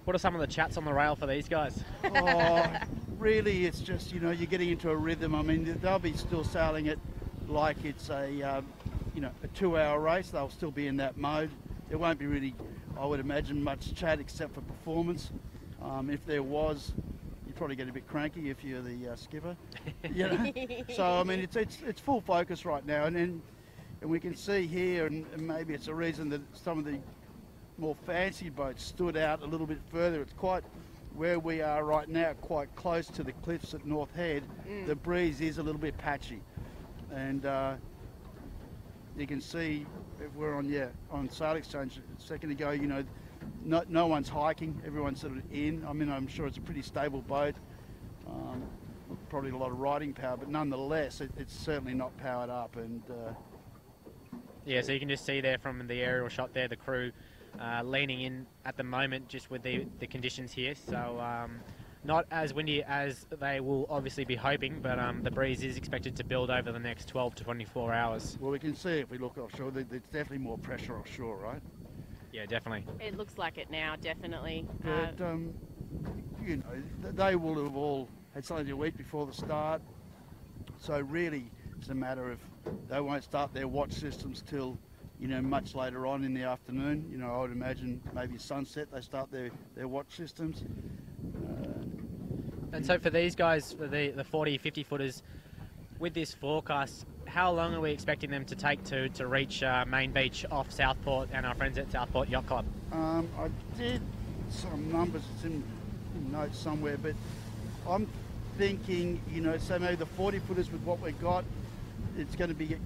what are some of the chats on the rail for these guys? Really, it's just, you're getting into a rhythm. I mean, they'll be still sailing it like it's a 2-hour race. They'll still be in that mode. There won't be really, I would imagine, much chat except for performance. If there was, you'd probably get a bit cranky if you're the skipper. So, I mean, it's full focus right now. And we can see here, and maybe it's a reason that some of the more fancy boats stood out a little bit further. It's quite where we are right now, quite close to the cliffs at North Head. The breeze is a little bit patchy, and you can see if we're on Sail Exchange a second ago, no one's hiking, everyone's sort of in. I mean, I'm sure it's a pretty stable boat, probably a lot of riding power, but nonetheless it's certainly not powered up. And yeah, so you can just see there from the aerial shot there, the crew leaning in at the moment just with the conditions here. So not as windy as they will obviously be hoping, but the breeze is expected to build over the next 12 to 24 hours. Well, we can see if we look offshore, there's definitely more pressure offshore, right? Yeah, definitely. It looks like it now, definitely. But, they will have all had something to eat before the start. So really, it's a matter of they won't start their watch systems till much later on in the afternoon. I would imagine maybe sunset they start their watch systems. And so for these guys, for the 40, 50 footers, with this forecast, how long are we expecting them to take to reach Main Beach off Southport and our friends at Southport Yacht Club? I did some numbers, it's in notes somewhere, but I'm thinking, so maybe the 40 footers with what we've got, it's going to be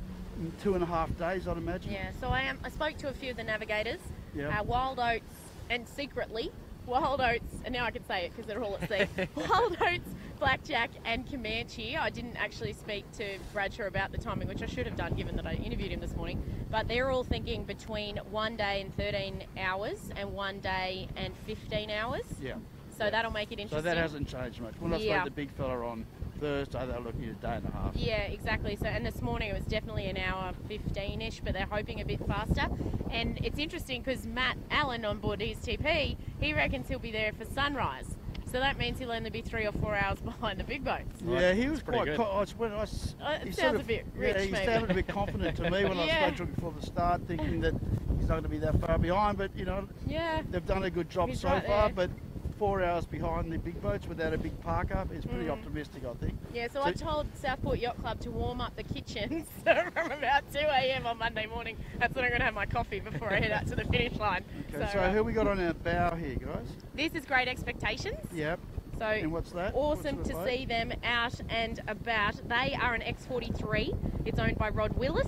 2.5 days, I'd imagine. Yeah, so I spoke to a few of the navigators, yeah. Wild Oats, and secretly, Wild Oats, and now I can say it because they're all at sea, Wild Oats, Blackjack and Comanche. I didn't actually speak to Bradshaw about the timing, which I should have done given that I interviewed him this morning, but they're all thinking between 1 day and 13 hours and 1 day and 15 hours. Yeah. So that'll make it interesting. So that hasn't changed much. When I spoke to the big fella on Thursday, they were looking at a day and a half. Yeah, exactly. So, and this morning it was definitely an hour 15-ish, but they're hoping a bit faster. And it's interesting because Matt Allen on board ESTP, he reckons he'll be there for sunrise. So that means he'll only be 3 or 4 hours behind the big boats. Yeah, he was quite. good. It sounds a bit rich, he maybe. sounded a bit confident to me when I spoke to him before the start, thinking that he's not going to be that far behind. But they've done a good job He's so right far. there. But 4 hours behind the big boats without a big park up is pretty optimistic, I think. Yeah, so I told Southport Yacht Club to warm up the kitchens from about 2 a.m. on Monday morning. That's when I'm going to have my coffee before I head out to the finish line. Okay, so who we got on our bow here, guys? This is Great Expectations. Yep. So And what's that? Awesome What sort to of boat? see them out and about. They are an X43. It's owned by Rod Willis,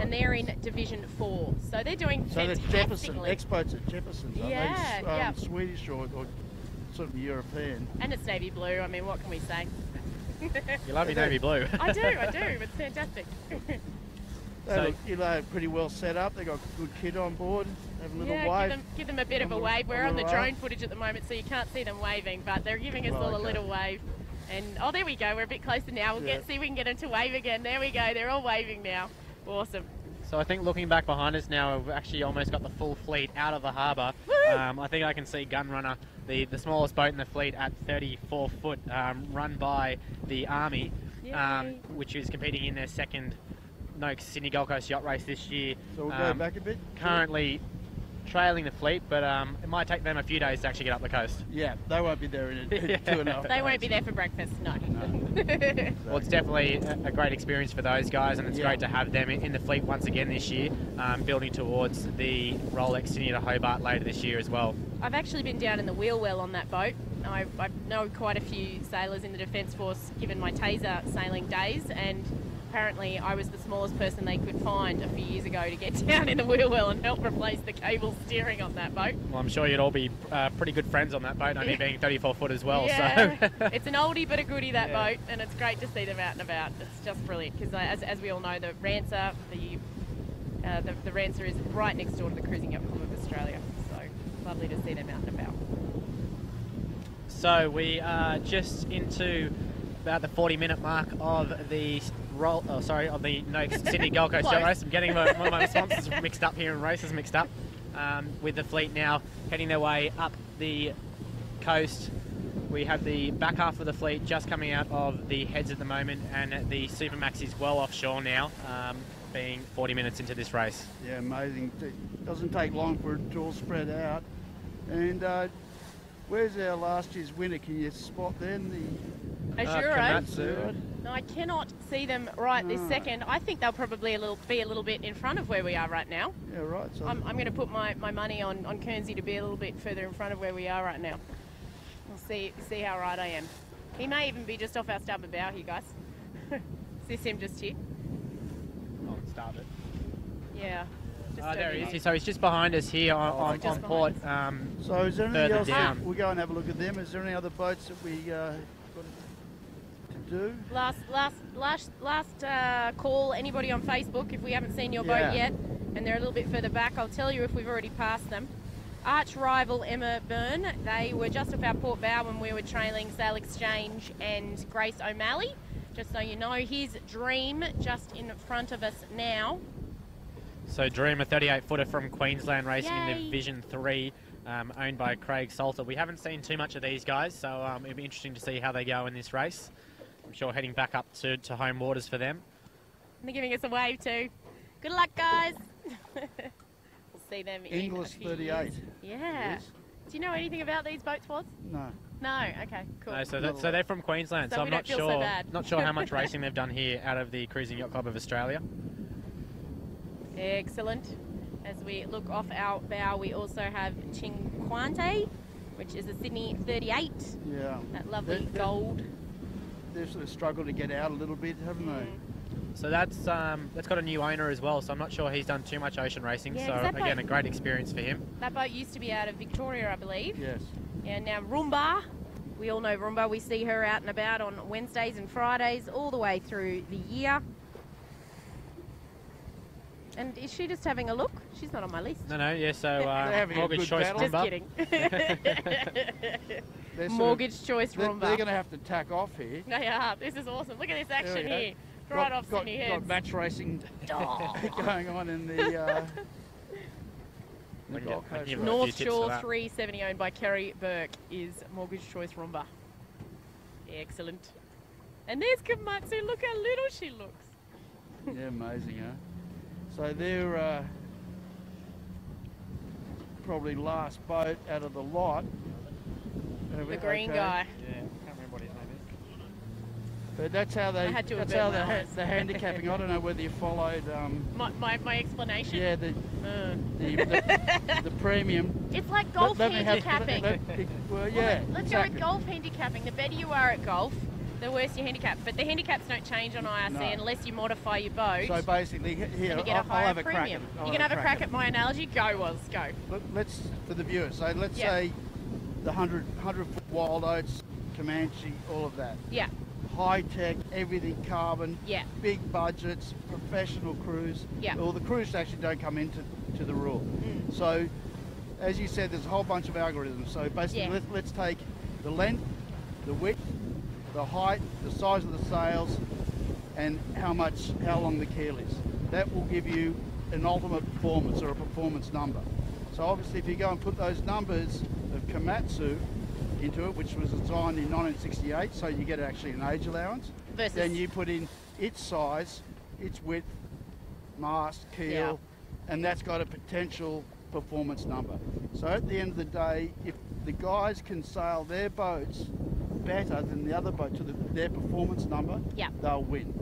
and they're in Division 4. So they're doing So that's fantastically. Jefferson, X-boats at Jefferson's, aren't Yeah, they? yeah. Swedish or sort of European. And it's navy blue. I mean, what can we say? You love your navy blue. I do. It's fantastic. They look pretty well set up. They got good kit on board. Have a little wave. Give them a bit of a wave. We're on the drone footage at the moment, so you can't see them waving, but they're giving us all a little wave. And there we go. We're a bit closer now. We'll see if we can get them to wave again. There we go. They're all waving now. Awesome. So I think looking back behind us now, we've actually almost got the full fleet out of the harbour. I think I can see Gunrunner, the smallest boat in the fleet at 34 foot, run by the Army, which is competing in their second Noakes Sydney Gold Coast Yacht Race this year. So we'll go back a bit. Currently trailing the fleet, but it might take them a few days to actually get up the coast. Yeah, they won't be there in 2.5 They won't be there for breakfast, no. Well, it's definitely a great experience for those guys, and it's great to have them in the fleet once again this year, building towards the Rolex Sydney to Hobart later this year as well. I've actually been down in the wheel well on that boat. I know quite a few sailors in the Defence Force given my taser sailing days, and apparently I was the smallest person they could find a few years ago to get down in the wheel well and help replace the cable steering on that boat. Well, I'm sure you'd all be pretty good friends on that boat, only being 34 foot as well. Yeah, So. It's an oldie but a goodie, that boat, and it's great to see them out and about. It's just brilliant because, as we all know, the Rancer, the Rancer is right next door to the Cruising Yacht Club of Australia. So lovely to see them out and about. So we are just into about the 40-minute mark of the of the Noakes Sydney Gold Coast Yacht Race. I'm getting one of my sponsors mixed up here and races mixed up. With the fleet now heading their way up the coast. We have the back half of the fleet just coming out of the heads at the moment, and the Supermax is well offshore now, being 40 minutes into this race. Yeah, amazing. It doesn't take long for it to all spread out. And where's our last year's winner? Can you spot them? Komatsu. No, I cannot see them right this second. I think they'll probably be a little bit in front of where we are right now. Yeah, right. So I'm going to put my money on Kernsey to be a little bit further in front of where we are right now. We'll see how right I am. He may even be just off our starboard bow here, guys. Is this him just here? On starboard. Yeah. There he is. So he's just behind us here on port. so is there anything further else? down. We'll go and have a look at them. Is there any other boats that we got to do? Last call. Anybody on Facebook? If we haven't seen your boat yet, and they're a little bit further back, I'll tell you if we've already passed them. Arch rival Emma Byrne. They were just off our port bow when we were trailing Sail Exchange and Grace O'Malley. Just so you know, his Dream just in front of us now. So Dream, a 38-footer from Queensland, racing in Yay. Division 3, owned by Craig Salter. We haven't seen too much of these guys, so it'll be interesting to see how they go in this race. I'm sure heading back up to home waters for them. And they're giving us a wave too. Good luck, guys. We'll see them English in a few 38. years. Yeah. Yes. Do you know anything about these boats, Woz? No. No. Okay. Cool. No, so they're from Queensland, So so we I'm don't not feel so sure bad. not sure how much racing they've done here out of the Cruising Yacht Club of Australia. Excellent. As we look off our bow, we also have Chinquante, which is a Sydney 38. Yeah. That lovely They're- gold. They've sort of struggled to get out a little bit, haven't they? So that's got a new owner as well, so I'm not sure he's done too much ocean racing. Yeah, so 'cause that again, boat- a great experience for him. That boat used to be out of Victoria, I believe. Yes. Yeah, now Roomba. We all know Roomba. We see her out and about on Wednesdays and Fridays all the way through the year. And is she just having a look? She's not on my list. No, yeah, so They're having a Mortgage good Choice battle. Just Rumba. kidding. They're sort of- Mortgage Choice They're Roomba. going to have to tack off here. They are. This is awesome. Look at this There action we go. here. Right off Sydney got heads. match racing Oh. going on in the When you- Gold when Coast you- race. a North few tips for Shore that. 370 owned by Kerry Burke is Mortgage Choice Roomba. Excellent. And there's Komatsu. Look how little she looks. Yeah, amazing, huh? So they're probably last boat out of the lot. The green guy. Yeah, can't remember what his name is. But that's how they. I had to That's avert how my eyes. the handicapping. I don't know whether you followed. My explanation? Yeah, the premium. It's like golf Let me have- handicapping. well, yeah. Let's go exactly. with golf handicapping. The better you are at golf, the worse your handicap. But the handicaps don't change on IRC No. unless you modify your boat. So basically, here and you get a I'll higher have a crack. premium. I'll You can have a crack at my analogy. Go, Woz, go. Let's for the viewers. So let's Yeah. say the 100-foot wild oats, Comanche, all of that. Yeah, High tech, everything carbon. yeah, Big budgets, professional crews. Yeah. Well, the crews actually don't come into the rule. Mm. So, as you said, there's a whole bunch of algorithms. So basically, Yeah. let's take the length, the width, the height, the size of the sails, and how long the keel is. That will give you an ultimate performance or a performance number. So obviously, if you go and put those numbers of Komatsu into it, which was designed in 1968, so you get actually an age allowance. versus. Then you put in its size, its width, mast, keel, Yeah. and that's got a potential performance number. So at the end of the day, if the guys can sail their boats better than the other boat to their performance number, Yeah. they'll win.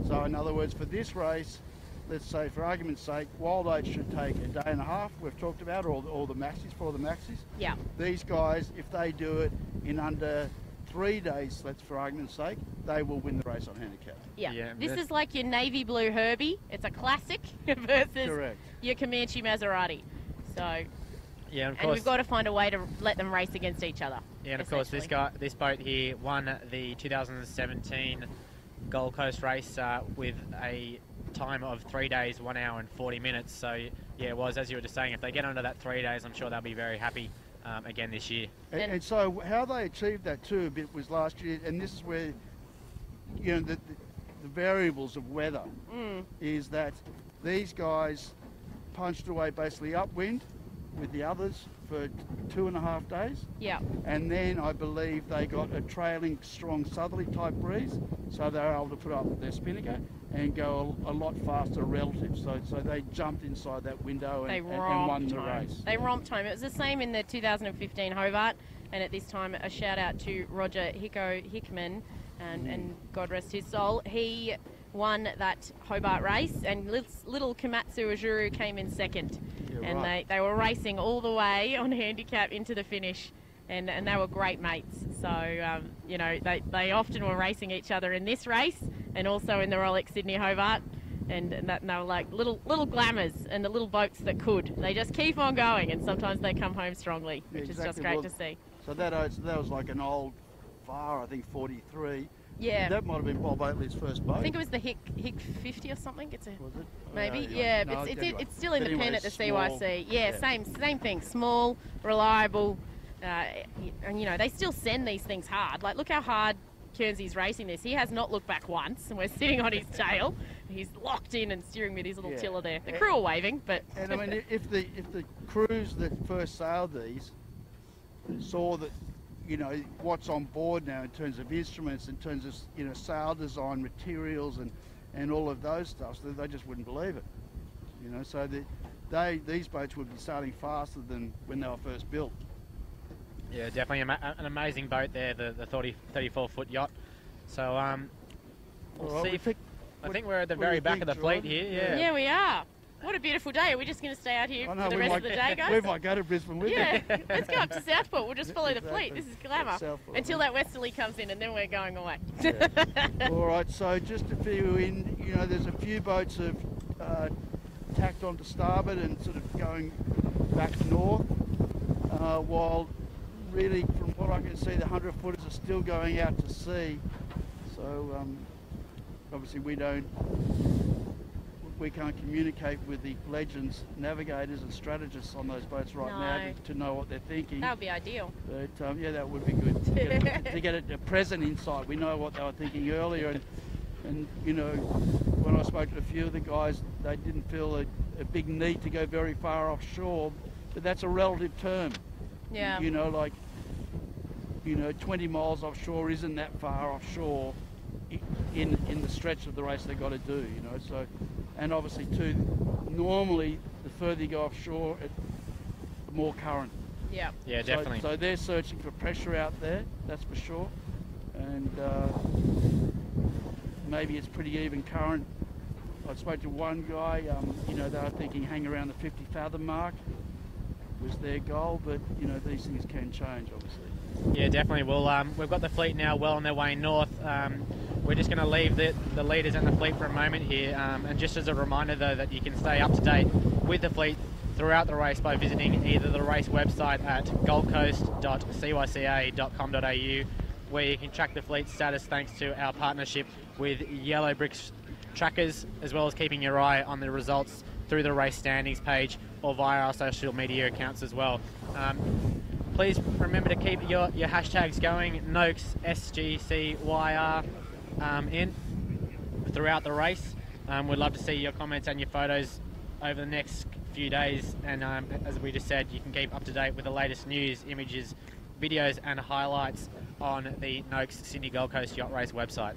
So in other words, for this race, let's say for argument's sake, wild oats should take a day and a half, we've talked about, or the maxis, for the maxis. Yeah, These guys, if they do it in under 3 days, let's for argument's sake, they will win the race on handicap. Yeah. Yeah, This that's- is like your navy blue Herbie. It's a classic versus Correct. your Comanche Maserati. So, Yeah, and of and course. we've got to find a way to let them race against each other. Yeah, and of course, this boat here won the 2017 Gold Coast race with a time of 3 days, 1 hour and 40 minutes. So, yeah, it was, as you were just saying, if they get under that 3 days, I'm sure they'll be very happy again this year. And so how they achieved that too a bit was last year, and this is where, you know, the variables of weather is that these guys punched away basically upwind with the others for 2.5 days. Yeah. And then I believe they got a trailing strong southerly type breeze, so they were able to put up their spinnaker and go a lot faster relative. So they jumped inside that window and won the race. They romped home. It was the same in the 2015 Hobart, and at this time a shout out to Roger Hickman, and God rest his soul. He won that Hobart race, and little Komatsu Ujuru came in second. Yeah, And right. they were racing all the way on handicap into the finish, and they were great mates. So, you know, they often were racing each other in this race and also in the Rolex Sydney Hobart. And they were like little glamours and the little boats that could. They just keep on going, and sometimes they come home strongly, Yeah, which is just exactly. great Well, to see. So that was like an old VAR, I think 43. Yeah. That might have been Bob Oatley's first boat. I think it was the Hick 50 or something. It's a Was it? maybe, Anyway, yeah. no, But anyway. it's still in the Anyway, pen at the small, CYC. Yeah, same thing. Small, reliable, and you know they still send these things hard. Like look how hard Kearnsey's racing this. He has not looked back once, and we're sitting on his tail. He's locked in and steering with his little Yeah. tiller there. The crew are waving, but And I mean, if the crews that first sailed these saw that, you know, what's on board now in terms of instruments, in terms of, you know, sail design, materials, and all of those stuff, so they just wouldn't believe it. You know, so these boats would be sailing faster than when they were first built. Yeah, definitely an amazing boat there, the 34-foot yacht. So we'll All right, see. I think we're at the what do very you back think, of the fleet Jordan? here. yeah, we are. What a beautiful day. Are we just going to stay out here I know, for the we rest might, of the day, guys? we might go to Brisbane with Yeah, you. let's go up to Southport. We'll just follow the fleet. Exactly. This is glamour. Southport. Until that westerly comes in, and then we're going away. All right, so just to fill you in, you know, there's a few boats have tacked onto starboard and sort of going back north, while really, from what I can see, the 100-footers are still going out to sea. So obviously we can't communicate with the legends, navigators and strategists on those boats right now No. to know what they're thinking. That would be ideal. But yeah, that would be good to get a present insight. We know what they were thinking earlier, and you know, when I spoke to a few of the guys, they didn't feel a big need to go very far offshore, but that's a relative term. Yeah. You know, like, you know, 20 miles offshore isn't that far offshore in the stretch of the race they've got to do, you know. So, and obviously too, normally the further you go offshore, the more current. Yeah. Yeah, definitely. So they're searching for pressure out there, that's for sure. And maybe it's pretty even current. I spoke to one guy, you know, they were thinking hang around the 50 fathom mark was their goal, but you know, these things can change obviously. Yeah, definitely. Well, we've got the fleet now well on their way north. We're just going to leave the leaders and the fleet for a moment here. And just as a reminder, though, that you can stay up to date with the fleet throughout the race by visiting either the race website at goldcoast.cyca.com.au, where you can track the fleet status thanks to our partnership with Yellow Bricks Trackers, as well as keeping your eye on the results through the race standings page or via our social media accounts as well. Please remember to keep your hashtags going, Noakes SGCYR, in throughout the race. We'd love to see your comments and your photos over the next few days, and as we just said, you can keep up to date with the latest news, images, videos and highlights on the Noakes Sydney Gold Coast Yacht Race website.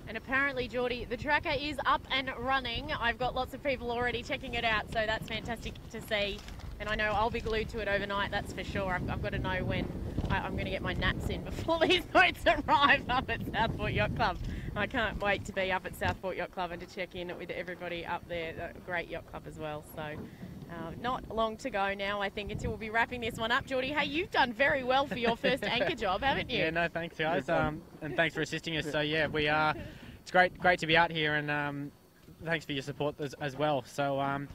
And apparently, Geordie, the tracker is up and running. I've got lots of people already checking it out, so that's fantastic to see. And I know I'll be glued to it overnight, that's for sure. I've got to know when I'm going to get my naps in before these boats arrive up at Southport Yacht Club. I can't wait to be up at Southport Yacht Club and to check in with everybody up there. A great yacht club as well. So Not long to go now, I think, until we'll be wrapping this one up. Geordie, hey, you've done very well for your first anchor job, haven't you? Yeah, no, thanks, guys, and thanks for assisting us. So, yeah, we are. It's great to be out here, and thanks for your support as well. So,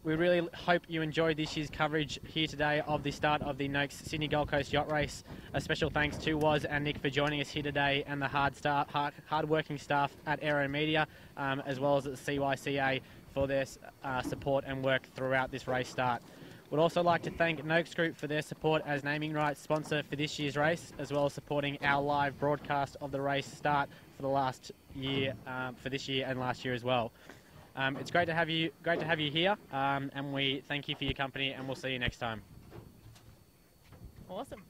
we really hope you enjoyed this year's coverage here today of the start of the Noakes Sydney Gold Coast Yacht Race. A special thanks to Woz and Nick for joining us here today, and the hard-working staff at Aero Media, as well as at the CYCA for their support and work throughout this race start. We'd also like to thank Noakes Group for their support as naming rights sponsor for this year's race, as well as supporting our live broadcast of the race start for the last year, for this year and last year as well. It's great to have you here, and we thank you for your company, and we'll see you next time. Awesome.